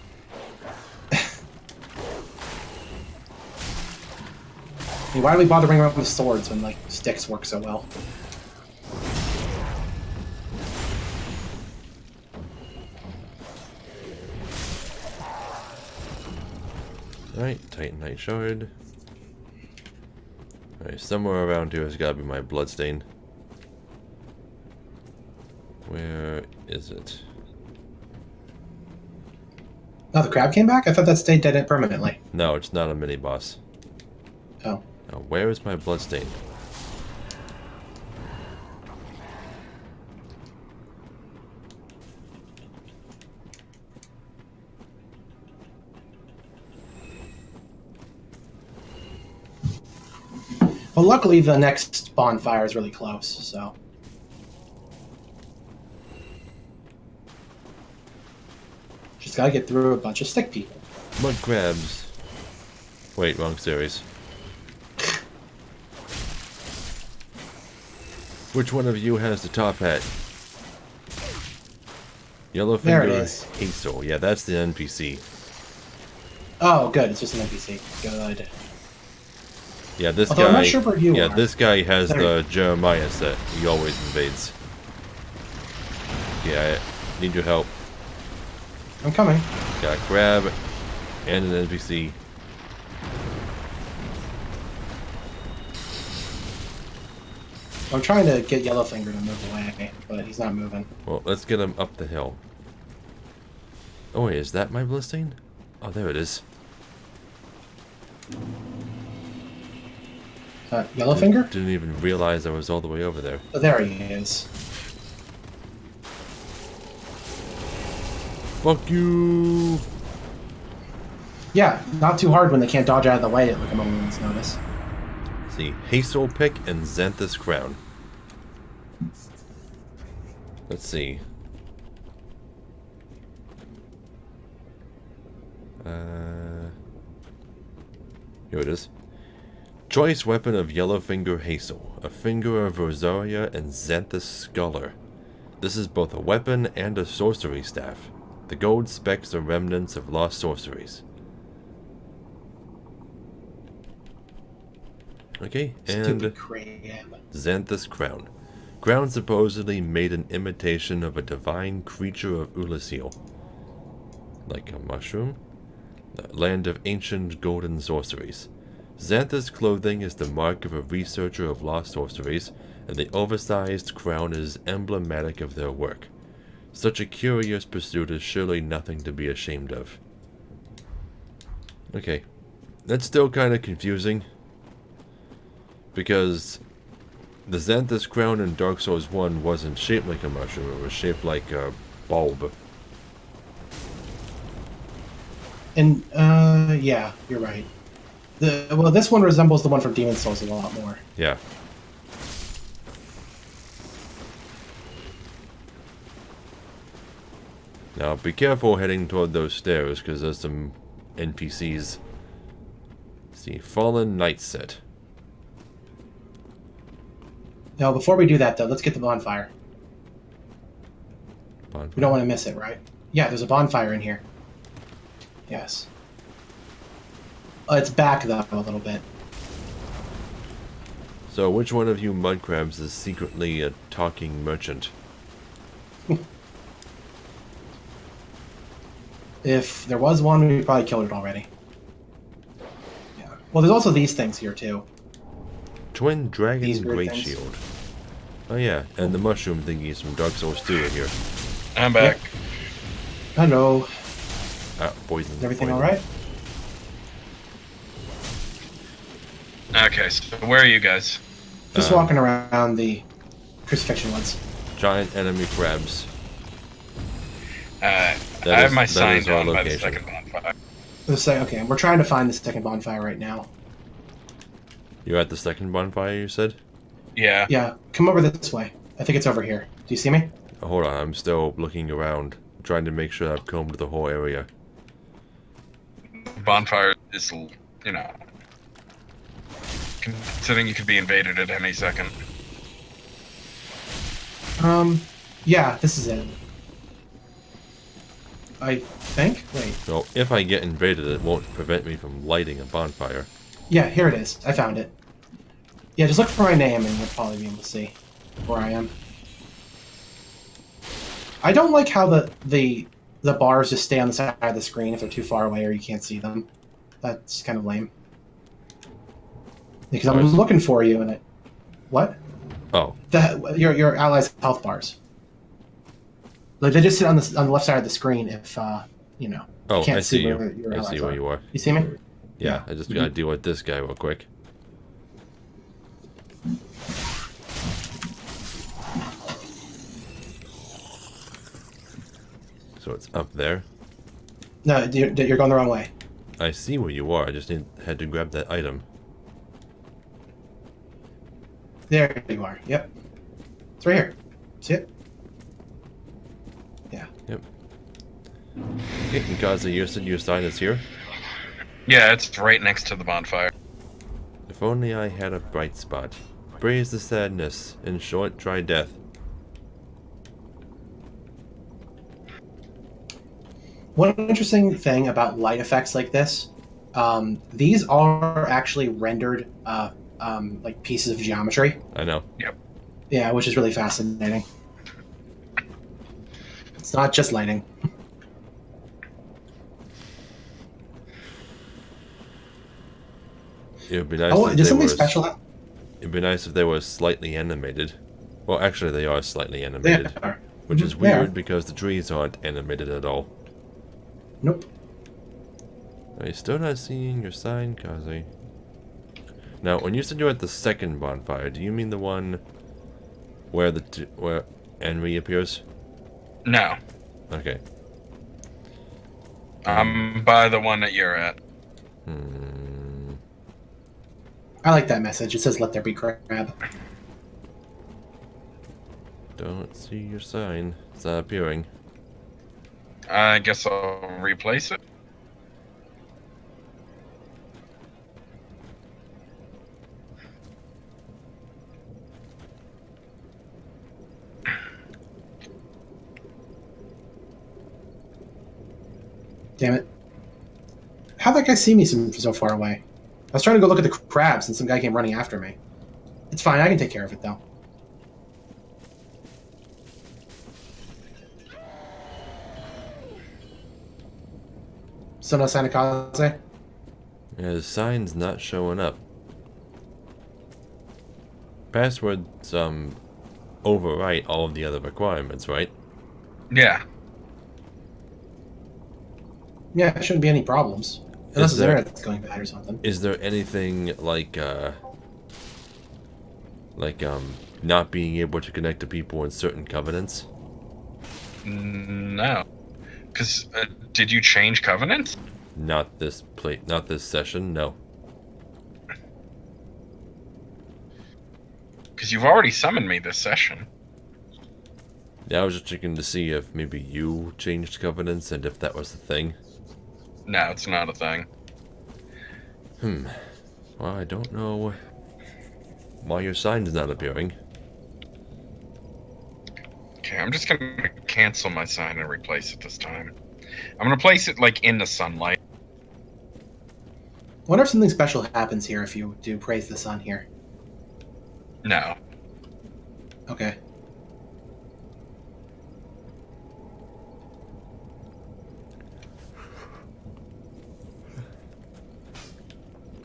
I mean, why do we bother bringing around with swords when like sticks work so well? Alright, Titanite shard. Alright, somewhere around here has got to be my bloodstain. Where is it? Oh, the crab came back? I thought that stayed dead permanently. No, it's not a mini boss. Oh. Now, where is my bloodstain? Well, luckily the next bonfire is really close, so... Just gotta get through a bunch of stick people. Mud crabs. Wait, wrong series. Which one of you has the top hat? Yellowfinger There it is. Hazel. Yeah, that's the NPC. Oh, good. It's just an NPC. Good. Yeah, this Although guy. I'm not sure where you yeah, are. this guy has There. the Jeremiah set. He always invades. Yeah, I need your help. I'm coming. Got a crab and an NPC. I'm trying to get Yellowfinger to move away, but he's not moving. Well, let's get him up the hill. Oh wait, is that my bloodstain? Oh, there it is. Yellowfinger? Didn't even realize I was all the way over there. Oh, there he is. Fuck you! Yeah, not too hard when they can't dodge out of the way at like a moment's notice. See, Hazel Pick and Xanthus Crown. Let's see. Here it is. Choice weapon of Yellowfinger Hazel, a finger of Rosaria and Xanthus Scholar. This is both a weapon and a sorcery staff. The gold specks are remnants of lost sorceries. Okay, and Stupid crab. Xanthus Crown. Crown supposedly made an imitation of a divine creature of Ulasil. Like a mushroom? Land of ancient golden sorceries. Xanthus clothing is the mark of a researcher of lost sorceries, and the oversized crown is emblematic of their work. Such a curious pursuit is surely nothing to be ashamed of. Okay, that's still kind of confusing, because the Xanthus crown in Dark Souls 1 wasn't shaped like a mushroom, it was shaped like a bulb. And, yeah, you're right. Well, this one resembles the one from Demon Souls a lot more. Yeah. Now, be careful heading toward those stairs, because there's some NPCs. See, Fallen Knight set. Now, before we do that, though, let's get the bonfire. Bonfire. We don't want to miss it, right? Yeah, there's a bonfire in here. Yes. It's back, though, a little bit. So, which one of you mud crabs is secretly a talking merchant? If there was one, we probably killed it already. Yeah. Well, there's also these things here, too. Twin Dragon These weird Great things. Shield. Oh yeah, and the mushroom thingies from Dark Souls 2 are here. I'm back. Hello. Poison. Is everything poison. alright? Okay, so where are you guys? Just walking around the Crucifixion Woods. Giant enemy crabs. I That have is- my that sign is our down by the location. second bonfire. Okay, we're trying to find the second bonfire right now. You're at the second bonfire, you said? Yeah. Yeah, come over this way. I think it's over here. Do you see me? Oh, hold on, I'm still looking around, trying to make sure I've combed the whole area. Bonfire is, you know, considering you could be invaded at any second. Yeah, this is it. I think? Wait. So, if I get invaded, it won't prevent me from lighting a bonfire. Yeah, here it is. I found it. Yeah, just look for my name and you'll probably be able to see where I am. I don't like how the bars just stay on the side of the screen if they're too far away or you can't see them. That's kind of lame. Because I'm looking for you and it... What? Oh. Your allies' health bars. Like, they just sit on the left side of the screen if, you know... Oh, you can't I see you. where your I allies see where you are. You see me? Yeah, I just gotta deal with this guy real quick. So it's up there. No, you're going the wrong way. I see where you are. I just had to grab that item. There you are. Yep. It's right here. See it? Yeah. Yep. Okay, Gaza, you said your sign is here? Yeah, it's right next to the bonfire. If only I had a bright spot. Praise the sadness, in short, try death. One interesting thing about light effects like this, these are actually rendered like pieces of geometry. I know. Yep. Yeah, which is really fascinating. It's not just lighting. It would be nice Oh, if does they something were special happen? It'd be nice if they were slightly animated. Well, actually, they are slightly animated. They are. Which is They are. weird because the trees aren't animated at all. Nope. Are you still not seeing your sign, Kazi? Now, when you said you're at the second bonfire, do you mean the one where where Henry appears? No. Okay. I'm by the one that you're at. I like that message. It says, "Let there be crab." Don't see your sign. It's not appearing. I guess I'll replace it. Damn it. How'd that guy see me so far away? I was trying to go look at the crabs and some guy came running after me. It's fine. I can take care of it, though. Still no sign of Kaze? Yeah, the sign's not showing up. Passwords, overwrite all of the other requirements, right? Yeah. Yeah, there shouldn't be any problems. Unless his there- internet's going bad or something. Is there anything like not being able to connect to people in certain covenants? No. Because, did you change covenants? Not this session, no. Because you've already summoned me this session. Yeah, I was just checking to see if maybe you changed covenants and if that was the thing. No, it's not a thing. Well, I don't know why your sign's not appearing. Okay, I'm just gonna cancel my sign and replace it this time. I'm gonna place it, like, in the sunlight. Wonder if something special happens here if you do praise the sun here. No. Okay.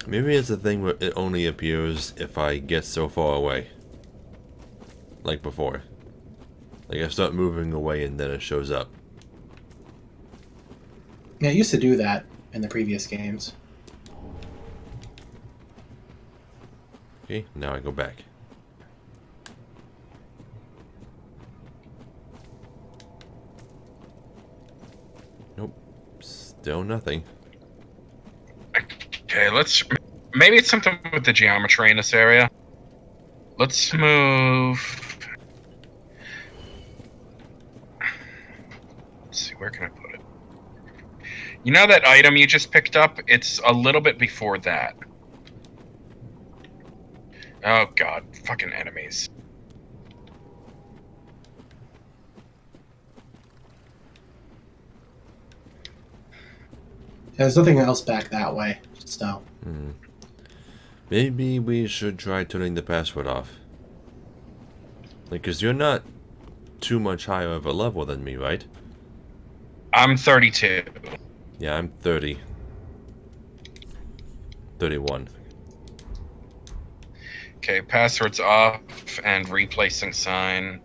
Maybe it's a thing where it only appears if I get so far away. Like before. Like I start moving away and then it shows up. Yeah, it used to do that in the previous games. Okay, now I go back. Nope. Still nothing. Okay, let's... Maybe it's something with the geometry in this area. Let's move. Let's see, where can I put it? You know that item you just picked up? It's a little bit before that. Oh god, fucking enemies. There's nothing else back that way, so. Maybe we should try turning the password off. Like, cause you're not too much higher of a level than me, right? I'm 32. Yeah, I'm 30. 31. Okay, password's off and replacing sign.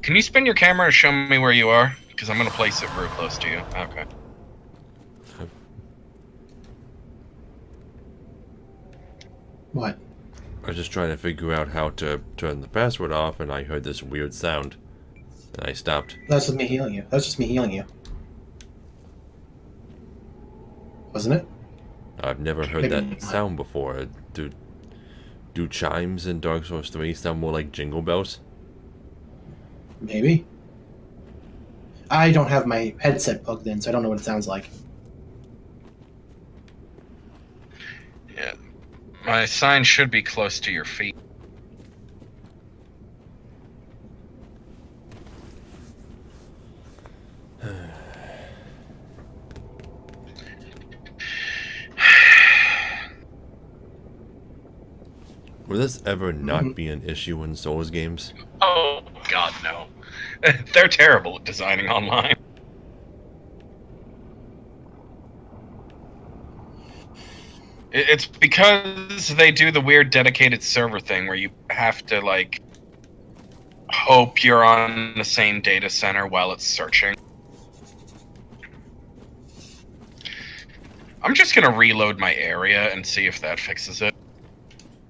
Can you spin your camera and show me where you are? Because I'm going to place it real close to you. Okay. What? I was just trying to figure out how to turn the password off, and I heard this weird sound. And I stopped. That's just me healing you. That's just me healing you. Wasn't it? I've never heard Maybe that not. sound before. Do chimes in Dark Souls 3 sound more like jingle bells? Maybe. I don't have my headset plugged in, so I don't know what it sounds like. Yeah. My sign should be close to your feet. Will this ever not be an issue in Souls games? Oh, God, no. They're terrible at designing online. It's because they do the weird dedicated server thing where you have to, like, hope you're on the same data center while it's searching. I'm just gonna reload my area and see if that fixes it.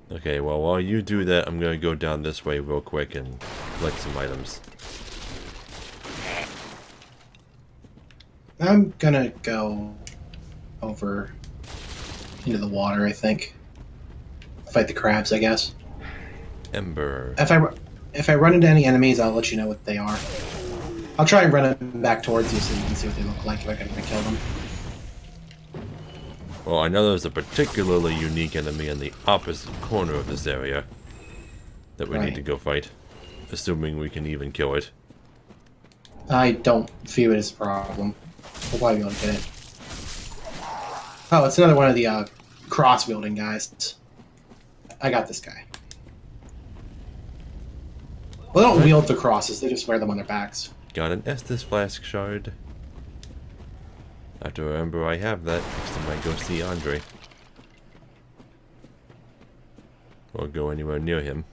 Okay, well, while you do that, I'm gonna go down this way real quick and collect some items. I'm gonna go over into the water, I think. Fight the crabs, I guess. Ember. If I run into any enemies, I'll let you know what they are. I'll try and run them back towards you so you can see what they look like if I can kill them. Well, I know there's a particularly unique enemy in the opposite corner of this area that we need to go fight, assuming we can even kill it. I don't view it as a problem. We'll probably be able to get it. Oh, it's another one of the cross-wielding guys. I got this guy. Well, they don't wield the crosses, they just wear them on their backs. Got an Estus flask shard. I have to remember I have that next time I go see Andre. Or go anywhere near him.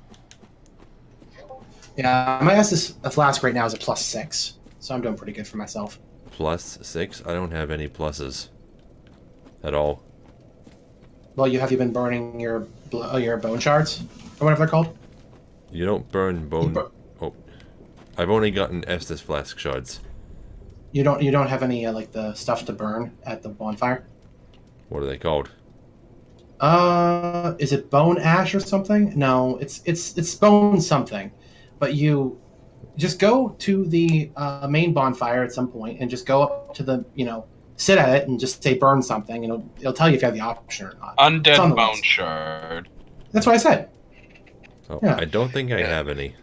Yeah, my Estus flask right now is a +6, so I'm doing pretty good for myself. +6? I don't have any pluses. At all. Well, have you been burning your bone shards? Or whatever they're called? You don't burn bone... Oh. I've only gotten Estus flask shards. You don't have any like the stuff to burn at the bonfire? What are they called? Is it bone ash or something? No, it's bone something. But you just go to the main bonfire at some point and just go up to the, sit at it and just say burn something, and it'll tell you if you have the option or not. Undead bone shard. That's what I said. Oh, Yeah. I don't think I have any.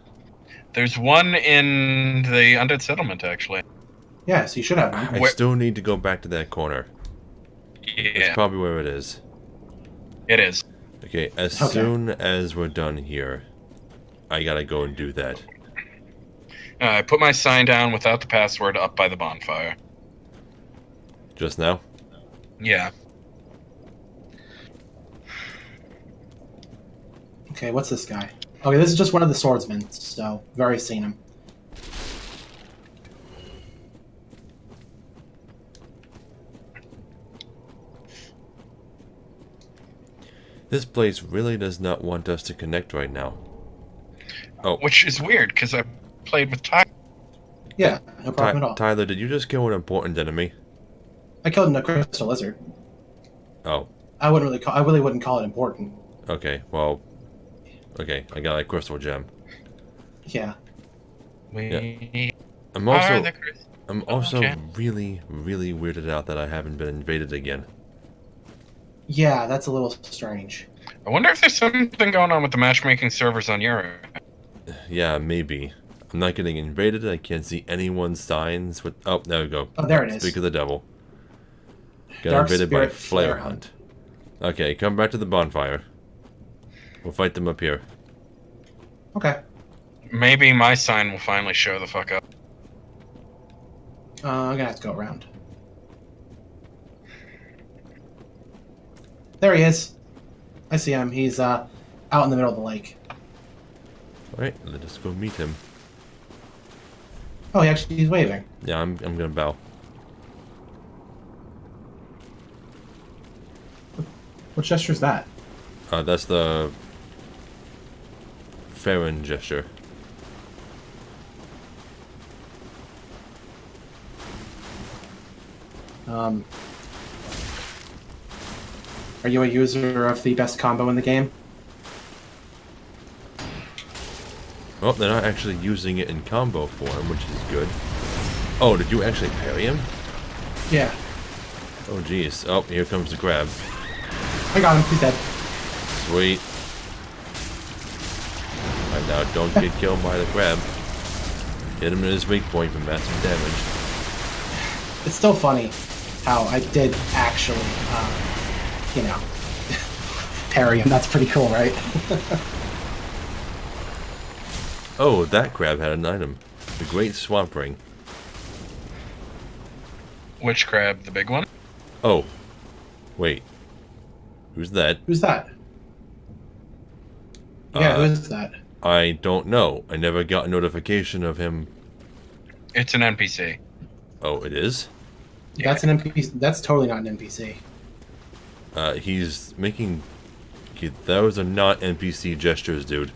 There's one in the Undead Settlement, actually. Yeah, so you should have one. I still need to go back to that corner. Yeah. That's probably where it is. It is. Okay, as soon as we're done here, I gotta go and do that. I put my sign down without the password up by the bonfire. Just now? Yeah. Okay, what's this guy? Okay, this is just one of the swordsmen, so I've already seen him. This place really does not want us to connect right now. Oh. Which is weird, because I played with Tyler. Yeah, no problem at all. Tyler, did you just kill an important enemy? I killed a crystal lizard. Oh. I really wouldn't call it important. Okay, well, okay, I got a crystal gem. Yeah. I'm also, the gem. really, really weirded out that I haven't been invaded again. Yeah, that's a little strange. I wonder if there's something going on with the matchmaking servers on Euro. Yeah, maybe. I'm not getting invaded. I can't see anyone's signs with. Oh, there we go. Oh, there it is. Speak of the devil. Got Dark invaded by Spirit Flare Flare Hunt. Okay, come back to the bonfire. We'll fight them up here. Okay. Maybe my sign will finally show the fuck up. I'm gonna have to go around. There he is. I see him. He's out in the middle of the lake. Alright, let us go meet him. Oh, he's waving. Yeah, I'm gonna bow. What gesture is that? That's the Farron gesture. Are you a user of the best combo in the game? Well, they're not actually using it in combo form, which is good. Oh, did you actually parry him? Yeah. Oh, jeez. Oh, here comes the crab. I got him. He's dead. Sweet. Right now, don't get killed by the crab. Hit him in his weak point for massive damage. It's still funny how I did actually, you know, parry him. That's pretty cool, right? Oh, that crab had an item. The Great Swamp Ring. Which crab? The big one? Oh. Wait. Who's that? Who's that? Yeah, who's that? I don't know. I never got a notification of him. It's an NPC. Oh, it is? Yeah. That's an NPC. That's totally not an NPC. He's making... Those are not NPC gestures, dude.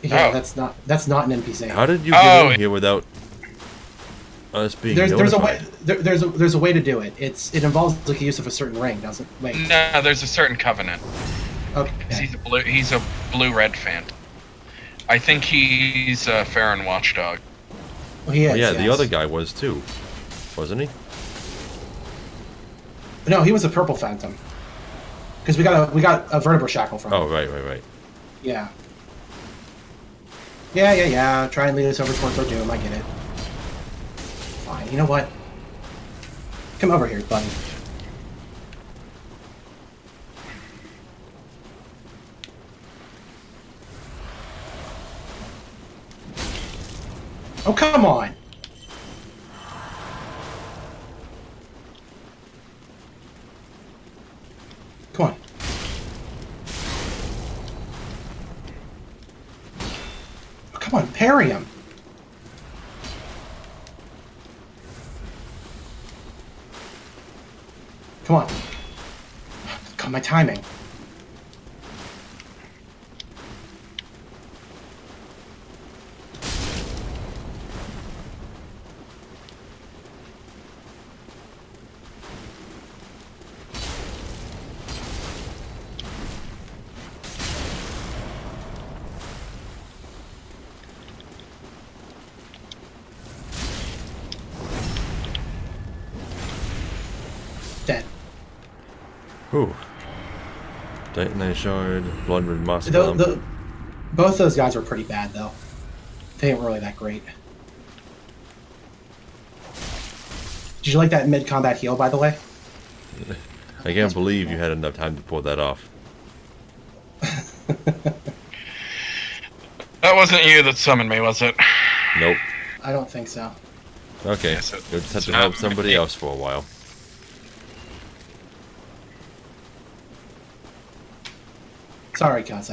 Yeah, Oh. that's not an NPC. How did you get in here without us being there's a way notified? there's a way to do it. It involves like the use of a certain ring, doesn't it? Wait. No, there's a certain covenant. Okay. He's a blue-red fan. I think he's a Farron watchdog. Well, he is. Oh, yeah, yes. the other guy was too. Wasn't he? No, he was a purple phantom. Because we got a vertebra shackle from him. Oh, right. Yeah. Yeah. Try and lead us over towards our doom. I get it. Fine. You know what? Come over here, buddy. Oh, come on! Come on. Oh, come on, parry him. Come on. Got my timing. Dead. Whew. Titanite Shard, Bloodred Moss Both those guys were pretty bad, though. They ain't really that great. Did you like that mid-combat heal, by the way? I can't believe you had enough time to pull that off. That wasn't you that summoned me, was it? Nope. I don't think so. Okay, Yes, you'll just have to not help somebody me. else for a while. Sorry, Kaze.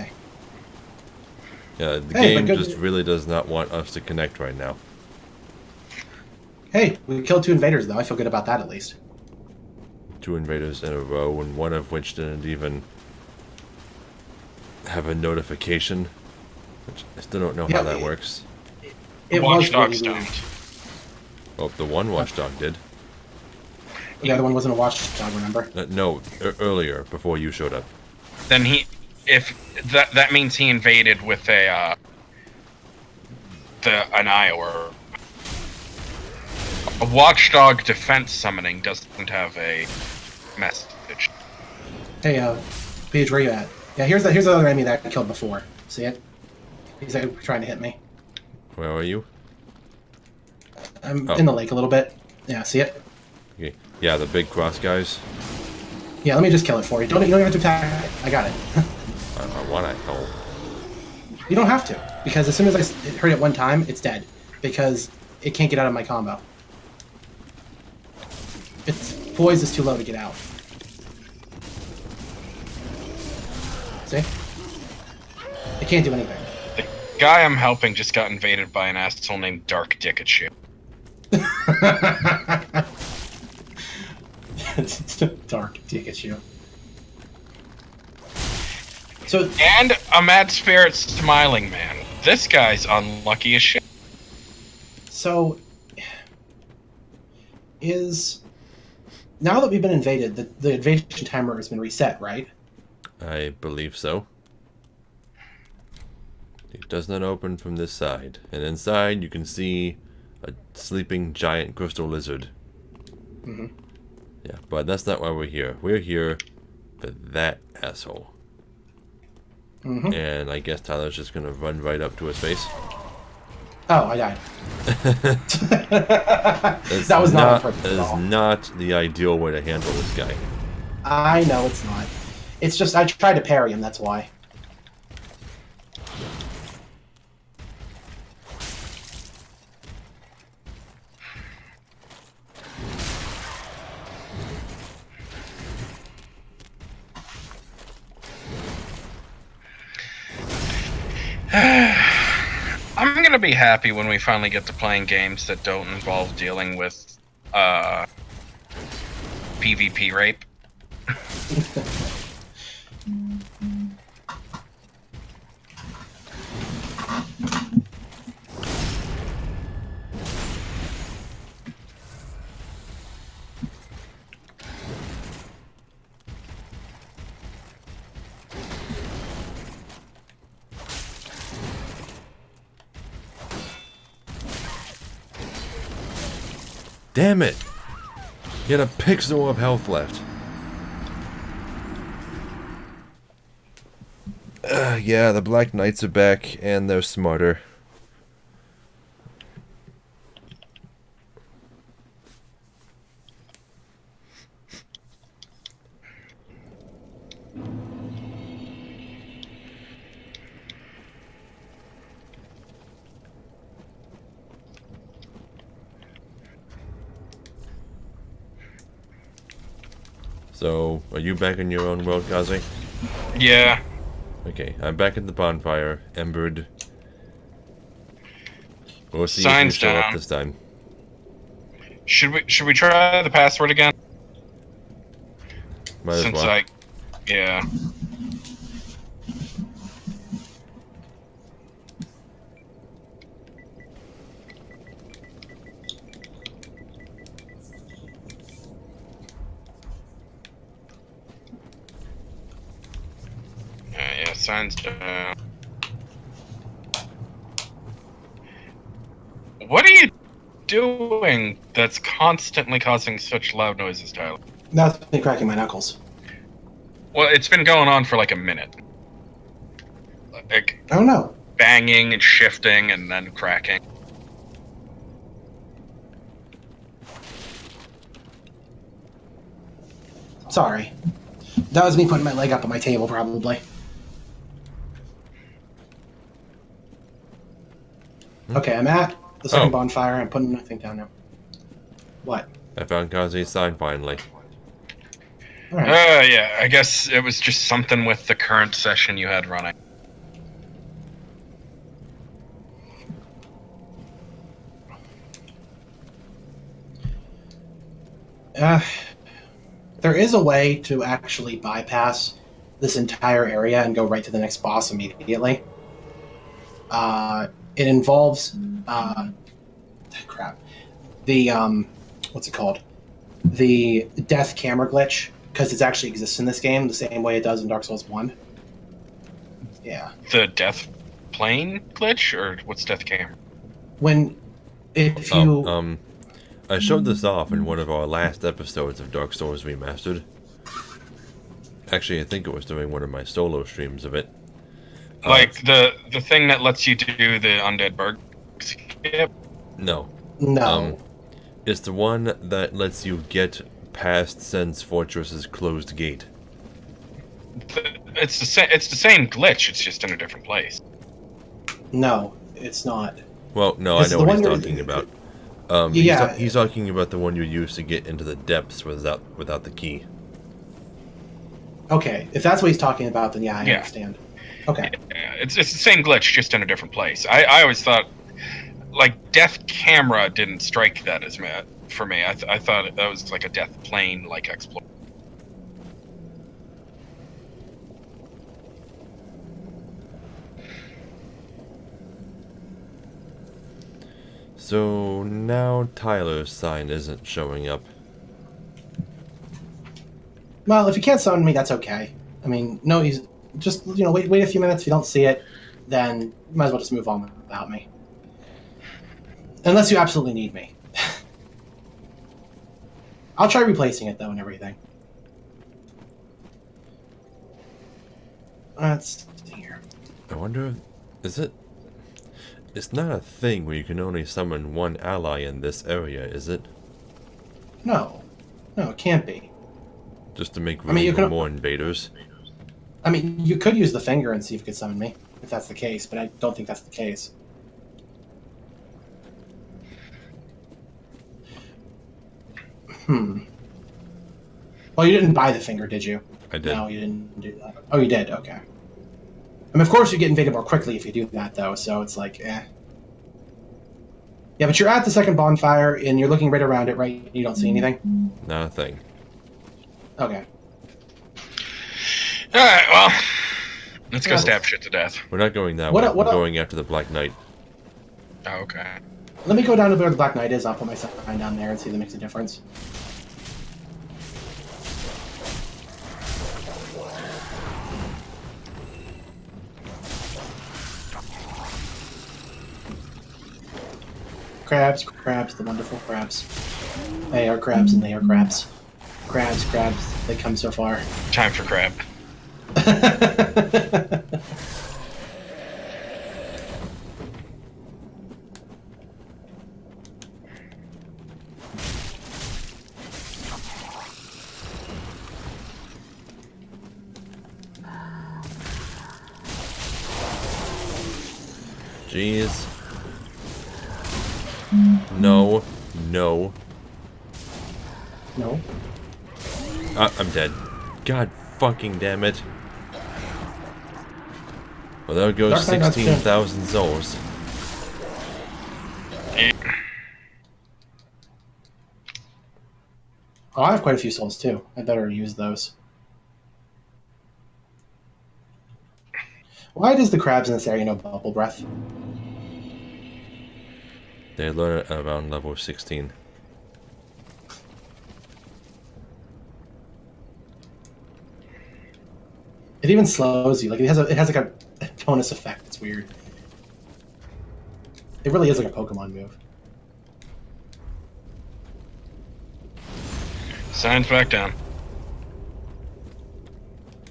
Yeah, the Hey, game but good- just really does not want us to connect right now. Hey, we killed 2 invaders, though. I feel good about that, at least. 2 invaders in a row, and one of which didn't even have a notification. Which I still don't know Yeah, how that works. It was Watchdogs really weird. don't. Oh, the one watchdog did. The other one wasn't a watchdog, remember? No, earlier, before you showed up. Then if that means he invaded with an Iowa. A watchdog defense summoning doesn't have a message. Hey, Paige, where you at? Yeah, here's the other enemy that I killed before. See it? He's trying to hit me. Where are you? I'm in the lake a little bit. Yeah, see it? Okay. Yeah, the big cross guys. Yeah, let me just kill it for you. You don't even have to attack it. I got it. I want to help. You don't have to, because as soon as I hurt it one time, it's dead. Because it can't get out of my combo. Its poise is too low to get out. See? It can't do anything. The guy I'm helping just got invaded by an asshole named Dark Dickachu. Dark Pikachu. So, And a mad spirit smiling man. This guy's unlucky as shit. So, now that we've been invaded, the invasion timer has been reset, right? I believe so. It does not open from this side. And inside you can see a sleeping giant crystal lizard. Mm-hmm. Yeah, but that's not why we're here. We're here for that asshole. Mm-hmm. And I guess Tyler's just gonna run right up to his face. Oh, I died. That was not on purpose That at is all. not the ideal way to handle this guy. I know it's not. It's just I tried to parry him, that's why. I'm gonna be happy when we finally get to playing games that don't involve dealing with PvP rape. Damn it! He had a pixel of health left. Yeah, the Black Knights are back, and they're smarter. So, are you back in your own world, Kazi? Yeah. Okay, I'm back at the bonfire, embered. We'll see Signs if you show up down. this time. Should we try the password again? Might as Since well. yeah. Yeah, signs down. What are you doing that's constantly causing such loud noises, Tyler? That's me cracking my knuckles. Well, it's been going on for like a minute. Like I don't know. banging and shifting and then cracking. Sorry. That was me putting my leg up on my table, probably. Okay, I'm at the second Oh. bonfire. I'm putting nothing down now. What? I found Kazi's sign finally. Alright. Yeah, I guess it was just something with the current session you had running. There is a way to actually bypass this entire area and go right to the next boss immediately. It involves crap. The what's it called? the death camera glitch, because it actually exists in this game the same way it does in Dark Souls 1. Yeah. The death plane glitch, or what's death camera? If you... I showed this off in one of our last episodes of Dark Souls Remastered. Actually, I think it was during one of my solo streams of it. Like the thing that lets you do the undead bird skip? No. No. It's the one that lets you get past Sen's Fortress's closed gate. It's the same glitch, it's just in a different place. No, it's not. Well, no, It's I know the what he's one talking about. Yeah. He's talking about the one you use to get into the depths without the key. Okay, if that's what he's talking about, then yeah, I understand. Okay. Yeah, it's the same glitch, just in a different place. I always thought, like, death camera didn't strike that as for me. I thought that was like a death plane like exploit. So now Tyler's sign isn't showing up. Well, if you can't summon me, that's okay. I mean, no, he's just, wait a few minutes. If you don't see it, then you might as well just move on without me. Unless you absolutely need me. I'll try replacing it, though, and everything. Let's see here. I wonder, is it... It's not a thing where you can only summon one ally in this area, is it? No, it can't be. Just to make room for more invaders? I mean, you could use the finger and see if you could summon me, if that's the case, but I don't think that's the case. Well, you didn't buy the finger, did you? I did. No, you didn't do that. Oh, you did? Okay. I mean, of course you get invaded more quickly if you do that, though, so it's like, eh. Yeah, but you're at the second bonfire, and you're looking right around it, right? You don't see anything? Not a thing. Okay. Alright, well, let's go stab shit to death. We're not going that way. We're going after the Black Knight. Oh, okay. Let me go down to where the Black Knight is. I'll put my sign down there and see if it makes a difference. Crabs, the wonderful crabs. They are crabs and they are crabs. Crabs, they come so far. Time for crab. Jeez. No. No. I'm dead. God fucking damn it. Well, there goes 16,000 souls. Oh, I have quite a few souls too. I better use those. Why does the crabs in this area know bubble breath? They learn it around level 16. It even slows you. Like it has like a bonus effect. It's weird. It really is like a Pokemon move. Sign's back down.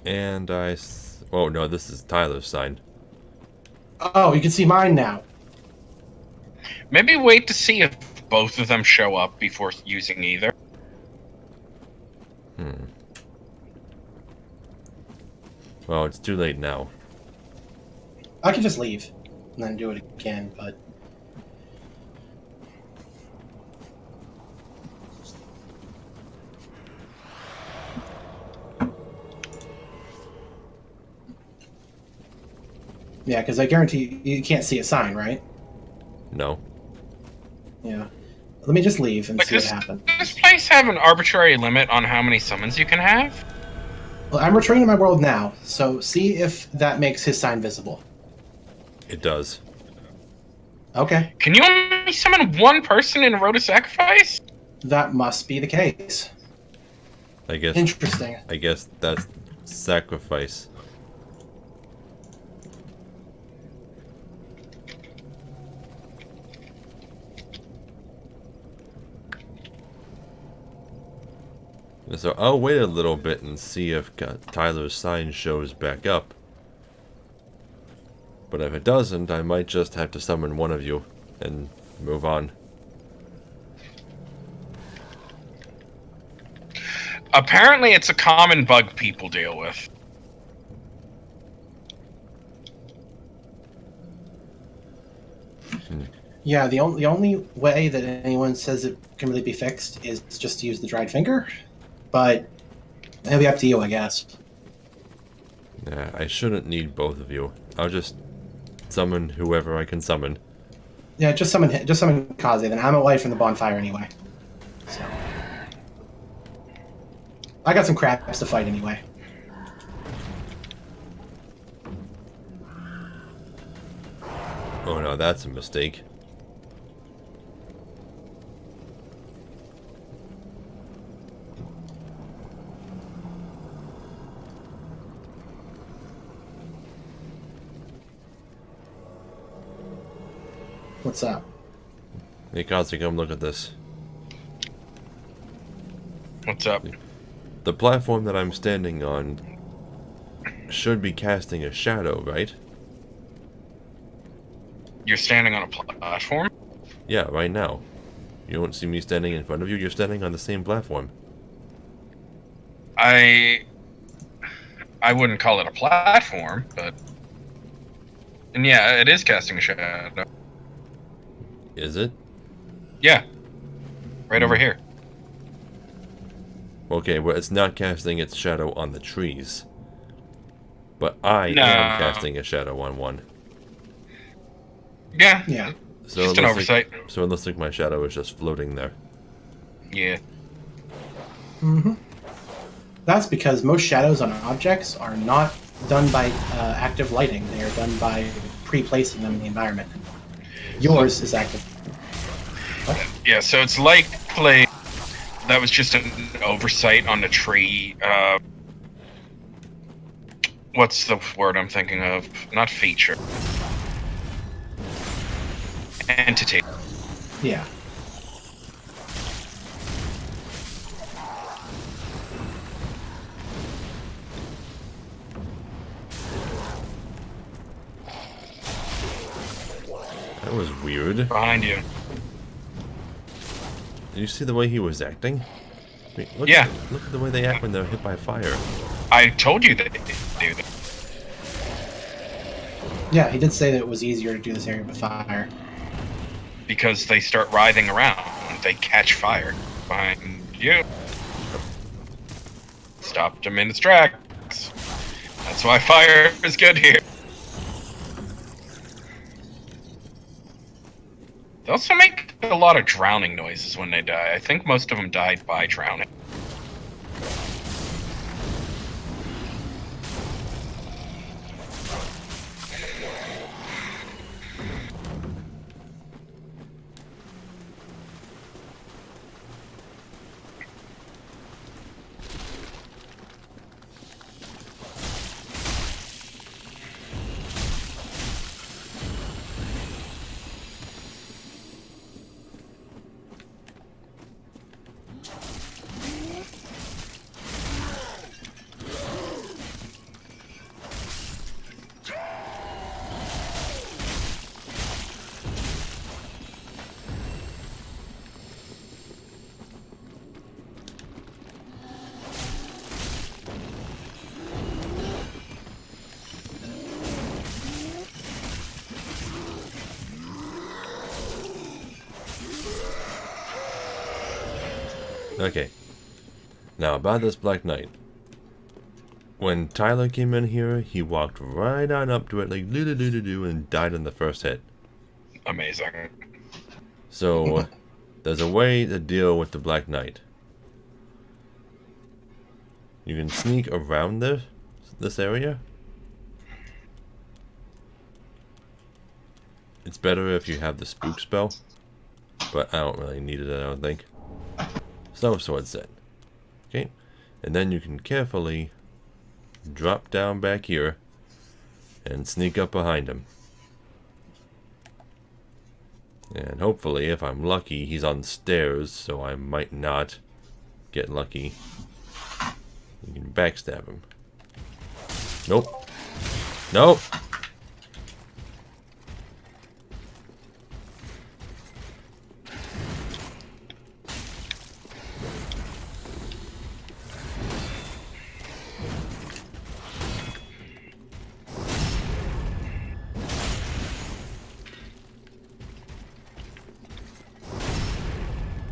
And oh no, this is Tyler's sign. Oh, you can see mine now. Maybe wait to see if both of them show up before using either. Well, it's too late now. I could just leave and then do it again, but... Yeah, because I guarantee you can't see a sign, right? No. Yeah. Let me just leave and Like see what happens. Does this place have an arbitrary limit on how many summons you can have? Well, I'm returning to my world now, so see if that makes his sign visible. It does. Okay. Can you only summon one person in a road of sacrifice? That must be the case. I guess. Interesting. I guess that's sacrifice. So I'll wait a little bit and see if Tyler's sign shows back up. But if it doesn't, I might just have to summon one of you and move on. Apparently, it's a common bug people deal with. Yeah, the only way that anyone says it can really be fixed is just to use the dried finger. But it'll be up to you, I guess. Nah, I shouldn't need both of you. I'll just summon whoever I can summon. Yeah, just summon Kaze. Then I'm away from the bonfire anyway. So I got some crabs to fight anyway. Oh no, that's a mistake. What's up? Hey Kazi, come look at this. What's up? The platform that I'm standing on should be casting a shadow, right? You're standing on a platform? Yeah, right now. You don't see me standing in front of you, you're standing on the same platform. I wouldn't call it a platform, but... And yeah, it is casting a shadow. Is it? Yeah. Right over here. Okay, well it's not casting its shadow on the trees. But I No. am casting a shadow on one. Yeah. Yeah. So Just an oversight. So it looks like my shadow is just floating there. Yeah. Mm-hmm. That's because most shadows on objects are not done by active lighting. They are done by pre-placing them in the environment. Yours is active. What? Yeah, so it's likely that was just an oversight on the tree. What's the word I'm thinking of? Not feature. Entity. Yeah. That was weird. Behind you. Did you see the way he was acting? I mean, look Yeah. Look at the way they act when they're hit by fire. I told you that they do that. Yeah, he did say that it was easier to do this area with fire. Because they start writhing around. They catch fire. Behind you. Stopped him in his tracks. That's why fire is good here. They also make a lot of drowning noises when they die. I think most of them died by drowning. Okay. Now about this Black Knight. When Tyler came in here, he walked right on up to it like doo-doo-doo-doo-doo and died in the first hit. Amazing. So, there's a way to deal with the Black Knight. You can sneak around this area. It's better if you have the spook spell, but I don't really need it, I don't think. Snow sword set. Okay, and then you can carefully drop down back here and sneak up behind him. And hopefully, if I'm lucky, he's on stairs, so I might not get lucky. You can backstab him. Nope. Nope.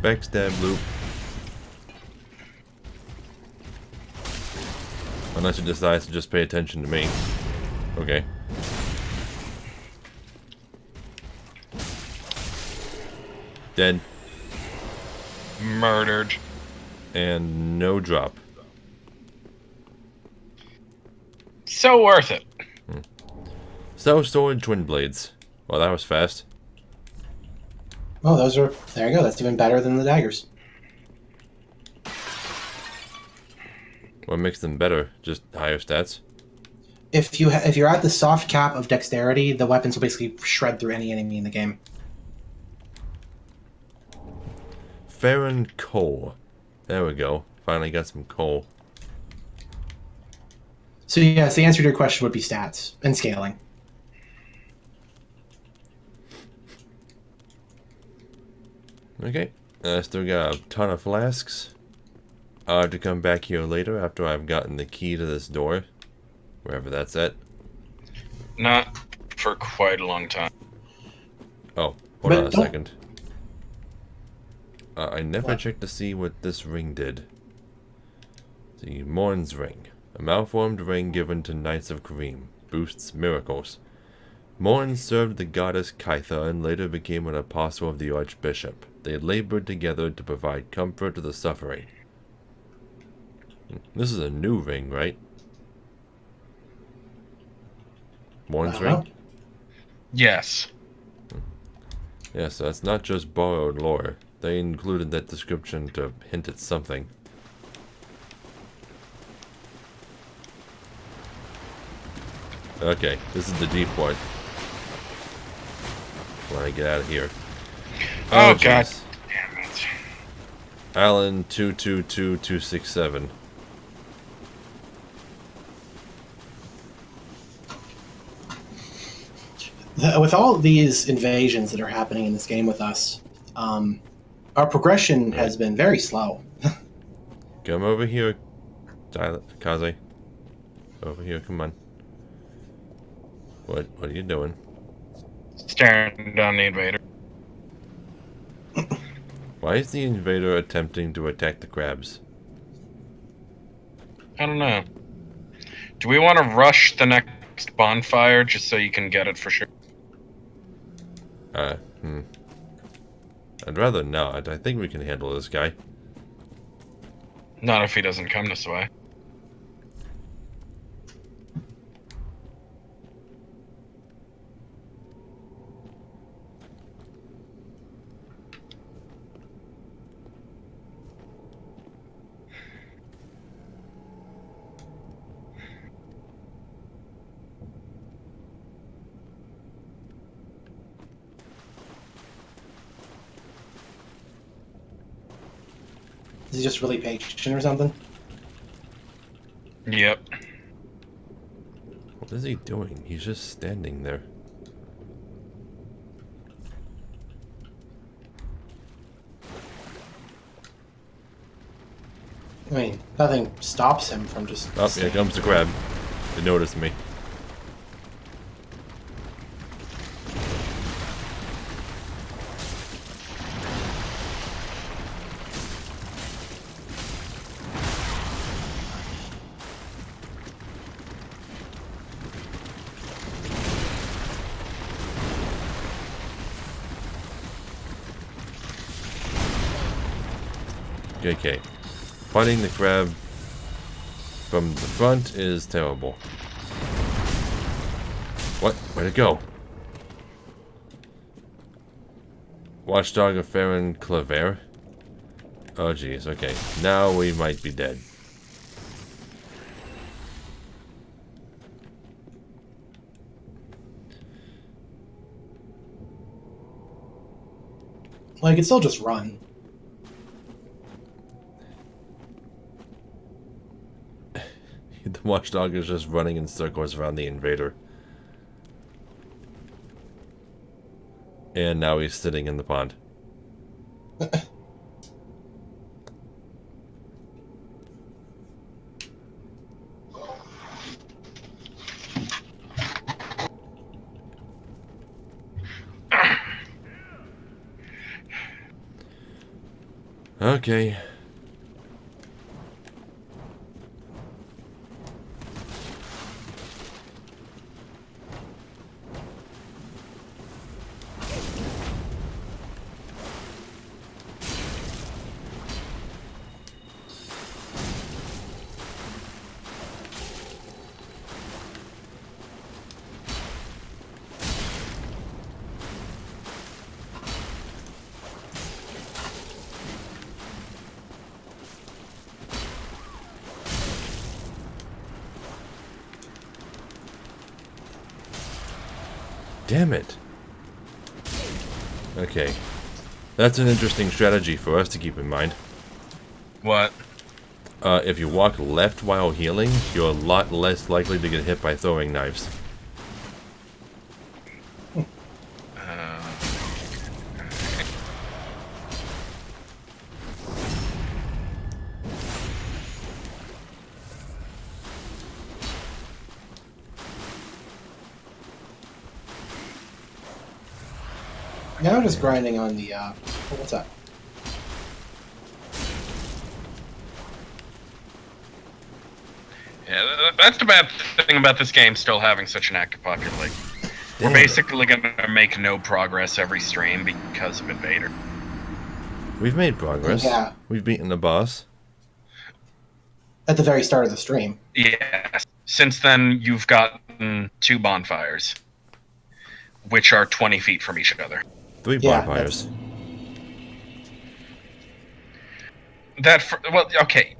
Backstab loop. Unless it decides to just pay attention to me. Okay. Dead. Murdered. And no drop. So worth it. So sword twin blades. Well, that was fast. Oh, those are... There you go. That's even better than the daggers. What makes them better? Just higher stats? If you're at the soft cap of dexterity, the weapons will basically shred through any enemy in the game. Farron coal. There we go. Finally got some coal. So yes, the answer to your question would be stats and scaling. Okay. I still got a ton of flasks. I'll have to come back here later after I've gotten the key to this door. Wherever that's at. Not for quite a long time. Oh, hold on a second. I never checked to see what this ring did. The Morn's Ring. A malformed ring given to Knights of Kareem. Boosts miracles. Morn served the goddess Kytha and later became an apostle of the Archbishop. They labored together to provide comfort to the suffering. This is a new ring, right? Morn's Ring? Yes. Yeah, so that's not just borrowed lore. They included that description to hint at something. Okay, this is the deep point. When I get out of here. Oh god. Geez. Damn it. Alan 222267. With all these invasions that are happening in this game with us, our progression has been very slow. Come over here, Kaze. Over here, come on. What are you doing? Staring down the invader. Why is the invader attempting to attack the crabs? I don't know. Do we want to rush the next bonfire just so you can get it for sure? I'd rather not. I think we can handle this guy. Not if he doesn't come this way. Is he just really patient or something? Yep. What is he doing? He's just standing there. I mean, nothing stops him from just... Oh, here comes the crab. They noticed me. Okay. Fighting the crab from the front is terrible. What? Where'd it go? Watchdog of Farron Claver. Oh, jeez. Okay. Now we might be dead. Well, you can still just run. The watchdog is just running in circles around the invader. And now he's sitting in the pond. Okay. Damn it. Okay. That's an interesting strategy for us to keep in mind. What? If you walk left while healing, you're a lot less likely to get hit by throwing knives. Now I'm just grinding on the, oh, what's that? Yeah, that's the bad thing about this game still having such an active population. We're basically gonna make no progress every stream because of Invader. We've made progress. Yeah. We've beaten the boss. At the very start of the stream. Yes. Since then, you've gotten 2 bonfires, which are 20 feet from each other. 3 Yeah, bonfires. Well, okay.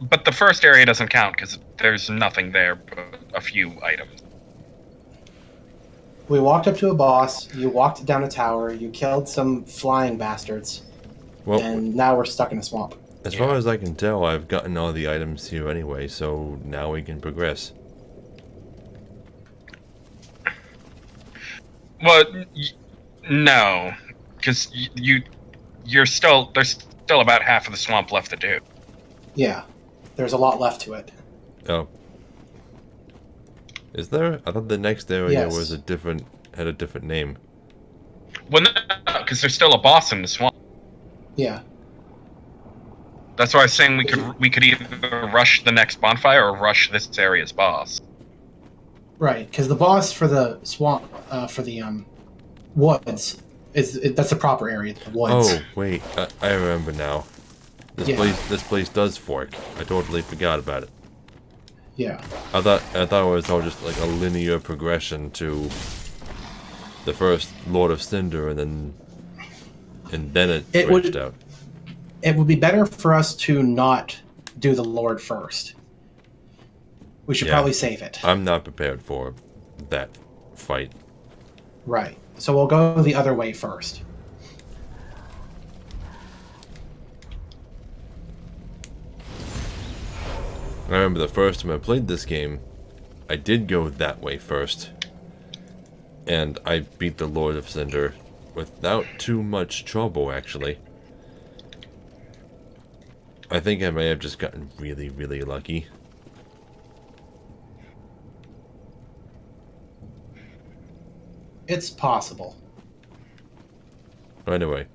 But the first area doesn't count because there's nothing there but a few items. We walked up to a boss, you walked down a tower, you killed some flying bastards, Well, and now we're stuck in a swamp. as far as I can tell, I've gotten all the items here anyway, so now we can progress. Well, no, because there's still about half of the swamp left to do. Yeah, there's a lot left to it. Oh. Is there? I thought the next area Yes. was had a different name. Well, no, because there's still a boss in the swamp. Yeah. That's why I was saying we could either rush the next bonfire or rush this area's boss. Right, because the boss for the swamp, for the woods, that's the proper area, the woods. Oh, wait. I remember now. This place does fork. I totally forgot about it. Yeah. I thought it was all just like a linear progression to the first Lord of Cinder, and then it branched out. It would be better for us to not do the Lord first. We should probably save it. I'm not prepared for that fight. Right. So we'll go the other way first. I remember the first time I played this game, I did go that way first. And I beat the Lord of Cinder without too much trouble, actually. I think I may have just gotten really, really lucky. It's possible. Anyway,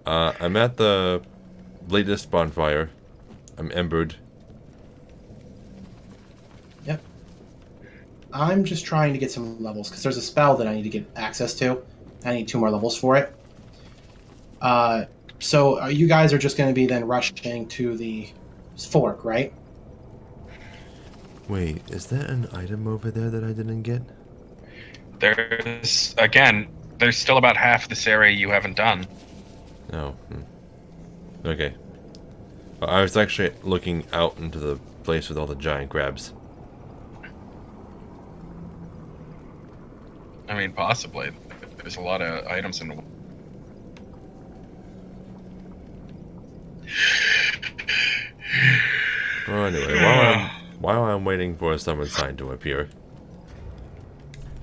I'm at the latest bonfire. I'm embered. Yep. I'm just trying to get some levels, because there's a spell that I need to get access to. I need 2 more levels for it. So you guys are just going to be then rushing to the fork, right? Wait, is that an item over there that I didn't get? There's still about half this area you haven't done. No. Okay. I was actually looking out into the place with all the giant crabs. I mean, possibly. There's a lot of items in the. Well, anyway, while I'm waiting for a summon sign to appear,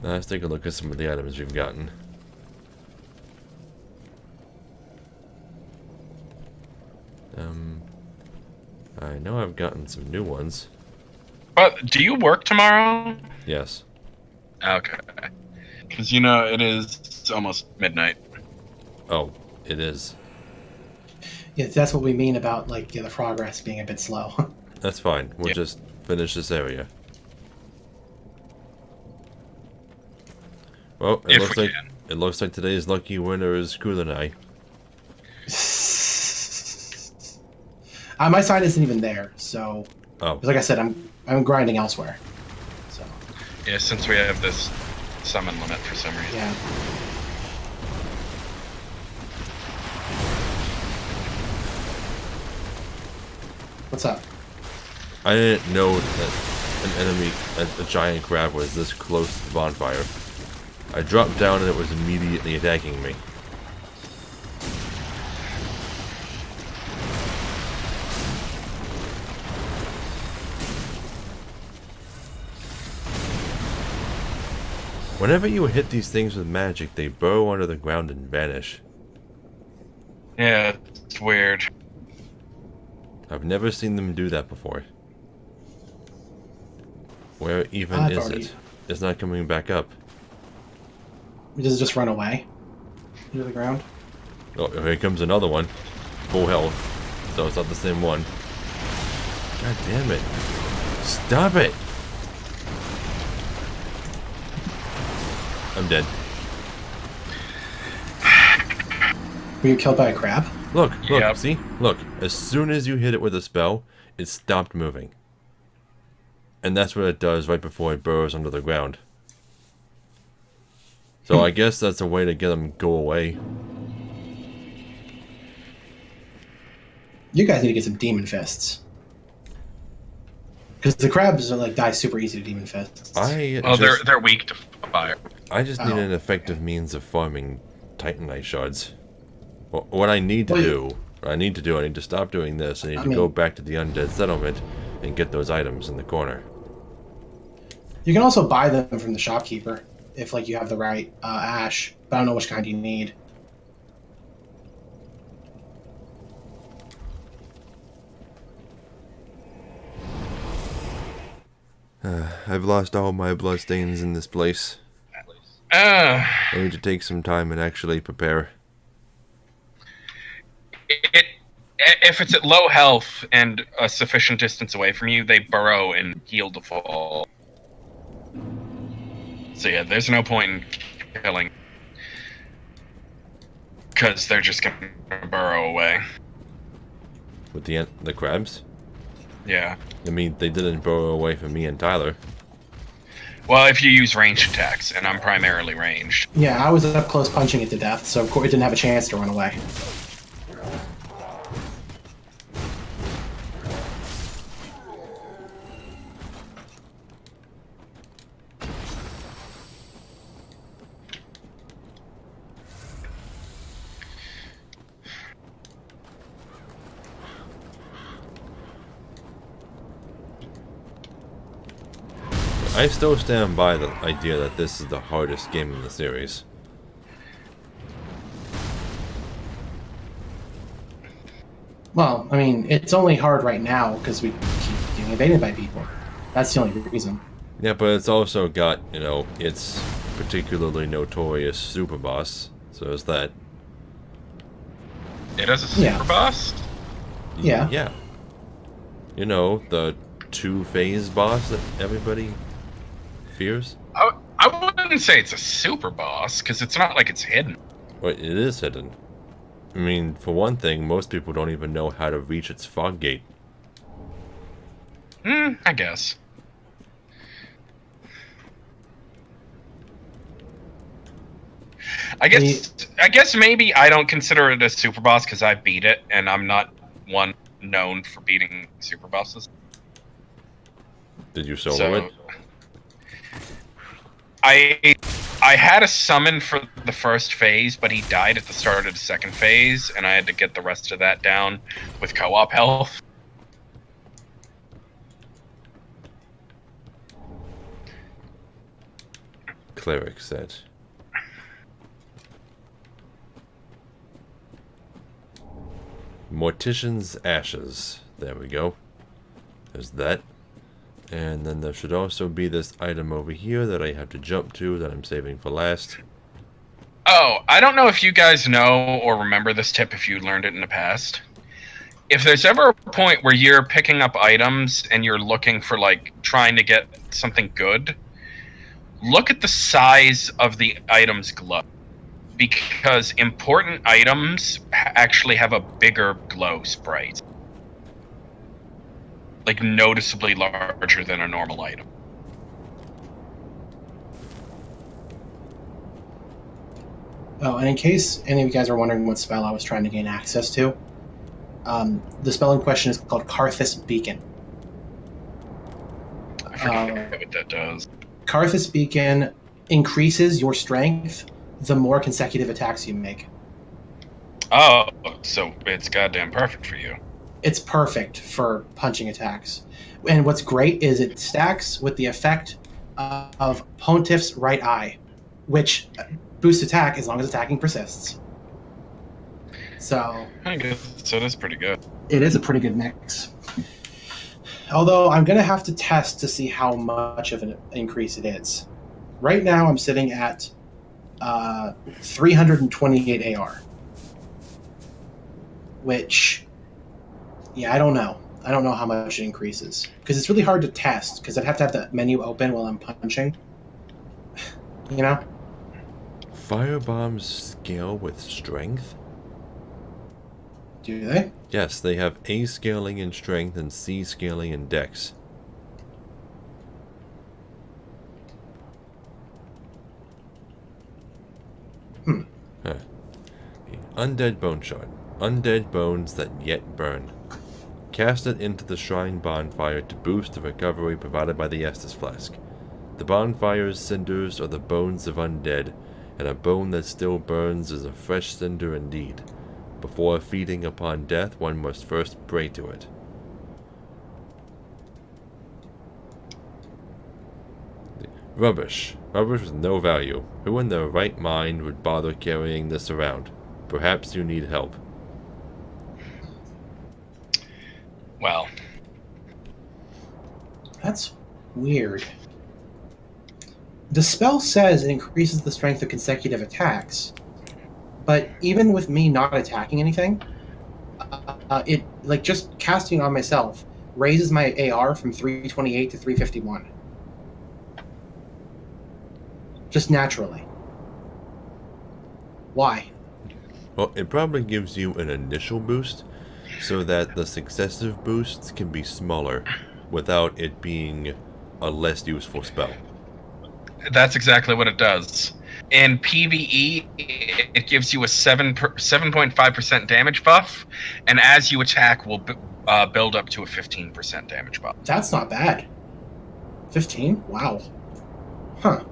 let's take a look at some of the items we've gotten. I know I've gotten some new ones. But do you work tomorrow? Yes. Okay. Because, you know, it's almost midnight. Oh, it is. Yeah, that's what we mean about like the progress being a bit slow. That's fine. We'll just finish this area. Well, it looks like today's lucky winner is Kulanai. My sign isn't even there, so. Oh. 'Cause like I said, I'm grinding elsewhere. So. Yeah, since we have this summon limit for some reason. Yeah. What's up? I didn't know that an enemy, a giant crab, was this close to the bonfire. I dropped down and it was immediately attacking me. Whenever you hit these things with magic, they burrow under the ground and vanish. Yeah, it's weird. I've never seen them do that before. Where even is it? It's not coming back up. Does it just run away into the ground? Oh, here comes another one. Full health. So it's not the same one. God damn it. Stop it! I'm dead. Were you killed by a crab? Look, Yep. see? Look, as soon as you hit it with a spell, it stopped moving. And that's what it does right before it burrows under the ground. So I guess that's a way to get them go away. You guys need to get some demon fists. Because the crabs are like die super easy to demon fists. They're weak to fire. I just need an effective means of farming Titanite shards. What I need to do, I need to stop doing this. I need to go back to the undead settlement and get those items in the corner. You can also buy them from the shopkeeper if like you have the right ash, but I don't know which kind you need. I've lost all my bloodstains in this place. I need to take some time and actually prepare. If it's at low health and a sufficient distance away from you, they burrow and heal to fall. So yeah, there's no point in killing. Because they're just gonna burrow away. With the crabs? Yeah. I mean, they didn't burrow away from me and Tyler. Well, if you use ranged attacks, and I'm primarily ranged. Yeah, I was up close punching it to death, so of course it didn't have a chance to run away. I still stand by the idea that this is the hardest game in the series. Well, I mean, it's only hard right now because we keep getting invaded by people. That's the only reason. Yeah, but it's also got, you know, its particularly notorious super boss. So is that. It has a super boss? Yeah. Yeah. You know, the two-phase boss that everybody fears? I wouldn't say it's a super boss, because it's not like it's hidden. Well, it is hidden. I mean, for one thing, most people don't even know how to reach its fog gate. I guess. I guess maybe I don't consider it a super boss because I beat it, and I'm not one known for beating super bosses. Did you solo it? I had a summon for the first phase, but he died at the start of the second phase, and I had to get the rest of that down with co-op health. Cleric said. Mortician's Ashes. There we go. There's that. And then there should also be this item over here that I have to jump to that I'm saving for last. Oh, I don't know if you guys know or remember this tip if you learned it in the past. If there's ever a point where you're picking up items and you're looking for, like, trying to get something good, look at the size of the item's glow. Because important items actually have a bigger glow sprite. Like, noticeably larger than a normal item. Oh, and in case any of you guys are wondering what spell I was trying to gain access to, the spell in question is called Karthus Beacon. I forget what that does. Karthus Beacon increases your strength the more consecutive attacks you make. Oh, so it's goddamn perfect for you. It's perfect for punching attacks. And what's great is it stacks with the effect of Pontiff's Right Eye, which boosts attack as long as attacking persists. So I guess so. That's pretty good. it is a pretty good mix. Although I'm going to have to test to see how much of an increase it is. Right now I'm sitting at 328 AR. Which, yeah, I don't know. I don't know how much it increases. Because it's really hard to test, because I'd have to have the menu open while I'm punching. You know? Firebombs scale with strength? Do they? Yes, they have A scaling in strength and C scaling in dex. Huh. Undead Bone Shard. Undead bones that yet burn. Cast it into the shrine bonfire to boost the recovery provided by the Estus Flask. The bonfire's cinders are the bones of undead, and a bone that still burns is a fresh cinder indeed. Before feeding upon death, one must first pray to it. Rubbish. Rubbish with no value. Who in their right mind would bother carrying this around? Perhaps you need help. Well, That's weird. The spell says it increases the strength of consecutive attacks, but even with me not attacking anything, it, like, just casting on myself raises my AR from 328 to 351. Just naturally. Why? Well, it probably gives you an initial boost, so that the successive boosts can be smaller, without it being a less useful spell. that's exactly what it does. In PvE, it gives you a 7.5% damage buff, and as you attack, will build up to a 15% damage buff. That's not bad. 15? Wow. Huh.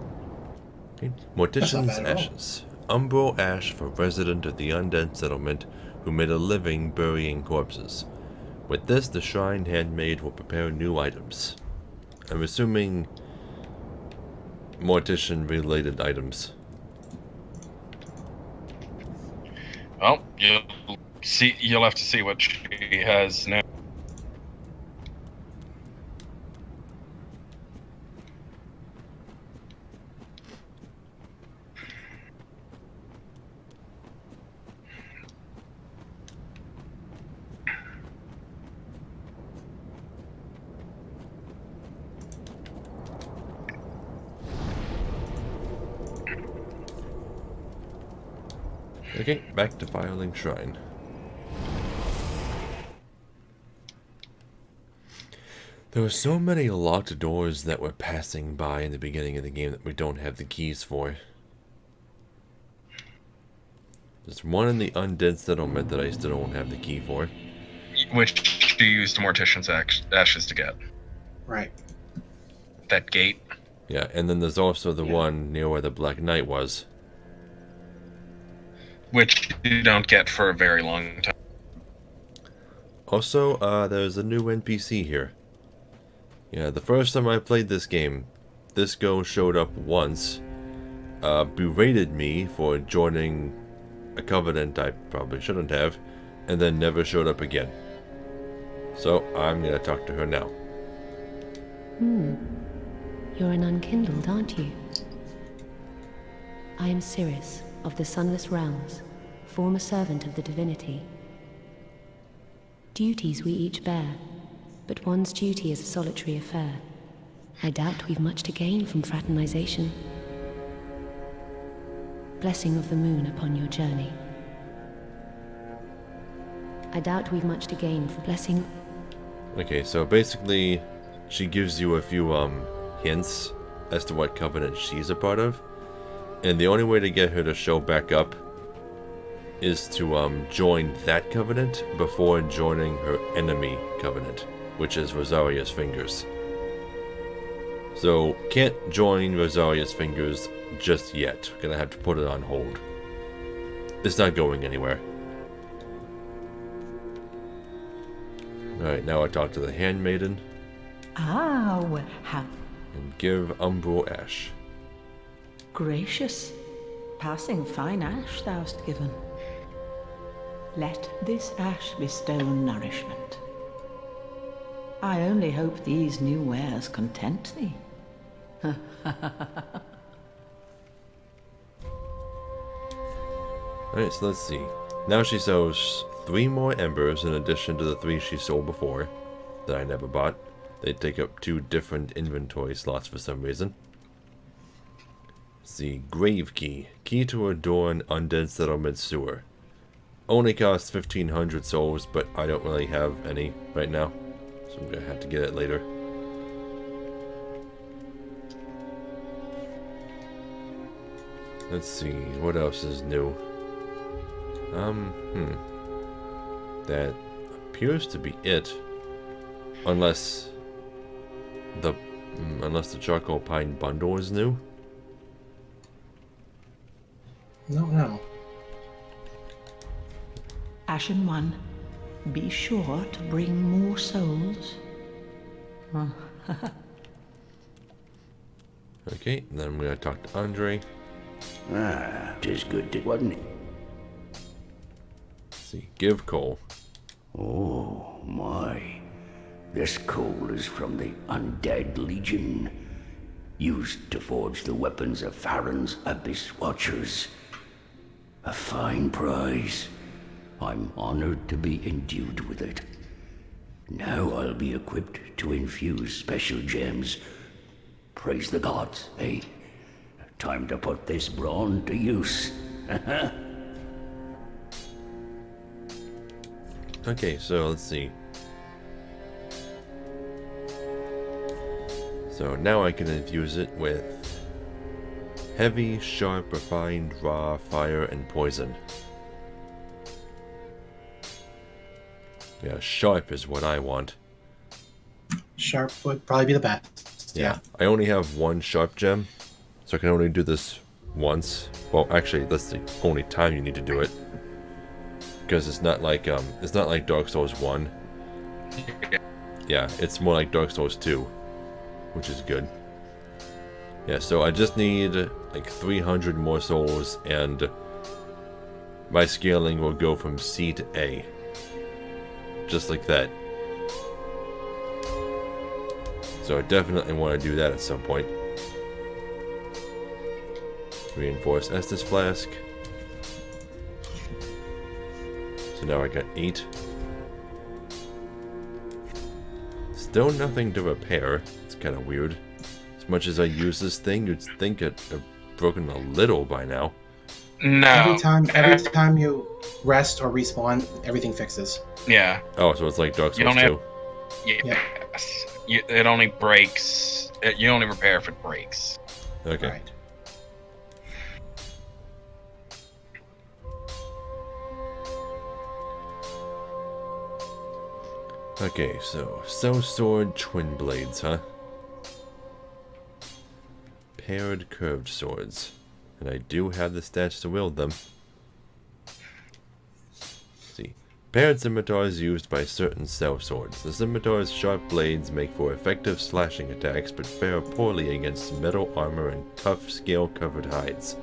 Okay. That's Mortician's not bad at all. Ashes. Umbral ash for resident of the undead settlement who made a living burying corpses. With this, the shrine handmaid will prepare new items. I'm assuming mortician-related items. Well, you'll have to see what she has now. Okay, back to Firelink Shrine. There were so many locked doors that we're passing by in the beginning of the game that we don't have the keys for. There's one in the undead settlement that I still don't have the key for. Which you used Mortician's ashes to get. Right. That gate. Yeah, and then there's also the one near where the Black Knight was. Which you don't get for a very long time. Also, there's a new NPC here. Yeah, the first time I played this game, this girl showed up once, berated me for joining a covenant I probably shouldn't have, and then never showed up again. So, I'm gonna talk to her now. You're an unkindled, aren't you? I am Cirrus, of the Sunless Realms, former servant of the divinity. Duties we each bear, but one's duty is a solitary affair. I doubt we've much to gain from fraternization. Blessing of the moon upon your journey. I doubt we've much to gain from blessing. Okay, so basically, she gives you a few, hints as to what covenant she's a part of. And the only way to get her to show back up is to, join that covenant before joining her enemy covenant, which is Rosaria's Fingers. So, can't join Rosaria's Fingers just yet. Gonna have to put it on hold. It's not going anywhere. Alright, now I talk to the Handmaiden Ah, well, how and give Umbral Ash. gracious. Passing fine ash thou'st given. Let this ash bestow nourishment. I only hope these new wares content thee. Alright, so let's see. Now she sells 3 more embers in addition to the 3 she sold before that I never bought. They take up 2 different inventory slots for some reason. Let's see, Grave Key. Key to a door in Undead Settlement Sewer. Only costs 1,500 souls, but I don't really have any right now, so I'm gonna have to get it later. Let's see, what else is new? That appears to be it. Unless the charcoal pine bundle is new. No. Ashen One, be sure to bring more souls. Okay, then I'm gonna talk to Andre. Ah, 'tis good, wasn't it? Let's see, give coal. Oh, my. This coal is from the Undead Legion, used to forge the weapons of Farron's Abyss Watchers. A fine prize. I'm honored to be endued with it. Now I'll be equipped to infuse special gems. Praise the gods, eh? Time to put this brawn to use. Okay, so let's see. So now I can infuse it with heavy, sharp, refined, raw, fire, and poison. Yeah, sharp is what I want. Sharp would probably be the best. Yeah. I only have 1 sharp gem, so I can only do this once. Well, actually, that's the only time you need to do it. Because it's not like Dark Souls 1. Yeah, it's more like Dark Souls 2, which is good. Yeah, so I just need like 300 more souls, and my scaling will go from C to A. Just like that. So I definitely want to do that at some point. Reinforce Estus Flask. So now I got 8. Still nothing to repair. It's kind of weird. As much as I use this thing, you'd think it have broken a little by now. No. Every time you rest or respawn, everything fixes. Yeah. Oh, so it's like Dark You Souls don't 2. Yes. It only breaks. You only repair if it breaks. Okay. Right. Okay, so Soul Sword Twin Blades, huh? Paired curved swords. And I do have the stats to wield them. See. Paired scimitars used by certain cell swords. The scimitar's sharp blades make for effective slashing attacks, but fare poorly against metal armor and tough, scale-covered hides.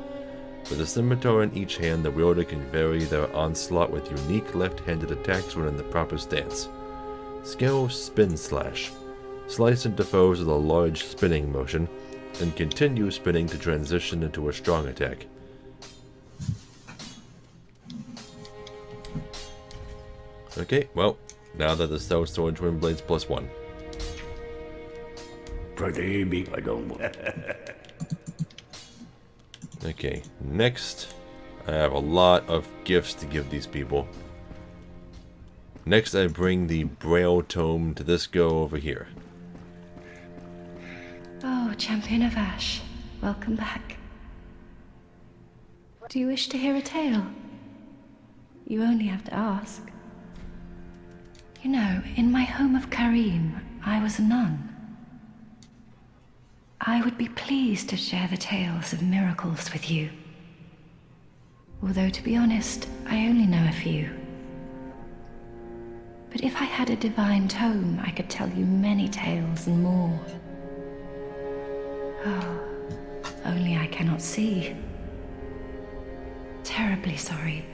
With a scimitar in each hand, the wielder can vary their onslaught with unique left-handed attacks when in the proper stance. Skill Spin Slash. Slice into foes with a large spinning motion, and continue spinning to transition into a strong attack. Okay, well, now that the Soul Sword Twin Blades +1. Pretty big, I don't. Okay, next, I have a lot of gifts to give these people. Next, I bring the Braille Tome to this go over here. Oh, Champion of Ash, welcome back. Do you wish to hear a tale? You only have to ask. You know, in my home of Karim, I was a nun. I would be pleased to share the tales of miracles with you. Although, to be honest, I only know a few. But if I had a divine tome, I could tell you many tales and more. Oh, only I cannot see. Terribly sorry,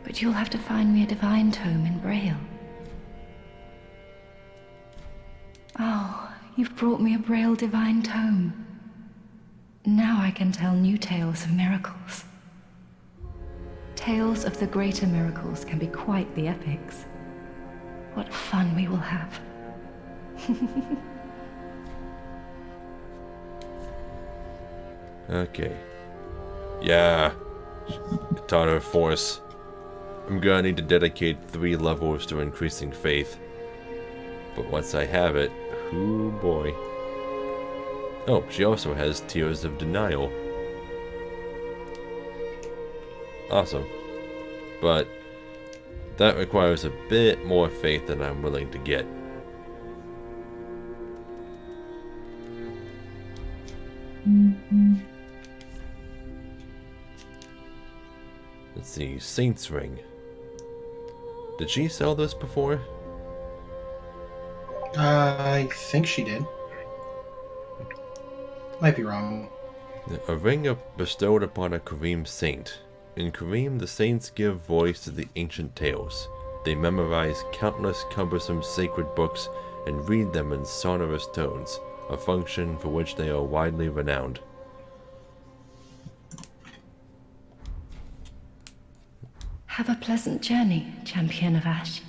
but you'll have to find me a divine tome in Braille. Oh, you've brought me a Braille divine tome. Now I can tell new tales of miracles. Tales of the greater miracles can be quite the epics. What fun we will have. Okay. Yeah. Taught her force. I'm gonna need to dedicate 3 levels to increasing faith. But once I have it, oh boy. Oh, she also has Tears of Denial. Awesome. But that requires a bit more faith than I'm willing to get. Let's see, Saint's Ring. Did she sell this before? I think she did. Might be wrong. A ring bestowed upon a Kareem saint. In Kareem, the saints give voice to the ancient tales. They memorize countless cumbersome sacred books and read them in sonorous tones, a function for which they are widely renowned. Have a pleasant journey, Champion of Ash.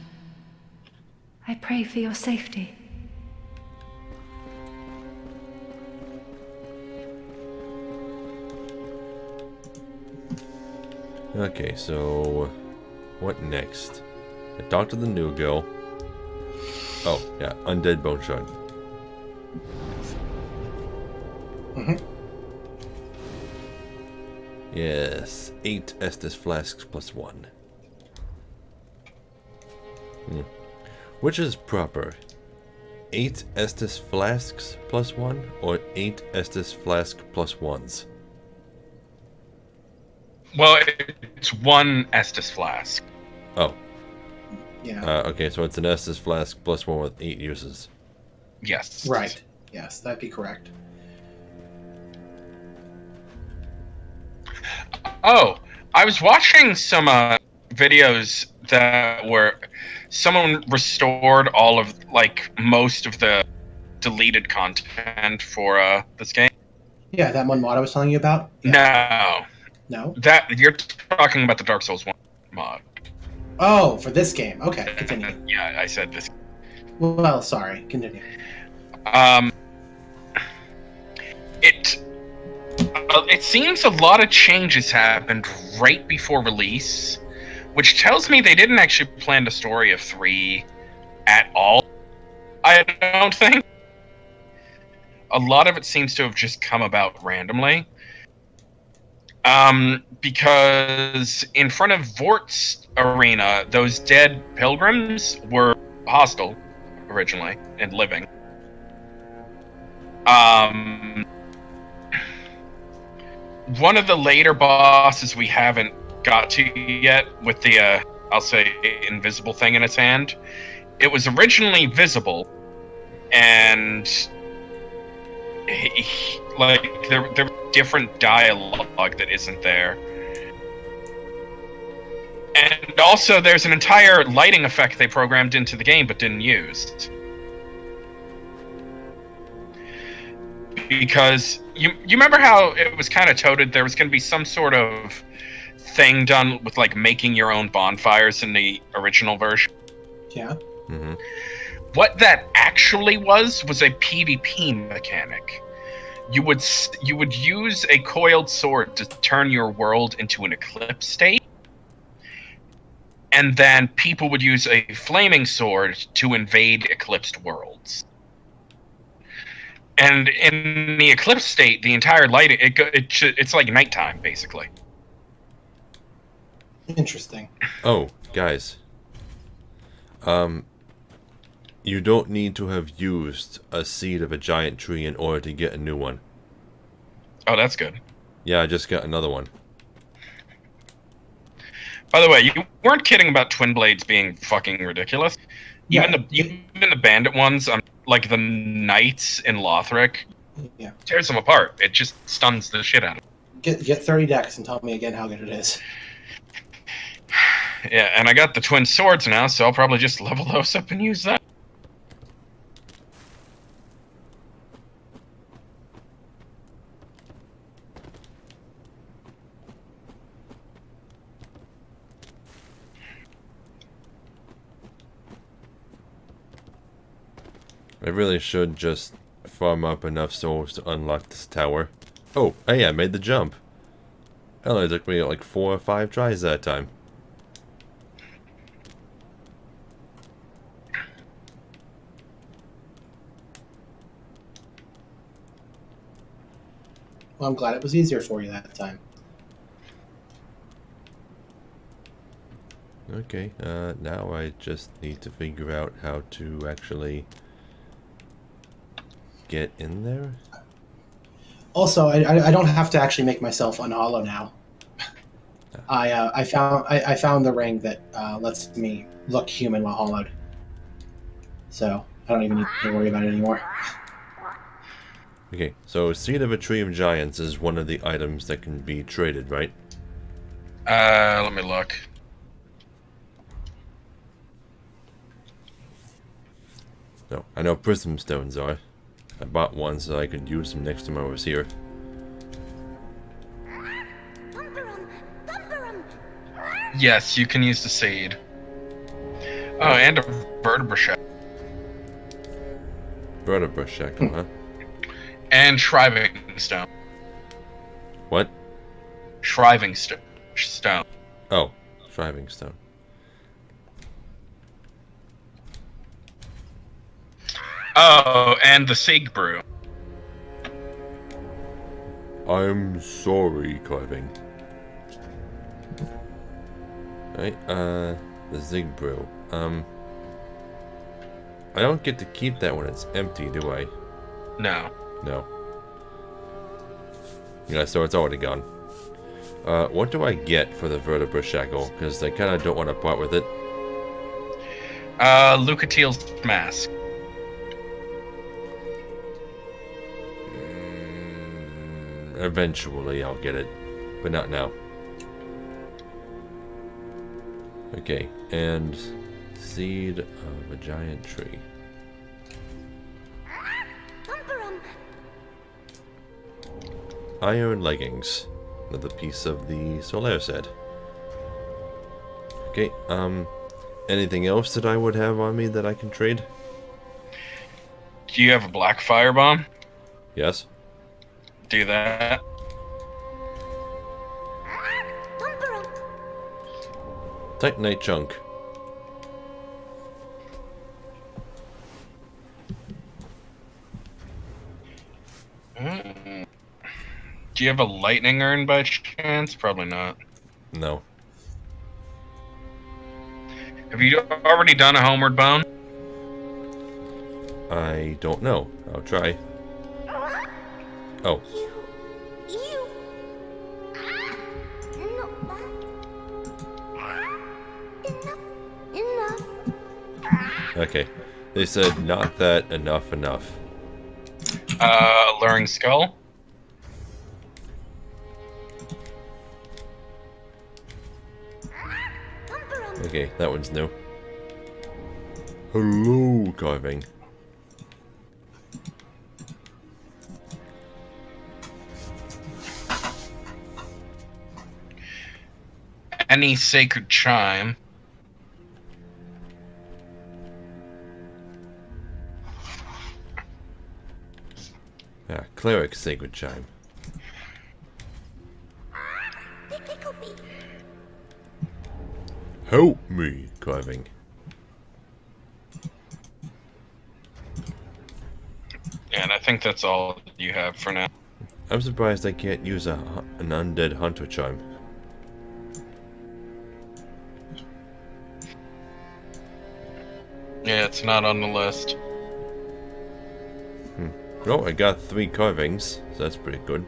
I pray for your safety. Okay, so what next? I talked to the new girl. Oh, yeah, Undead Bone Shard. Yes, 8 Estus Flasks +1. Which is proper? 8 Estus Flasks +1 or 8 Estus Flask +1s? Well, it's 1 Estus flask. Oh. Yeah. Okay, so it's an Estus Flask +1 with 8 uses. Yes. Right. Yes, that'd be correct. Oh, I was watching some videos that were someone restored all of most of the deleted content for this game. Yeah, that one mod I was telling you about? Yeah. No. No? That you're talking about the Dark Souls 1 mod. Oh, for this game. Okay, continue. Yeah, I said this. Well, sorry. Continue. It seems a lot of changes happened right before release, which tells me they didn't actually plan the story of 3 at all. I don't think. A lot of it seems to have just come about randomly. Because in front of Vort's arena, those dead pilgrims were hostile. originally and living. One of the later bosses we haven't got to yet with the, I'll say, invisible thing in its hand. It was originally visible, and there was different dialogue that isn't there. And also, there's an entire lighting effect they programmed into the game but didn't use. Because you remember how it was kind of touted there was going to be some sort of thing done with like making your own bonfires in the original version? Yeah. Mm-hmm. What that actually was a PvP mechanic. You would use a coiled sword to turn your world into an eclipse state, and then people would use a flaming sword to invade eclipsed worlds. And in the eclipse state, the entire lighting it's like nighttime basically. Interesting. Oh, guys. You don't need to have used a seed of a giant tree in order to get a new one. Oh, that's good. Yeah, I just got another one. By the way, you weren't kidding about twin blades being fucking ridiculous. Yeah, Even the bandit ones, like the knights in Lothric, yeah. tears them apart. It just stuns the shit out of them. Get 30 decks and tell me again how good it is. Yeah, and I got the twin swords now, so I'll probably just level those up and use that. I really should just farm up enough souls to unlock this tower. Oh, hey, I made the jump. It only took me like 4 or 5 tries that time. Well, I'm glad it was easier for you that time. Okay, now I just need to figure out how to actually get in there. Also, I don't have to actually make myself unhollow now. I found the ring that lets me look human while hollowed. So I don't even need to worry about it anymore. Okay, so Seed of a Tree of Giants is one of the items that can be traded, right? Let me look. No, I know Prism Stones are. I bought one so I could use them next time I was here. Yes, you can use the seed. Oh, and a vertebra shackle. Vertebra shackle, huh? And shriving stone. What? Shriving stone. Oh, Shriving Stone. Oh, and the Sig Brew. I'm sorry, Cliving. Right, the Zig Brew. I don't get to keep that when it's empty, do I? No. No. Yeah, so it's already gone. What do I get for the Vertebra Shackle? Because I kind of don't want to part with it. Lucatiel's mask. Eventually I'll get it, but not now. Okay, and Seed of a Giant Tree. Iron Leggings. Another piece of the Solaire set. Okay, anything else that I would have on me that I can trade? Do you have a black firebomb? Yes. Do that. Titanite Chunk. Do you have a lightning urn by chance? Probably not. No. Have you already done a homeward bone? I don't know. I'll try. Oh. Okay. They said not that, enough. Alluring skull. Okay, that one's new. Hello, carving. Any sacred chime. Ah, cleric sacred chime. Help me, carving. And I think that's all you have for now. I'm surprised I can't use an undead hunter charm. Yeah, it's not on the list. Oh, I got 3 carvings, so that's pretty good.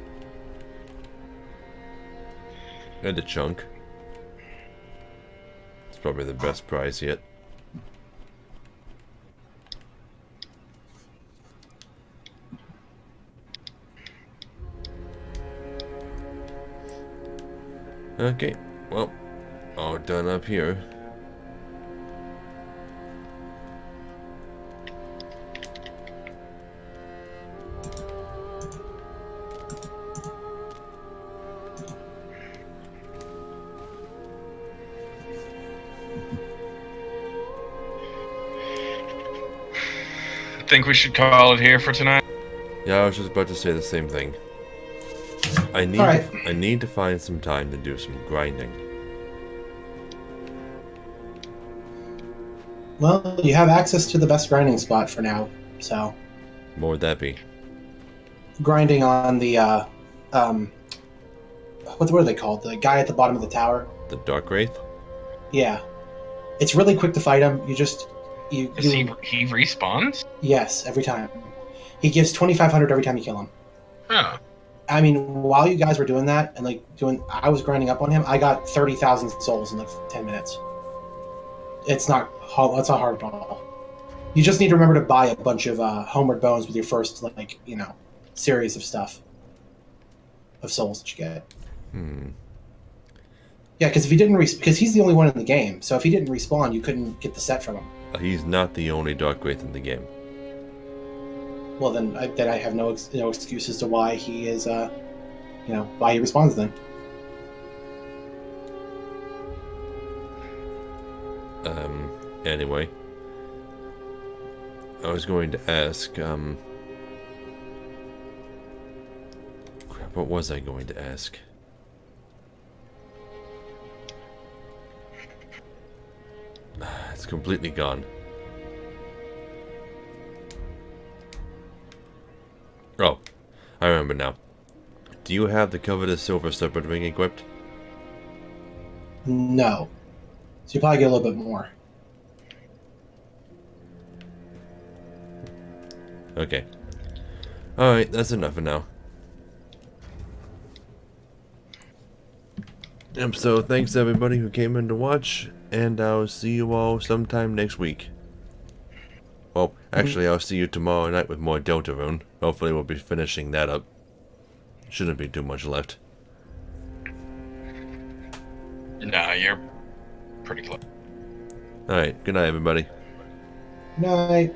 And a chunk. It's probably the best prize yet. Okay, well, all done up here. Think we should call it here for tonight? Yeah, I was just about to say the same thing. I need to find some time to do some grinding. Well, you have access to the best grinding spot for now, so. What would that be? Grinding on the, what are they called? The guy at the bottom of the tower? The Dark Wraith? Yeah. It's really quick to fight him. You just... He respawns? Yes, every time. He gives 2,500 every time you kill him. Huh. I mean, while you guys were doing that, and I was grinding up on him, I got 30,000 souls in like 10 minutes. It's not hard at all. You just need to remember to buy a bunch of homeward bones with your first, series of stuff. Of souls that you get. Yeah, because if he didn't because he's the only one in the game, so if he didn't respawn, you couldn't get the set from him. He's not the only Dark Wraith in the game. Well, then I have no excuse as to why he is, why he respawns then. Anyway. I was going to ask, crap, what was I going to ask? It's completely gone. Oh, I remember now. Do you have the covetous silver serpent ring equipped? No. So you probably get a little bit more. Okay. Alright, that's enough for now. So thanks everybody who came in to watch, and I'll see you all sometime next week. Well, actually I'll see you tomorrow night with more Deltarune. Hopefully we'll be finishing that up. Shouldn't be too much left. Nah, you're pretty close. Alright, good night everybody. Night.